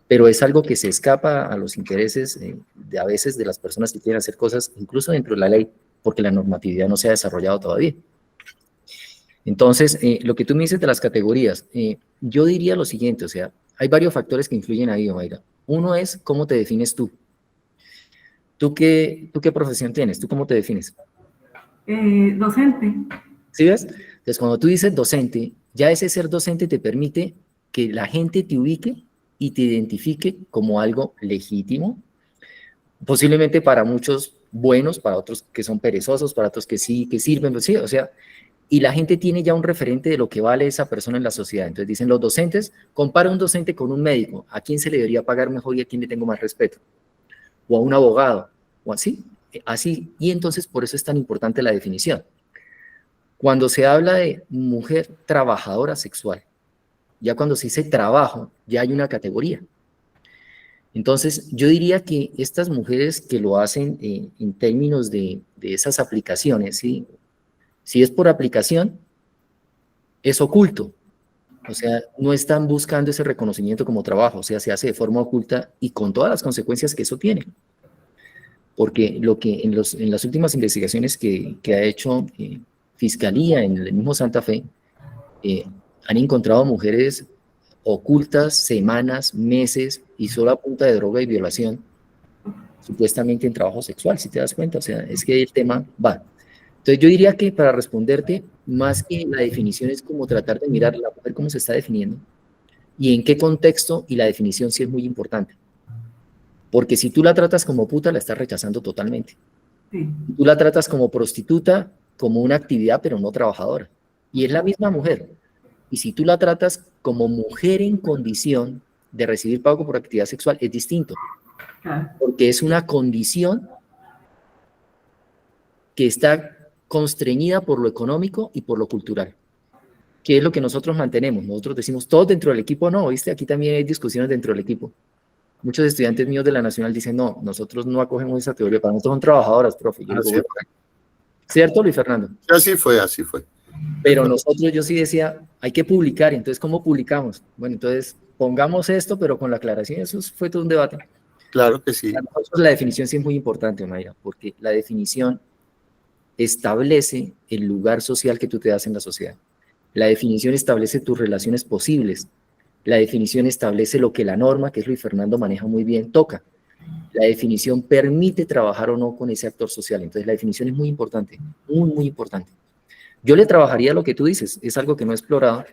Pero es algo que se escapa a los intereses de a veces de las personas que quieren hacer cosas incluso dentro de la ley, porque la normatividad no se ha desarrollado todavía. Entonces, lo que tú me dices de las categorías, yo diría lo siguiente, o sea, hay varios factores que influyen ahí, Omaira. Uno es cómo te defines tú. ¿Tú qué profesión tienes? ¿Tú cómo te defines? Docente. ¿Sí ves? Entonces, cuando tú dices docente, ya ese ser docente te permite que la gente te ubique y te identifique como algo legítimo, posiblemente para muchos buenos, para otros que son perezosos, para otros que sí, que sirven, sí, o sea, y la gente tiene ya un referente de lo que vale esa persona en la sociedad. Entonces dicen los docentes, compara un docente con un médico, ¿a quién se le debería pagar mejor y a quién le tengo más respeto? O a un abogado, o así, así. Y entonces por eso es tan importante la definición. Cuando se habla de mujer trabajadora sexual, ya cuando se dice trabajo, ya hay una categoría. Entonces, yo diría que estas mujeres que lo hacen en términos de esas aplicaciones, ¿sí? Si es por aplicación, es oculto. O sea, no están buscando ese reconocimiento como trabajo, o sea, se hace de forma oculta y con todas las consecuencias que eso tiene. Porque lo que en las últimas investigaciones que ha hecho Fiscalía en el mismo Santa Fe, han encontrado mujeres ocultas semanas, meses y solo a punta de droga y violación, supuestamente en trabajo sexual, si te das cuenta, o sea, es que el tema va. Entonces yo diría que para responderte, más que la definición es como tratar de mirar la mujer cómo se está definiendo y en qué contexto, y la definición sí es muy importante. Porque si tú la tratas como puta, la estás rechazando totalmente. Sí. Tú la tratas como prostituta, como una actividad, pero no trabajadora. Y es la misma mujer. Y si tú la tratas como mujer en condición de recibir pago por actividad sexual, es distinto. Claro. Porque es una condición que está constreñida por lo económico y por lo cultural, que es lo que nosotros mantenemos. Nosotros decimos, todos dentro del equipo, no, ¿viste? Aquí también hay discusiones dentro del equipo. Muchos estudiantes míos de la Nacional dicen, no, nosotros no acogemos esa teoría, para nosotros son trabajadoras, profe. Yo digo, ¿cierto, Luis Fernando? Así fue, así fue. Pero nosotros, yo sí decía, hay que publicar, entonces, ¿cómo publicamos? Bueno, entonces, pongamos esto, pero con la aclaración, eso fue todo un debate. Claro que sí. Para nosotros la definición sí es muy importante, Mayra, porque la definición establece el lugar social que tú te das en la sociedad. La definición establece tus relaciones posibles. La definición establece lo que la norma, que es Luis Fernando maneja muy bien, toca. La definición permite trabajar o no con ese actor social. Entonces la definición es muy importante, muy, muy importante. Yo le trabajaría lo que tú dices, es algo que no he explorado,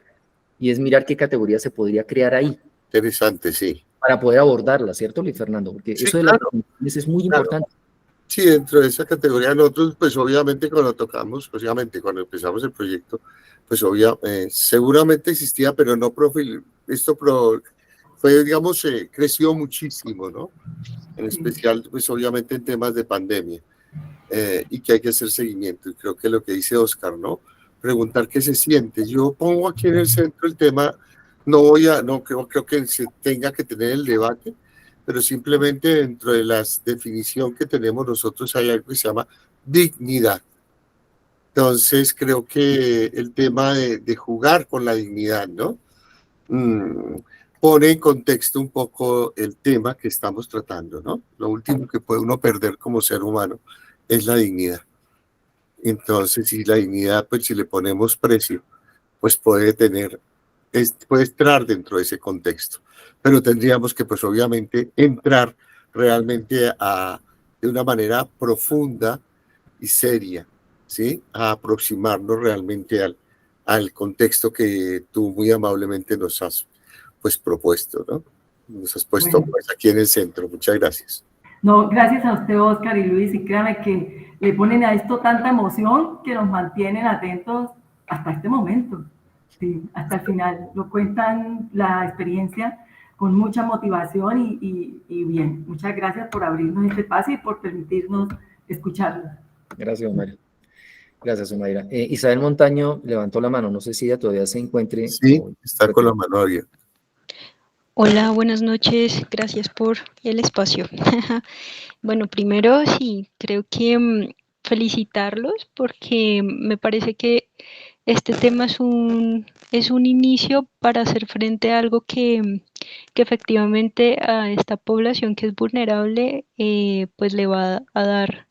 y es mirar qué categoría se podría crear ahí. Interesante, sí. Para poder abordarla, ¿cierto, Luis Fernando? Porque Sí, eso de claro. las definiciones es muy importante. Sí, dentro de esa categoría nosotros, pues obviamente cuando tocamos, obviamente cuando empezamos el proyecto, pues seguramente existía, pero no fue, digamos, creció muchísimo, ¿no? En especial, pues obviamente en temas de pandemia, y que hay que hacer seguimiento. Y creo que lo que dice Oscar, ¿no? Preguntar qué se siente. Yo pongo aquí en el centro el tema no creo que se tenga que tener el debate, pero simplemente dentro de la definición que tenemos nosotros hay algo que se llama dignidad. Entonces creo que el tema de jugar con la dignidad, ¿no? Pone en contexto un poco el tema que estamos tratando, ¿no? Lo último que puede uno perder como ser humano es la dignidad. Entonces, si la dignidad, pues si le ponemos precio, pues puede entrar dentro de ese contexto. Pero tendríamos que, pues obviamente, entrar realmente de una manera profunda y seria, ¿sí? A aproximarnos realmente al contexto que tú muy amablemente nos has, pues, propuesto, ¿no? Nos has puesto, Bueno. pues, aquí en el centro. Muchas gracias. No, gracias a usted, Oscar y Luis, y créanme que le ponen a esto tanta emoción que nos mantienen atentos hasta este momento, sí, hasta el final. Lo cuentan la experiencia con mucha motivación y bien. Muchas gracias por abrirnos este espacio y por permitirnos escucharlos. Gracias, Omaira. Gracias, Omaira. Isabel Montaño levantó la mano, no sé si ella todavía se encuentre. Sí, está con la mano abierta. Hola, buenas noches, gracias por el espacio. Bueno, primero sí, creo que felicitarlos porque me parece que este tema es un inicio para hacer frente a algo que efectivamente a esta población que es vulnerable, pues le va a dar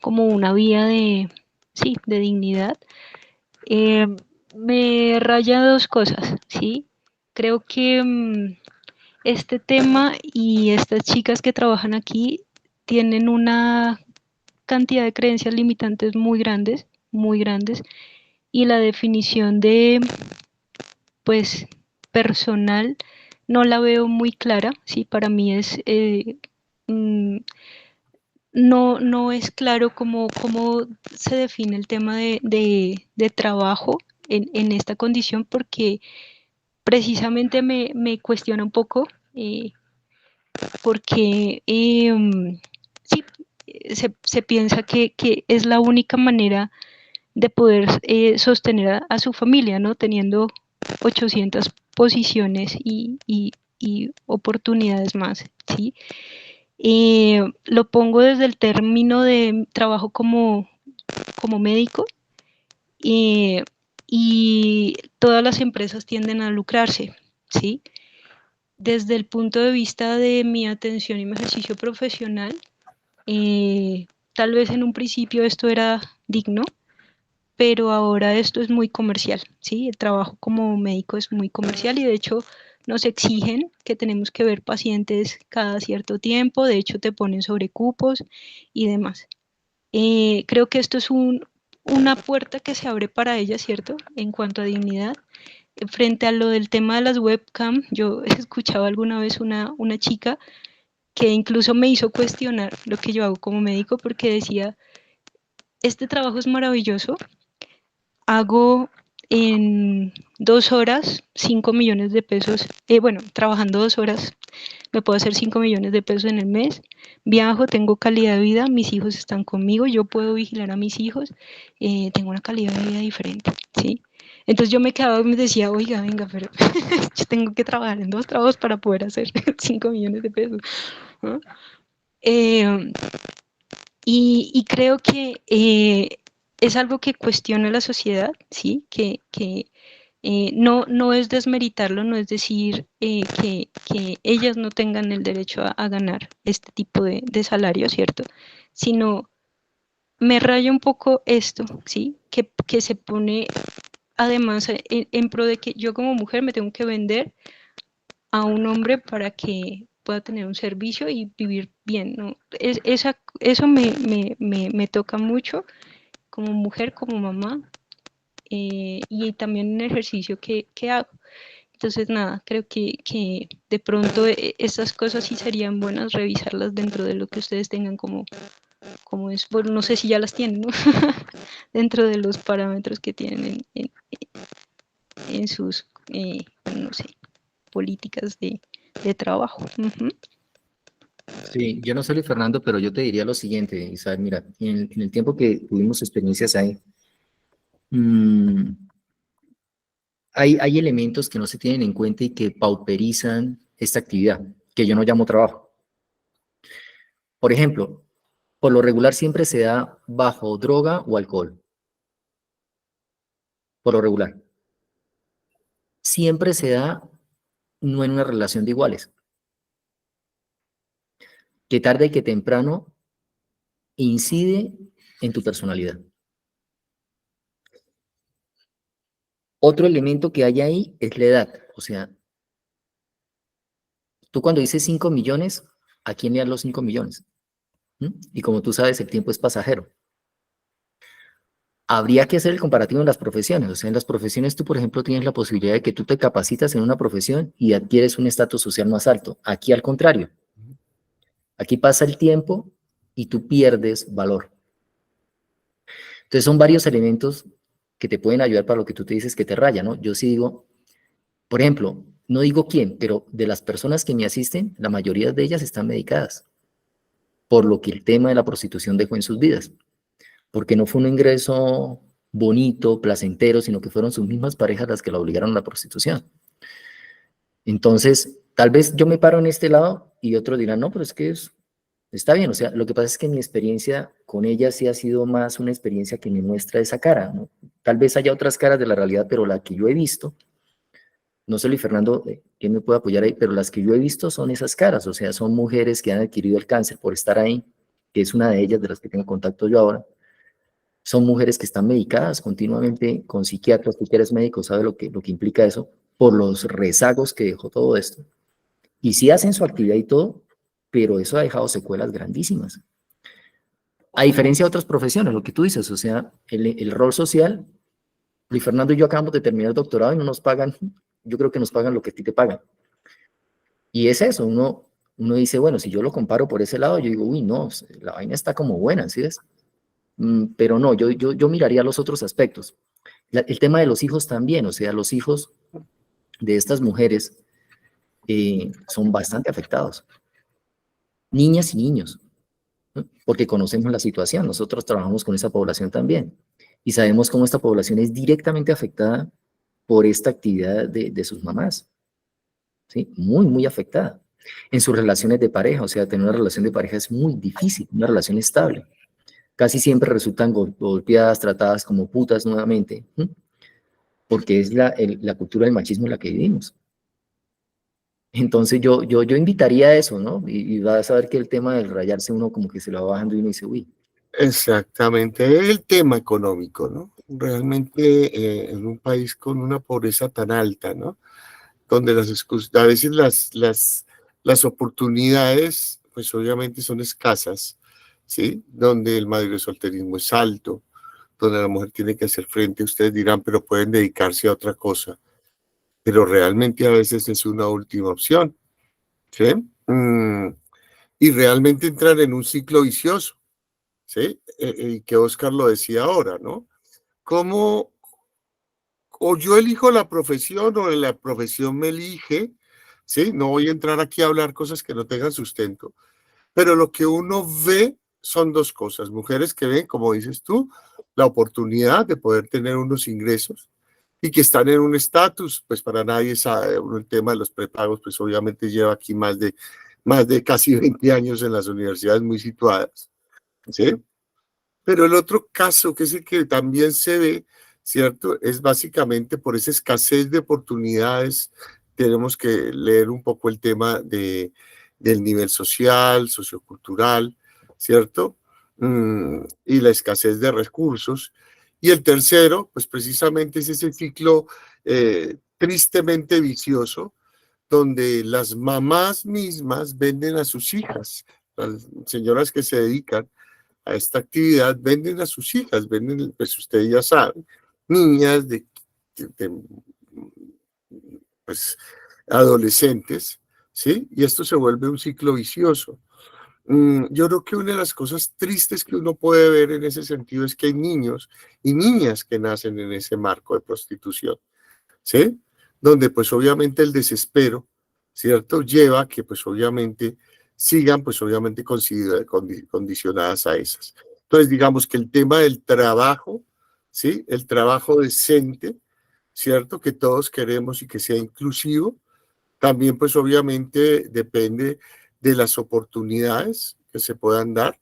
como una vía sí, de dignidad. Me raya dos cosas, ¿sí? Creo que este tema y estas chicas que trabajan aquí tienen una cantidad de creencias limitantes muy grandes, y la definición de, pues, personal no la veo muy clara, ¿sí? Para mí es, no es claro cómo se define el tema de trabajo en esta condición, porque precisamente me cuestiona un poco, porque sí, se piensa que es la única manera de poder sostener a su familia, ¿no? Teniendo 800 posiciones y oportunidades más, ¿sí? Lo pongo desde el término de trabajo como médico, y todas las empresas tienden a lucrarse, ¿sí? Desde el punto de vista de mi atención y mi ejercicio profesional, tal vez en un principio esto era digno, pero ahora esto es muy comercial, ¿sí? El trabajo como médico es muy comercial y de hecho nos exigen que tenemos que ver pacientes cada cierto tiempo, de hecho te ponen sobre cupos y demás. Creo que esto es una puerta que se abre para ellas, ¿cierto? En cuanto a dignidad. Frente a lo del tema de las webcam, yo escuchaba alguna vez una chica que incluso me hizo cuestionar lo que yo hago como médico, porque decía, este trabajo es maravilloso, hago en 2 horas 5 millones de pesos, bueno, trabajando 2 horas me puedo hacer 5 millones de pesos en el mes, viajo, tengo calidad de vida, mis hijos están conmigo, yo puedo vigilar a mis hijos, tengo una calidad de vida diferente, ¿sí? Entonces yo me quedaba y me decía, oiga, venga, pero yo tengo que trabajar en 2 trabajos para poder hacer 5 millones de pesos, ¿no? Y creo que es algo que cuestiona la sociedad, ¿sí? Que no es desmeritarlo, no es decir que ellas no tengan el derecho a ganar este tipo de salario, ¿cierto? Sino me raya un poco esto, ¿sí? Que se pone además en pro de que yo como mujer me tengo que vender a un hombre para que pueda tener un servicio y vivir bien, ¿no? Eso me toca mucho como mujer, como mamá, y también en el ejercicio que hago. Entonces, nada, creo que de pronto estas cosas sí serían buenas revisarlas dentro de lo que ustedes tengan como es, bueno, no sé si ya las tienen, ¿no? Dentro de los parámetros que tienen en sus, no sé, políticas de trabajo. Sí, yo no soy Luis Fernando, pero yo te diría lo siguiente, Isabel, mira, en el tiempo que tuvimos experiencias ahí, hay elementos que no se tienen en cuenta y que pauperizan esta actividad, que yo no llamo trabajo. Por ejemplo, por lo regular siempre se da bajo droga o alcohol. Por lo regular. Siempre se da no en una relación de iguales. Que tarde que temprano incide en tu personalidad. Otro elemento que hay ahí es la edad. O sea, tú cuando dices 5 millones, ¿a quién le das los 5 millones? Y como tú sabes, el tiempo es pasajero. Habría que hacer el comparativo en las profesiones. O sea, en las profesiones tú, por ejemplo, tienes la posibilidad de que tú te capacitas en una profesión y adquieres un estatus social más alto. Aquí al contrario. Aquí pasa el tiempo y tú pierdes valor. Entonces son varios elementos que te pueden ayudar para lo que tú te dices que te raya, ¿no? Yo sí digo, por ejemplo, no digo quién, pero de las personas que me asisten, la mayoría de ellas están medicadas, por lo que el tema de la prostitución dejó en sus vidas, porque no fue un ingreso bonito, placentero, sino que fueron sus mismas parejas las que la obligaron a la prostitución. Entonces, tal vez yo me paro en este lado y otros dirán, no, pero es que está bien, o sea, lo que pasa es que mi experiencia con ella sí ha sido más una experiencia que me muestra esa cara, ¿no? Tal vez haya otras caras de la realidad, pero la que yo he visto, no sé, Luis Fernando, ¿quién me puede apoyar ahí? Pero las que yo he visto son esas caras, o sea, son mujeres que han adquirido el cáncer por estar ahí, que es una de ellas de las que tengo contacto yo ahora. Son mujeres que están medicadas continuamente con psiquiatras, tú que eres médico, sabes lo que implica eso, por los rezagos que dejó todo esto. Y sí hacen su actividad y todo, pero eso ha dejado secuelas grandísimas. A diferencia de otras profesiones, lo que tú dices, o sea, el rol social, Luis Fernando y yo acabamos de terminar el doctorado y no nos pagan, yo creo que nos pagan lo que a ti te pagan. Y es eso, uno dice, bueno, si yo lo comparo por ese lado, yo digo, uy, no, la vaina está como buena, ¿sí ves? Pero no, yo miraría los otros aspectos. El tema de los hijos también, o sea, los hijos de estas mujeres son bastante afectados. Niñas y niños, ¿no? Porque conocemos la situación, nosotros trabajamos con esa población también y sabemos cómo esta población es directamente afectada por esta actividad de sus mamás, ¿sí? Muy, muy afectada. En sus relaciones de pareja, o sea, tener una relación de pareja es muy difícil, una relación estable. Casi siempre resultan golpeadas, tratadas como putas nuevamente, ¿sí? Porque es la cultura del machismo en la que vivimos. Entonces yo invitaría a eso, ¿no? Y vas a ver que el tema del rayarse uno como que se lo va bajando y uno dice, uy. Exactamente, el tema económico, ¿no? Realmente en un país con una pobreza tan alta, ¿no? Donde a veces las oportunidades, pues obviamente son escasas, ¿sí? Donde el madresolterismo es alto, donde la mujer tiene que hacer frente, ustedes dirán, pero pueden dedicarse a otra cosa, pero realmente a veces es una última opción, ¿sí? Y realmente entrar en un ciclo vicioso, ¿sí? Y que Oscar lo decía ahora, ¿no? ¿Cómo o yo elijo la profesión o la profesión me elige? ¿Sí? No voy a entrar aquí a hablar cosas que no tengan sustento, pero lo que uno ve son dos cosas. Mujeres que ven, como dices tú, la oportunidad de poder tener unos ingresos y que están en un estatus, pues para nadie sabe, el tema de los prepagos, pues obviamente lleva aquí más de casi 20 años en las universidades muy situadas, ¿sí? Pero el otro caso, que es el que también se ve, ¿cierto? Es básicamente por esa escasez de oportunidades. Tenemos que leer un poco el tema del nivel social, sociocultural, ¿cierto? Y la escasez de recursos. Y el tercero, pues precisamente es ese ciclo tristemente vicioso, donde las mamás mismas venden a sus hijas, las señoras que se dedican a esta actividad, venden a sus hijas, venden, pues usted ya sabe, niñas pues, adolescentes, ¿sí? Y esto se vuelve un ciclo vicioso. Yo creo que una de las cosas tristes que uno puede ver en ese sentido es que hay niños y niñas que nacen en ese marco de prostitución, ¿sí? Donde pues obviamente el desespero, ¿cierto? Lleva a que pues obviamente sigan pues obviamente condicionadas a esas. Entonces digamos que el tema del trabajo, ¿sí? El trabajo decente, ¿cierto? Que todos queremos y que sea inclusivo. También, pues obviamente depende de las oportunidades que se puedan dar,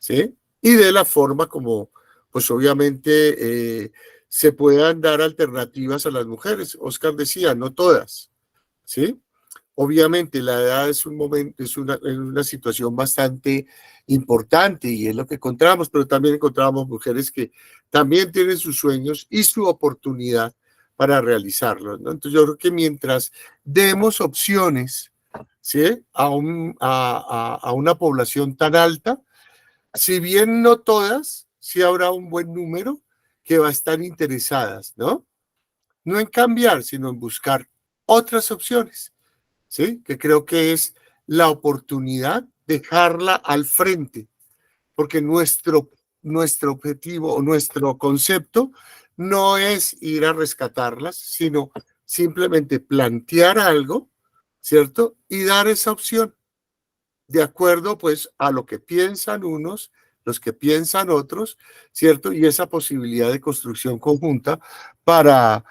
¿sí? Y de la forma como, pues obviamente se puedan dar alternativas a las mujeres. Oscar decía, no todas, ¿sí? Obviamente la edad es un momento, es una situación bastante importante y es lo que encontramos, pero también encontramos mujeres que también tienen sus sueños y su oportunidad para realizarlos, ¿no? Entonces yo creo que mientras demos opciones, ¿sí? a una población tan alta, si bien no todas, sí habrá un buen número que va a estar interesadas, ¿no? No en cambiar, sino en buscar otras opciones. ¿Sí? Que creo que es la oportunidad de dejarla al frente, porque nuestro objetivo o nuestro concepto no es ir a rescatarlas, sino simplemente plantear algo, ¿cierto? Y dar esa opción de acuerdo pues a lo que piensan unos, los que piensan otros, ¿cierto? Y esa posibilidad de construcción conjunta para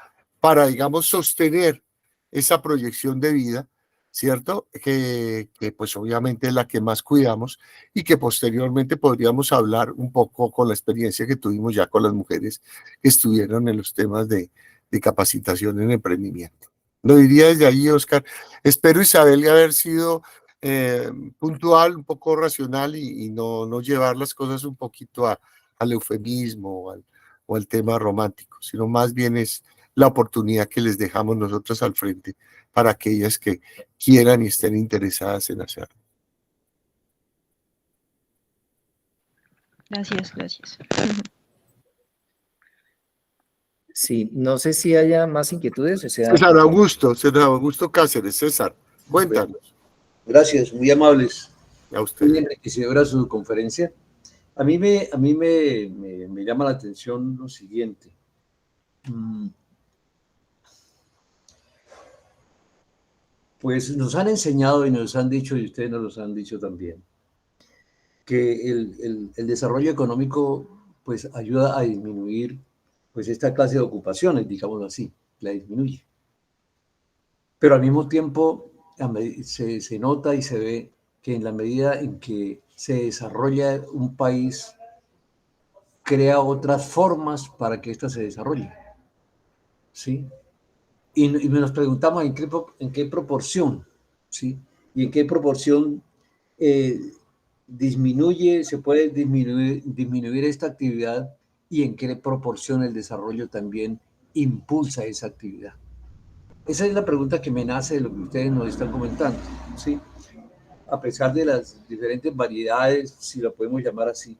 digamos, sostener esa proyección de vida, ¿cierto? Que pues obviamente es la que más cuidamos y que posteriormente podríamos hablar un poco con la experiencia que tuvimos ya con las mujeres que estuvieron en los temas de capacitación en emprendimiento. Lo diría desde ahí, Oscar. Espero, Isabel, haber sido puntual, un poco racional y no llevar las cosas un poquito al eufemismo o al tema romántico, sino más bien es la oportunidad que les dejamos nosotros al frente para aquellas que quieran y estén interesadas en hacerlo. Gracias, gracias. Sí, no sé si haya más inquietudes, o sea... César Augusto Cáceres. César, cuéntanos. Gracias, muy amables. A usted. Muy enriquecedora su conferencia. A mí me llama la atención lo siguiente. Pues nos han enseñado y nos han dicho, y ustedes nos lo han dicho también, que el desarrollo económico pues ayuda a disminuir pues esta clase de ocupaciones, digamos así, la disminuye. Pero al mismo tiempo se nota y se ve que en la medida en que se desarrolla un país, crea otras formas para que ésta se desarrolle. ¿Sí? Y nos preguntamos en qué proporción, ¿sí? Y en qué proporción se puede disminuir esta actividad y en qué proporción el desarrollo también impulsa esa actividad. Esa es la pregunta que me nace de lo que ustedes nos están comentando, ¿sí? A pesar de las diferentes variedades, si lo podemos llamar así,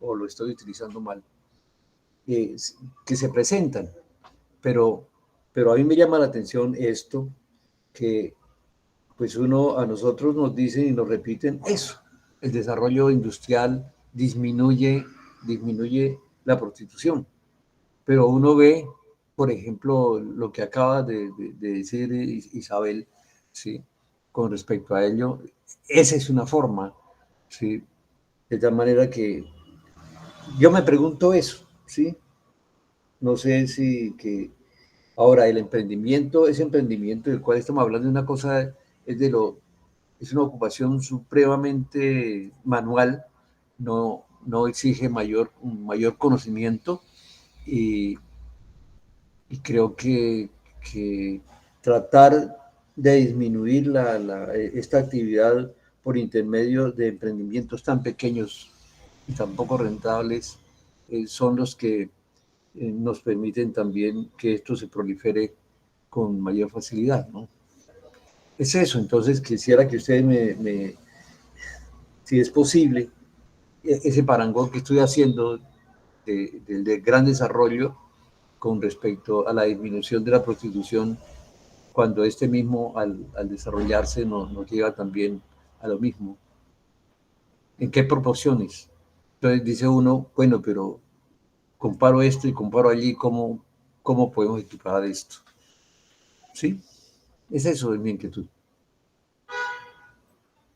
o lo estoy utilizando mal, que se presentan. Pero a mí me llama la atención esto, que pues a nosotros nos dicen y nos repiten eso, el desarrollo industrial disminuye la prostitución. Pero uno ve, por ejemplo, lo que acaba de decir Isabel, ¿sí? Con respecto a ello, esa es una forma, ¿sí? De tal manera que yo me pregunto eso, ¿sí? No sé si que ahora el emprendimiento, ese emprendimiento del cual estamos hablando, una cosa es una ocupación supremamente manual, no exige un mayor conocimiento y creo que tratar de disminuir esta actividad por intermedio de emprendimientos tan pequeños y tan poco rentables son los que nos permiten también que esto se prolifere con mayor facilidad, ¿no? Es eso, entonces quisiera que ustedes si es posible, ese parangón que estoy haciendo del gran desarrollo con respecto a la disminución de la prostitución, cuando este mismo al desarrollarse nos lleva también a lo mismo. ¿En qué proporciones? Entonces dice uno, bueno, pero comparo esto y comparo allí, ¿cómo podemos equiparar esto? ¿Sí? Es eso de mi inquietud.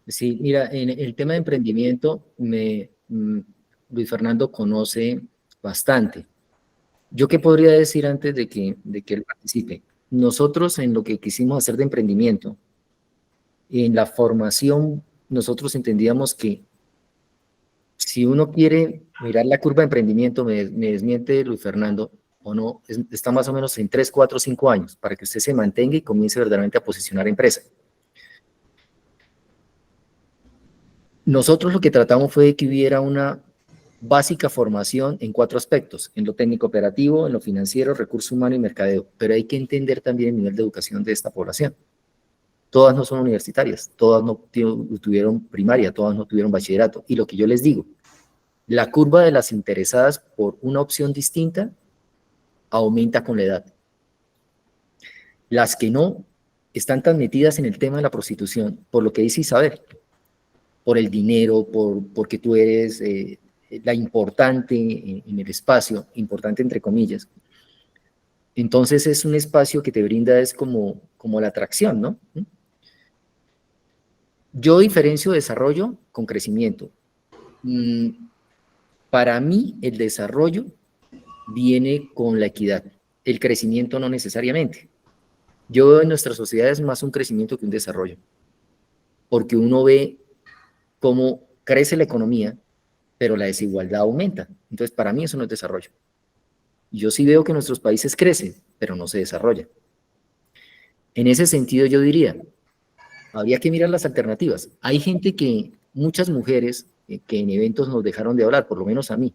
Sí, mira, en el tema de emprendimiento, Luis Fernando conoce bastante. ¿Yo qué podría decir antes de que él participe? Nosotros en lo que quisimos hacer de emprendimiento, en la formación, nosotros entendíamos que si uno quiere mirar la curva de emprendimiento, me desmiente Luis Fernando, o no, está más o menos en 3, 4, 5 años, para que usted se mantenga y comience verdaderamente a posicionar empresa. Nosotros lo que tratamos fue que hubiera una básica formación en 4 aspectos, en lo técnico operativo, en lo financiero, recurso humano y mercadeo, pero hay que entender también el nivel de educación de esta población. Todas no son universitarias, todas no tuvieron primaria, todas no tuvieron bachillerato, y lo que yo les digo, la curva de las interesadas por una opción distinta aumenta con la edad. Las que no están tan metidas en el tema de la prostitución, por lo que dice Isabel, por el dinero, porque tú eres la importante en el espacio, importante entre comillas. Entonces es un espacio que te brinda, es como la atracción, ¿no? Yo diferencio desarrollo con crecimiento. Para mí el desarrollo viene con la equidad, el crecimiento no necesariamente. Yo veo en nuestra sociedad es más un crecimiento que un desarrollo, porque uno ve cómo crece la economía, pero la desigualdad aumenta. Entonces, para mí eso no es desarrollo. Yo sí veo que nuestros países crecen, pero no se desarrollan. En ese sentido, yo diría, habría que mirar las alternativas. Hay gente que, muchas mujeres, que en eventos nos dejaron de hablar, por lo menos a mí.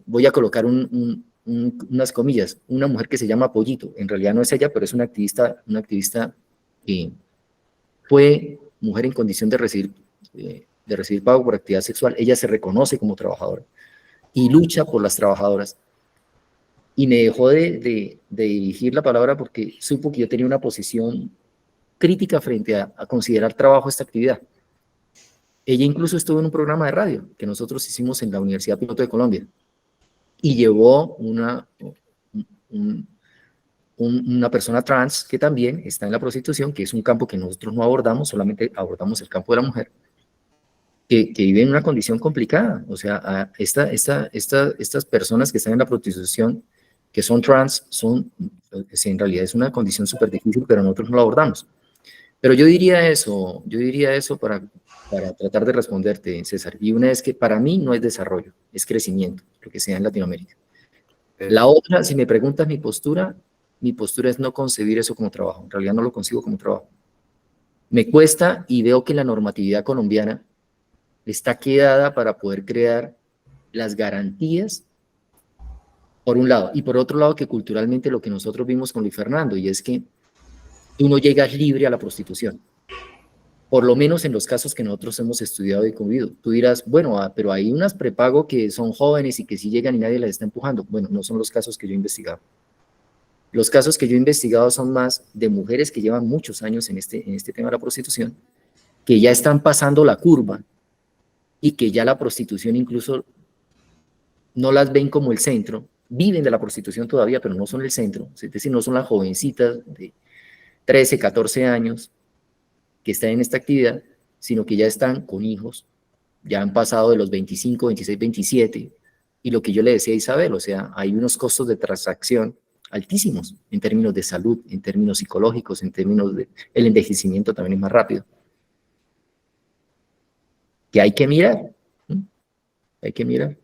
Voy a colocar unas comillas, una mujer que se llama Pollito, en realidad no es ella, pero es una activista que fue mujer en condición de recibir pago por actividad sexual. Ella se reconoce como trabajadora y lucha por las trabajadoras. Y me dejó de dirigir la palabra porque supo que yo tenía una posición crítica frente a considerar trabajo esta actividad. Ella incluso estuvo en un programa de radio que nosotros hicimos en la Universidad Piloto de Colombia y llevó una persona trans que también está en la prostitución, que es un campo que nosotros no abordamos, solamente abordamos el campo de la mujer, que vive en una condición complicada. O sea, estas personas que están en la prostitución, que son trans, en realidad es una condición súper difícil, pero nosotros no la abordamos. Pero yo diría eso para tratar de responderte, César. Y una es que para mí no es desarrollo, es crecimiento, lo que sea en Latinoamérica. La otra, si me preguntas mi postura es no concebir eso como trabajo. En realidad no lo concibo como trabajo. Me cuesta y veo que la normatividad colombiana está quedada para poder crear las garantías, por un lado, y por otro lado que culturalmente lo que nosotros vimos con Luis Fernando, y es que tú no llegas libre a la prostitución, por lo menos en los casos que nosotros hemos estudiado y convivido. Tú dirás, bueno, pero hay unas prepago que son jóvenes y que sí llegan y nadie las está empujando. Bueno, no son los casos que yo he investigado. Los casos que yo he investigado son más de mujeres que llevan muchos años en este tema de la prostitución, que ya están pasando la curva y que ya la prostitución incluso no las ven como el centro, viven de la prostitución todavía, pero no son el centro, es decir, no son las jovencitas de 13, 14 años que están en esta actividad, sino que ya están con hijos, ya han pasado de los 25, 26, 27, y lo que yo le decía a Isabel, o sea, hay unos costos de transacción altísimos en términos de salud, en términos psicológicos, en términos de el envejecimiento también es más rápido. Que hay que mirar, ¿sí? Hay que mirar.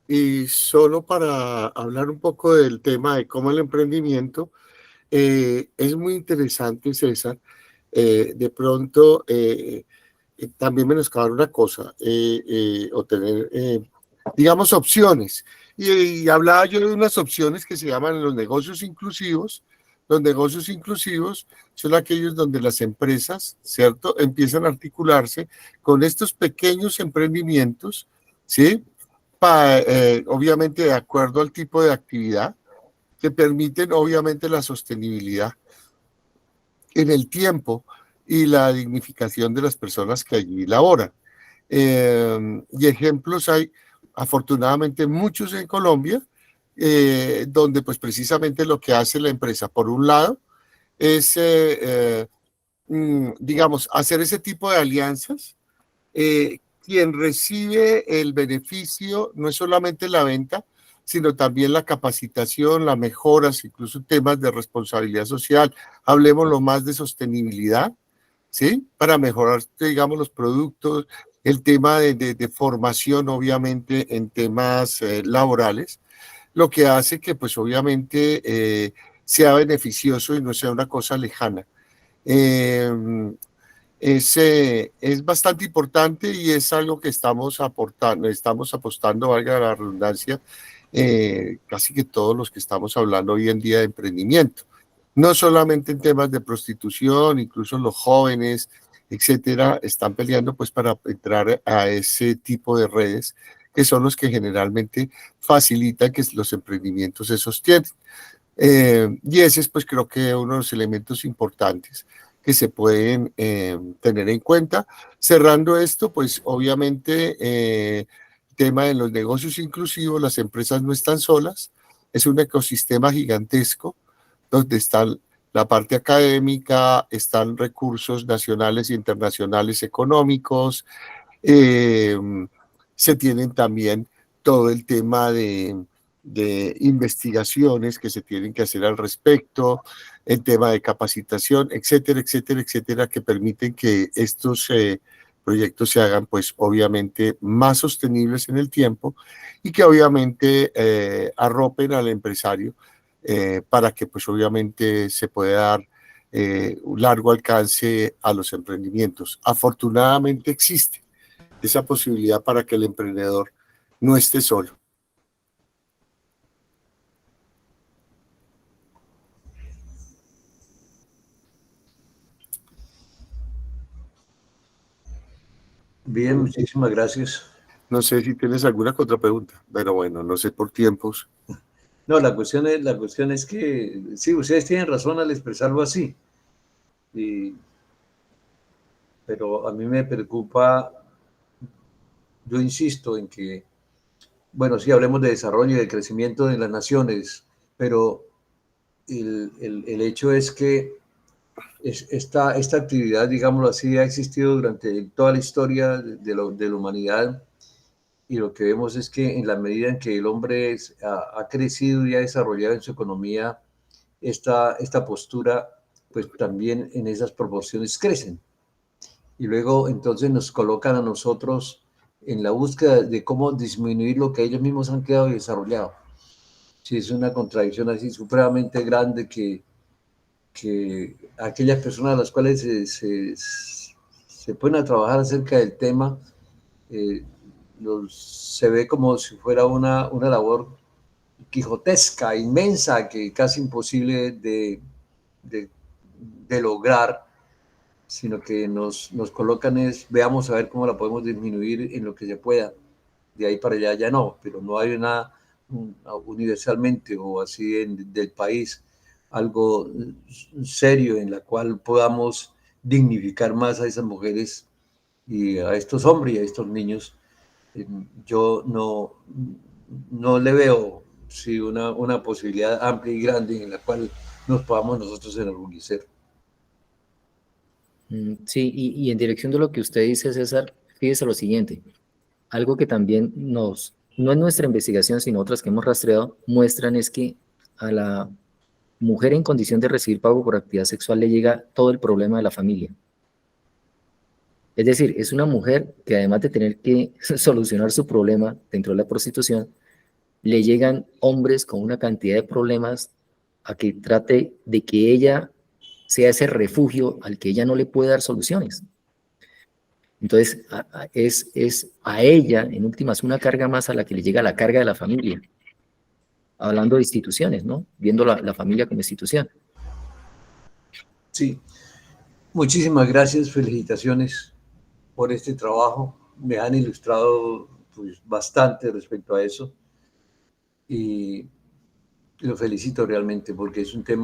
Y solo para hablar un poco del tema de cómo el emprendimiento, es muy interesante, César, de pronto también menoscabar una cosa, o tener, digamos, opciones. Y hablaba yo de unas opciones que se llaman los negocios inclusivos. Los negocios inclusivos son aquellos donde las empresas, ¿cierto?, empiezan a articularse con estos pequeños emprendimientos, ¿sí?, obviamente de acuerdo al tipo de actividad, que permiten obviamente la sostenibilidad en el tiempo y la dignificación de las personas que allí laboran. Y ejemplos hay afortunadamente muchos en Colombia, donde pues precisamente lo que hace la empresa, por un lado, es, digamos, hacer ese tipo de alianzas. Quien recibe el beneficio no es solamente la venta, sino también la capacitación, las mejoras, incluso temas de responsabilidad social. Hablemos lo más de sostenibilidad, ¿sí? Para mejorar, digamos, los productos, el tema de formación, obviamente, en temas laborales, lo que hace que, pues, obviamente, sea beneficioso y no sea una cosa lejana. Es bastante importante y es algo que estamos apostando, valga la redundancia, casi que todos los que estamos hablando hoy en día de emprendimiento. No solamente en temas de prostitución, incluso los jóvenes, etcétera, están peleando pues para entrar a ese tipo de redes que son los que generalmente facilitan que los emprendimientos se sostienen. Y ese es pues creo que uno de los elementos importantes que se pueden tener en cuenta. Cerrando esto, pues obviamente el tema de los negocios inclusivos, las empresas no están solas, es un ecosistema gigantesco donde está la parte académica, están recursos nacionales e internacionales económicos, se tienen también todo el tema de investigaciones que se tienen que hacer al respecto, el tema de capacitación, etcétera, etcétera, etcétera, que permiten que estos proyectos se hagan, pues, obviamente, más sostenibles en el tiempo y que, obviamente, arropen al empresario para que, pues, obviamente, se pueda dar un largo alcance a los emprendimientos. Afortunadamente existe esa posibilidad para que el emprendedor no esté solo. Bien, muchísimas gracias. No sé si tienes alguna contrapregunta, pero bueno, no sé por tiempos. No, la cuestión es que, sí, ustedes tienen razón al expresarlo así, pero a mí me preocupa, yo insisto en que, bueno, sí, hablemos de desarrollo y de crecimiento de las naciones, pero el hecho es que esta actividad, digámoslo así, ha existido durante toda la historia de la humanidad, y lo que vemos es que en la medida en que el hombre ha crecido y ha desarrollado en su economía esta postura, pues también en esas proporciones crecen. Y luego entonces nos colocan a nosotros en la búsqueda de cómo disminuir lo que ellos mismos han quedado y desarrollado. Sí, es una contradicción así supremamente grande que aquellas personas a las cuales se ponen a trabajar acerca del tema, se ve como si fuera una labor quijotesca, inmensa, que casi imposible de lograr, sino que nos colocan veamos a ver cómo la podemos disminuir en lo que se pueda. De ahí para allá ya no, pero no hay universalmente o así del país algo serio en la cual podamos dignificar más a esas mujeres y a estos hombres y a estos niños. Yo no le veo sí, una posibilidad amplia y grande en la cual nos podamos nosotros enorgullecer. Sí, y en dirección de lo que usted dice, César, fíjese lo siguiente, algo que también no es nuestra investigación, sino otras que hemos rastreado, muestran es que a la mujer en condición de recibir pago por actividad sexual le llega todo el problema de la familia. Es decir, es una mujer que además de tener que solucionar su problema dentro de la prostitución, le llegan hombres con una cantidad de problemas a que trate de que ella sea ese refugio al que ella no le puede dar soluciones. Entonces, es a ella, en últimas, una carga más a la que le llega la carga de la familia. Hablando de instituciones, ¿no? Viendo la familia como institución. Sí, muchísimas gracias, felicitaciones por este trabajo. Me han ilustrado pues, bastante respecto a eso y lo felicito realmente porque es un tema